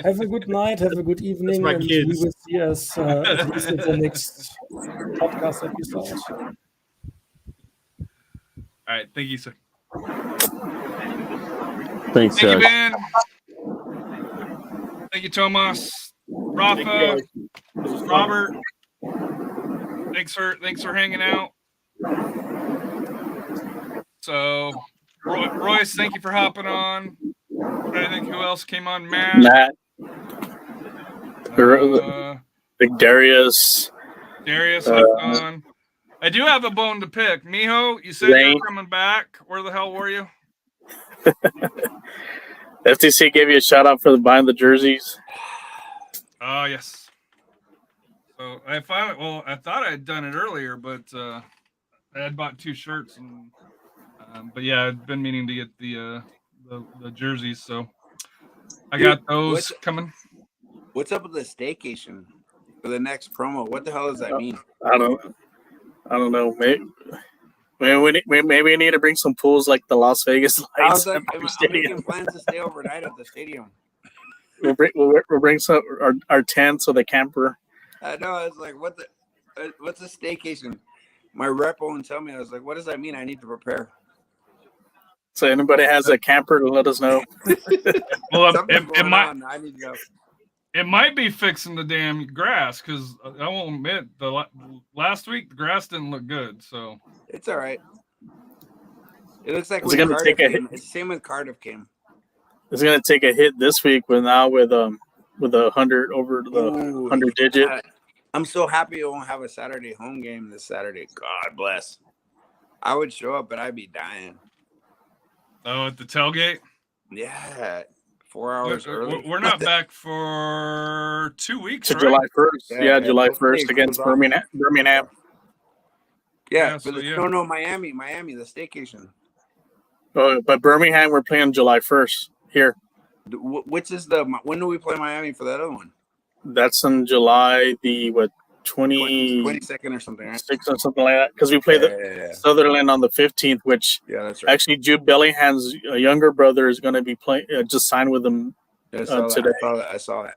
Have a good night, have a good evening, my and kids. we will see us at least in the next podcast episode. All right, thank you, sir. Thanks, Thank you, Josh. Ben. Thank you, Tomas. Rafa, Robert. Thanks for hanging out. So, Royce, thank you for hopping on. I think who else came on? Matt. Big Darius. Darius hopped on. I do have a bone to pick. Mijo, you said you were coming back. Where the hell were you? FTC gave you a shout out for buying the jerseys. Oh, yes. So I thought I had done it earlier, but I had bought 2 shirts, and but yeah, I'd been meaning to get the jerseys, so I got those coming. What's up with the staycation for the next promo? What the hell does that mean? I don't know. Maybe we need to bring some pools like the Las Vegas Lights. I was like, I'm making plans to stay overnight at the stadium. We'll bring some our tents or the camper. I know. I was like, what's a staycation? My rep won't tell me. I was like, what does that mean? I need to prepare. So anybody has a camper to let us know. Well, I need to know. It might be fixing the damn grass, because I won't admit last week the grass didn't look good. So it's all right. It looks like it's going to take a hit. It's the same with Cardiff came. It's going to take a hit this week with 100 over the 100 digit. I'm so happy I won't have a Saturday home game this Saturday. God bless. I would show up, but I'd be dying. Oh, at the tailgate? Yeah. 4 hours early. We're not back for 2 weeks, right? July 1st. Yeah, July 1st against Birmingham. Yeah, no, Miami, the staycation. Oh, but Birmingham, we're playing July 1st here. Which is when do we play Miami for that other one? That's in July the 22nd or something, right? 6th or something like that. Because we play the Sutherland on the 15th, which that's right. Actually Jude Bellingham's younger brother is going to be playing. Just signed with them today. I saw that.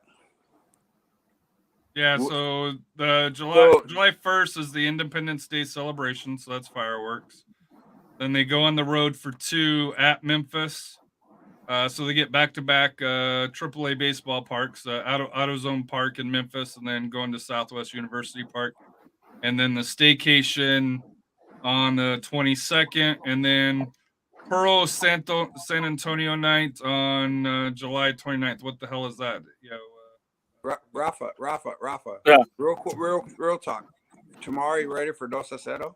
Yeah, so the July 1st is the Independence Day celebration, so that's fireworks. Then they go on the road for 2 at Memphis. So they get back-to-back AAA baseball parks, AutoZone Park in Memphis, and then going to Southwest University Park. And then the staycation on the 22nd, and then Pearl San Antonio night on July 29th. What the hell is that? Rafa. Yeah. Real talk. Tomorrow, you ready for 2-0?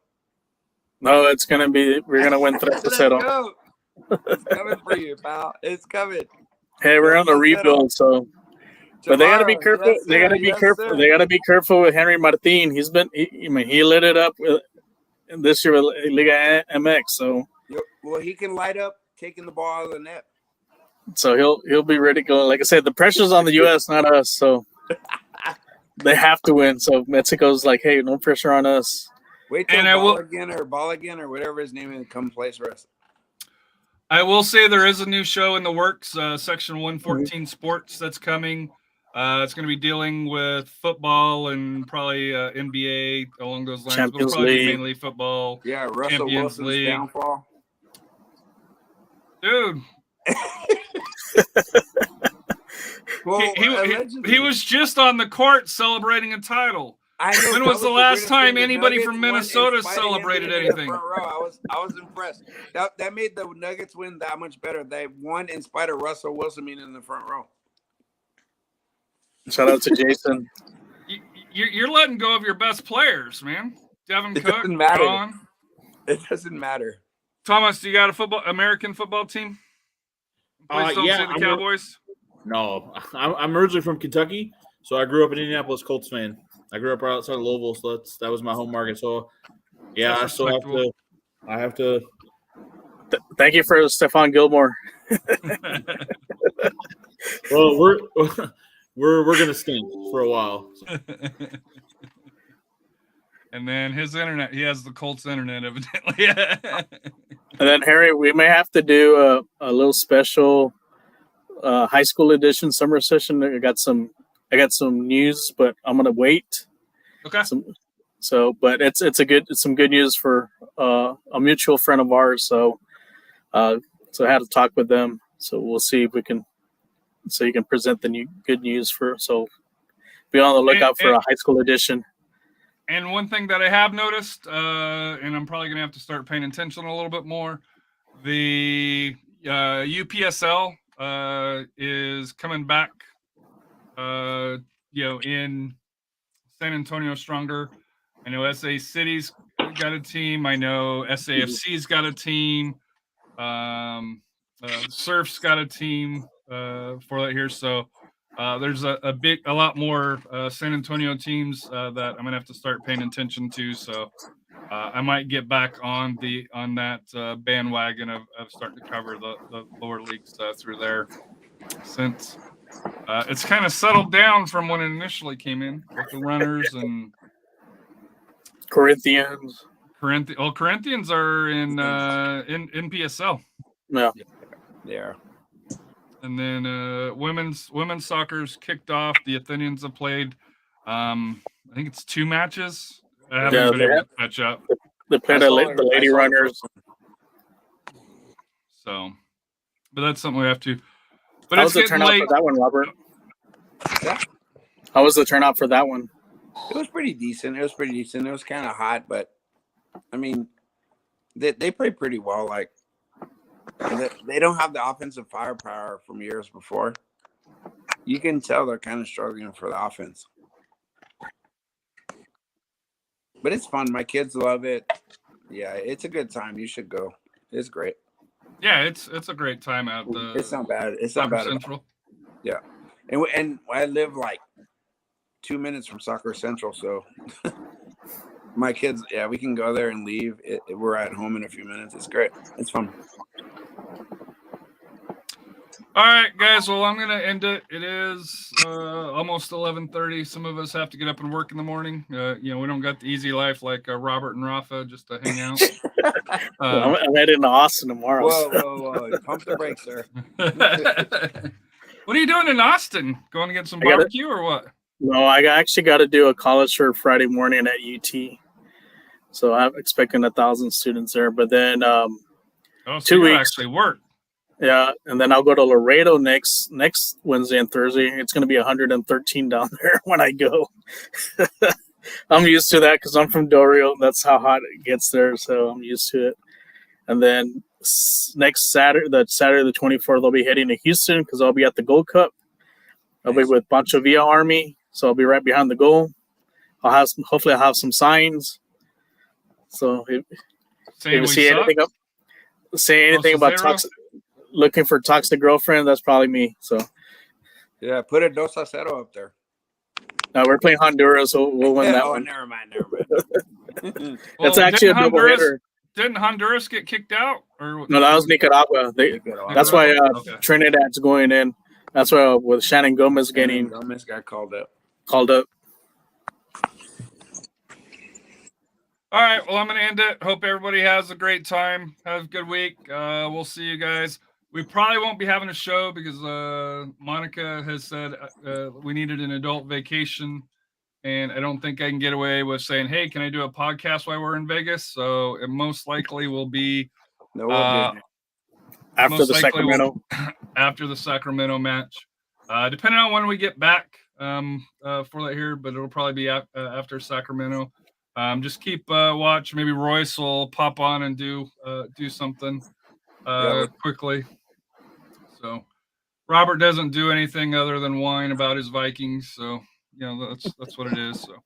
No, it's gonna be. We're gonna win 3-0. It's coming for you, pal. It's coming. Hey, we're on the rebuild, so. But they gotta be careful. They gotta be careful. They gotta be careful with Henry Martin. He lit it up this year with Liga MX. So. Well, he can light up taking the ball out of the net. So he'll be ready to go. Like I said, the pressure's on the U.S., not us. So they have to win. So Mexico's like, hey, no pressure on us. Wait till ball again or whatever his name is come place for us. I will say there is a new show in the works, Section 114 Sports, that's coming. It's going to be dealing with football and probably NBA along those lines. Champions but it'll probably League. be mainly football. Yeah, Russell Champions Wilson's League. downfall. Dude. Well, he allegedly, was just on the court celebrating a title. I know. When that was the the last weirdest time thing. The anybody Nuggets from won in Minnesota spite of him celebrated being in the anything? front row. I was impressed. That made the Nuggets win that much better. They won in spite of Russell Wilson being in the front row. Shout out to Jason. You're letting go of your best players, man. Devin It Cook, doesn't matter. John. It doesn't matter. Thomas, do you got a American football team? Please don't say the Cowboys. No, I'm originally from Kentucky, so I grew up an Indianapolis Colts fan. I grew up right outside of Louisville, so that was my home market. So, yeah, That's I have to. Thank you for Stephon Gilmore. Well, we're gonna stink for a while. So. And then his internet, he has the Colts internet, evidently. And then Harry, we may have to do a little special high school edition summer session. I got some news, but I'm gonna wait. Okay. But it's some good news for a mutual friend of ours. So I had to talk with them. So we'll see if we can. So you can present the good news for. So be on the lookout for a high school edition. And one thing that I have noticed, and I'm probably going to have to start paying attention a little bit more, the UPSL is coming back, in San Antonio stronger. I know SA City's got a team. I know SAFC's got a team. Surf's got a team for that here. So there's a lot more San Antonio teams that I'm gonna have to start paying attention to. So I might get back on that bandwagon of starting to cover the lower leagues through there, since it's kind of settled down from when it initially came in with the Runners and Corinthians. Corinthians are in PSL. Yeah. Yeah. And then women's soccer's kicked off. The Athenians have played. I think it's 2 matches. I haven't been able to catch up. They played the Lady Runners. So, but that's something we have to. But How it's was the getting turnout late. for that one, Robert? Yeah. How was the turnout for that one? It was pretty decent. It was kind of hot, but I mean, they play pretty well. Like, they don't have the offensive firepower from years before. You can tell they're kind of struggling for the offense. But it's fun. My kids love it. Yeah, it's a good time. You should go. It's great. Yeah, it's a great time out. It's not bad. It's not bad Central. Yeah, and I live like 2 minutes from Soccer Central, so my kids, we can go there and leave. We're at home in a few minutes. It's great. It's fun. All right, guys. Well, I'm gonna end it. It is almost 11:30. Some of us have to get up and work in the morning. We don't got the easy life like Robert and Rafa just to hang out. I'm heading to Austin tomorrow. Whoa! Pump the brakes, sir. What are you doing in Austin? Going to get some barbecue or what? No, I actually got to do a college tour Friday morning at UT. So I'm expecting 1,000 students there. But then 2 weeks actually work. Yeah, and then I'll go to Laredo next Wednesday and Thursday. It's going to be 113 down there when I go. I'm used to that because I'm from Del Rio. That's how hot it gets there, so I'm used to it. And then next Saturday the 24th, I'll be heading to Houston because I'll be at the Gold Cup. I'll be with Pancho Villa Army, so I'll be right behind the goal. Hopefully I'll have some signs. So if you see anything about looking for toxic girlfriend, that's probably me. So yeah, put a 2-0 up there. No, we're playing Honduras, so we'll win that one. Never mind. That's actually a double hitter. Didn't Honduras get kicked out? Or no, that was Nicaragua. That's why Trinidad's going in. That's why with Shannon Gomez Gomez got called up. All right, well, I'm going to end it. Hope everybody has a great time. Have a good week. We'll see you guys. We probably won't be having a show because Monica has said we needed an adult vacation, and I don't think I can get away with saying, hey, can I do a podcast while we're in Vegas? So it most likely will be after the Sacramento after the Sacramento match. depending on when we get back for that here, but it'll probably be after Sacramento. Just keep watch. Maybe Royce will pop on and do something quickly. So Robert doesn't do anything other than whine about his Vikings. So that's what it is. So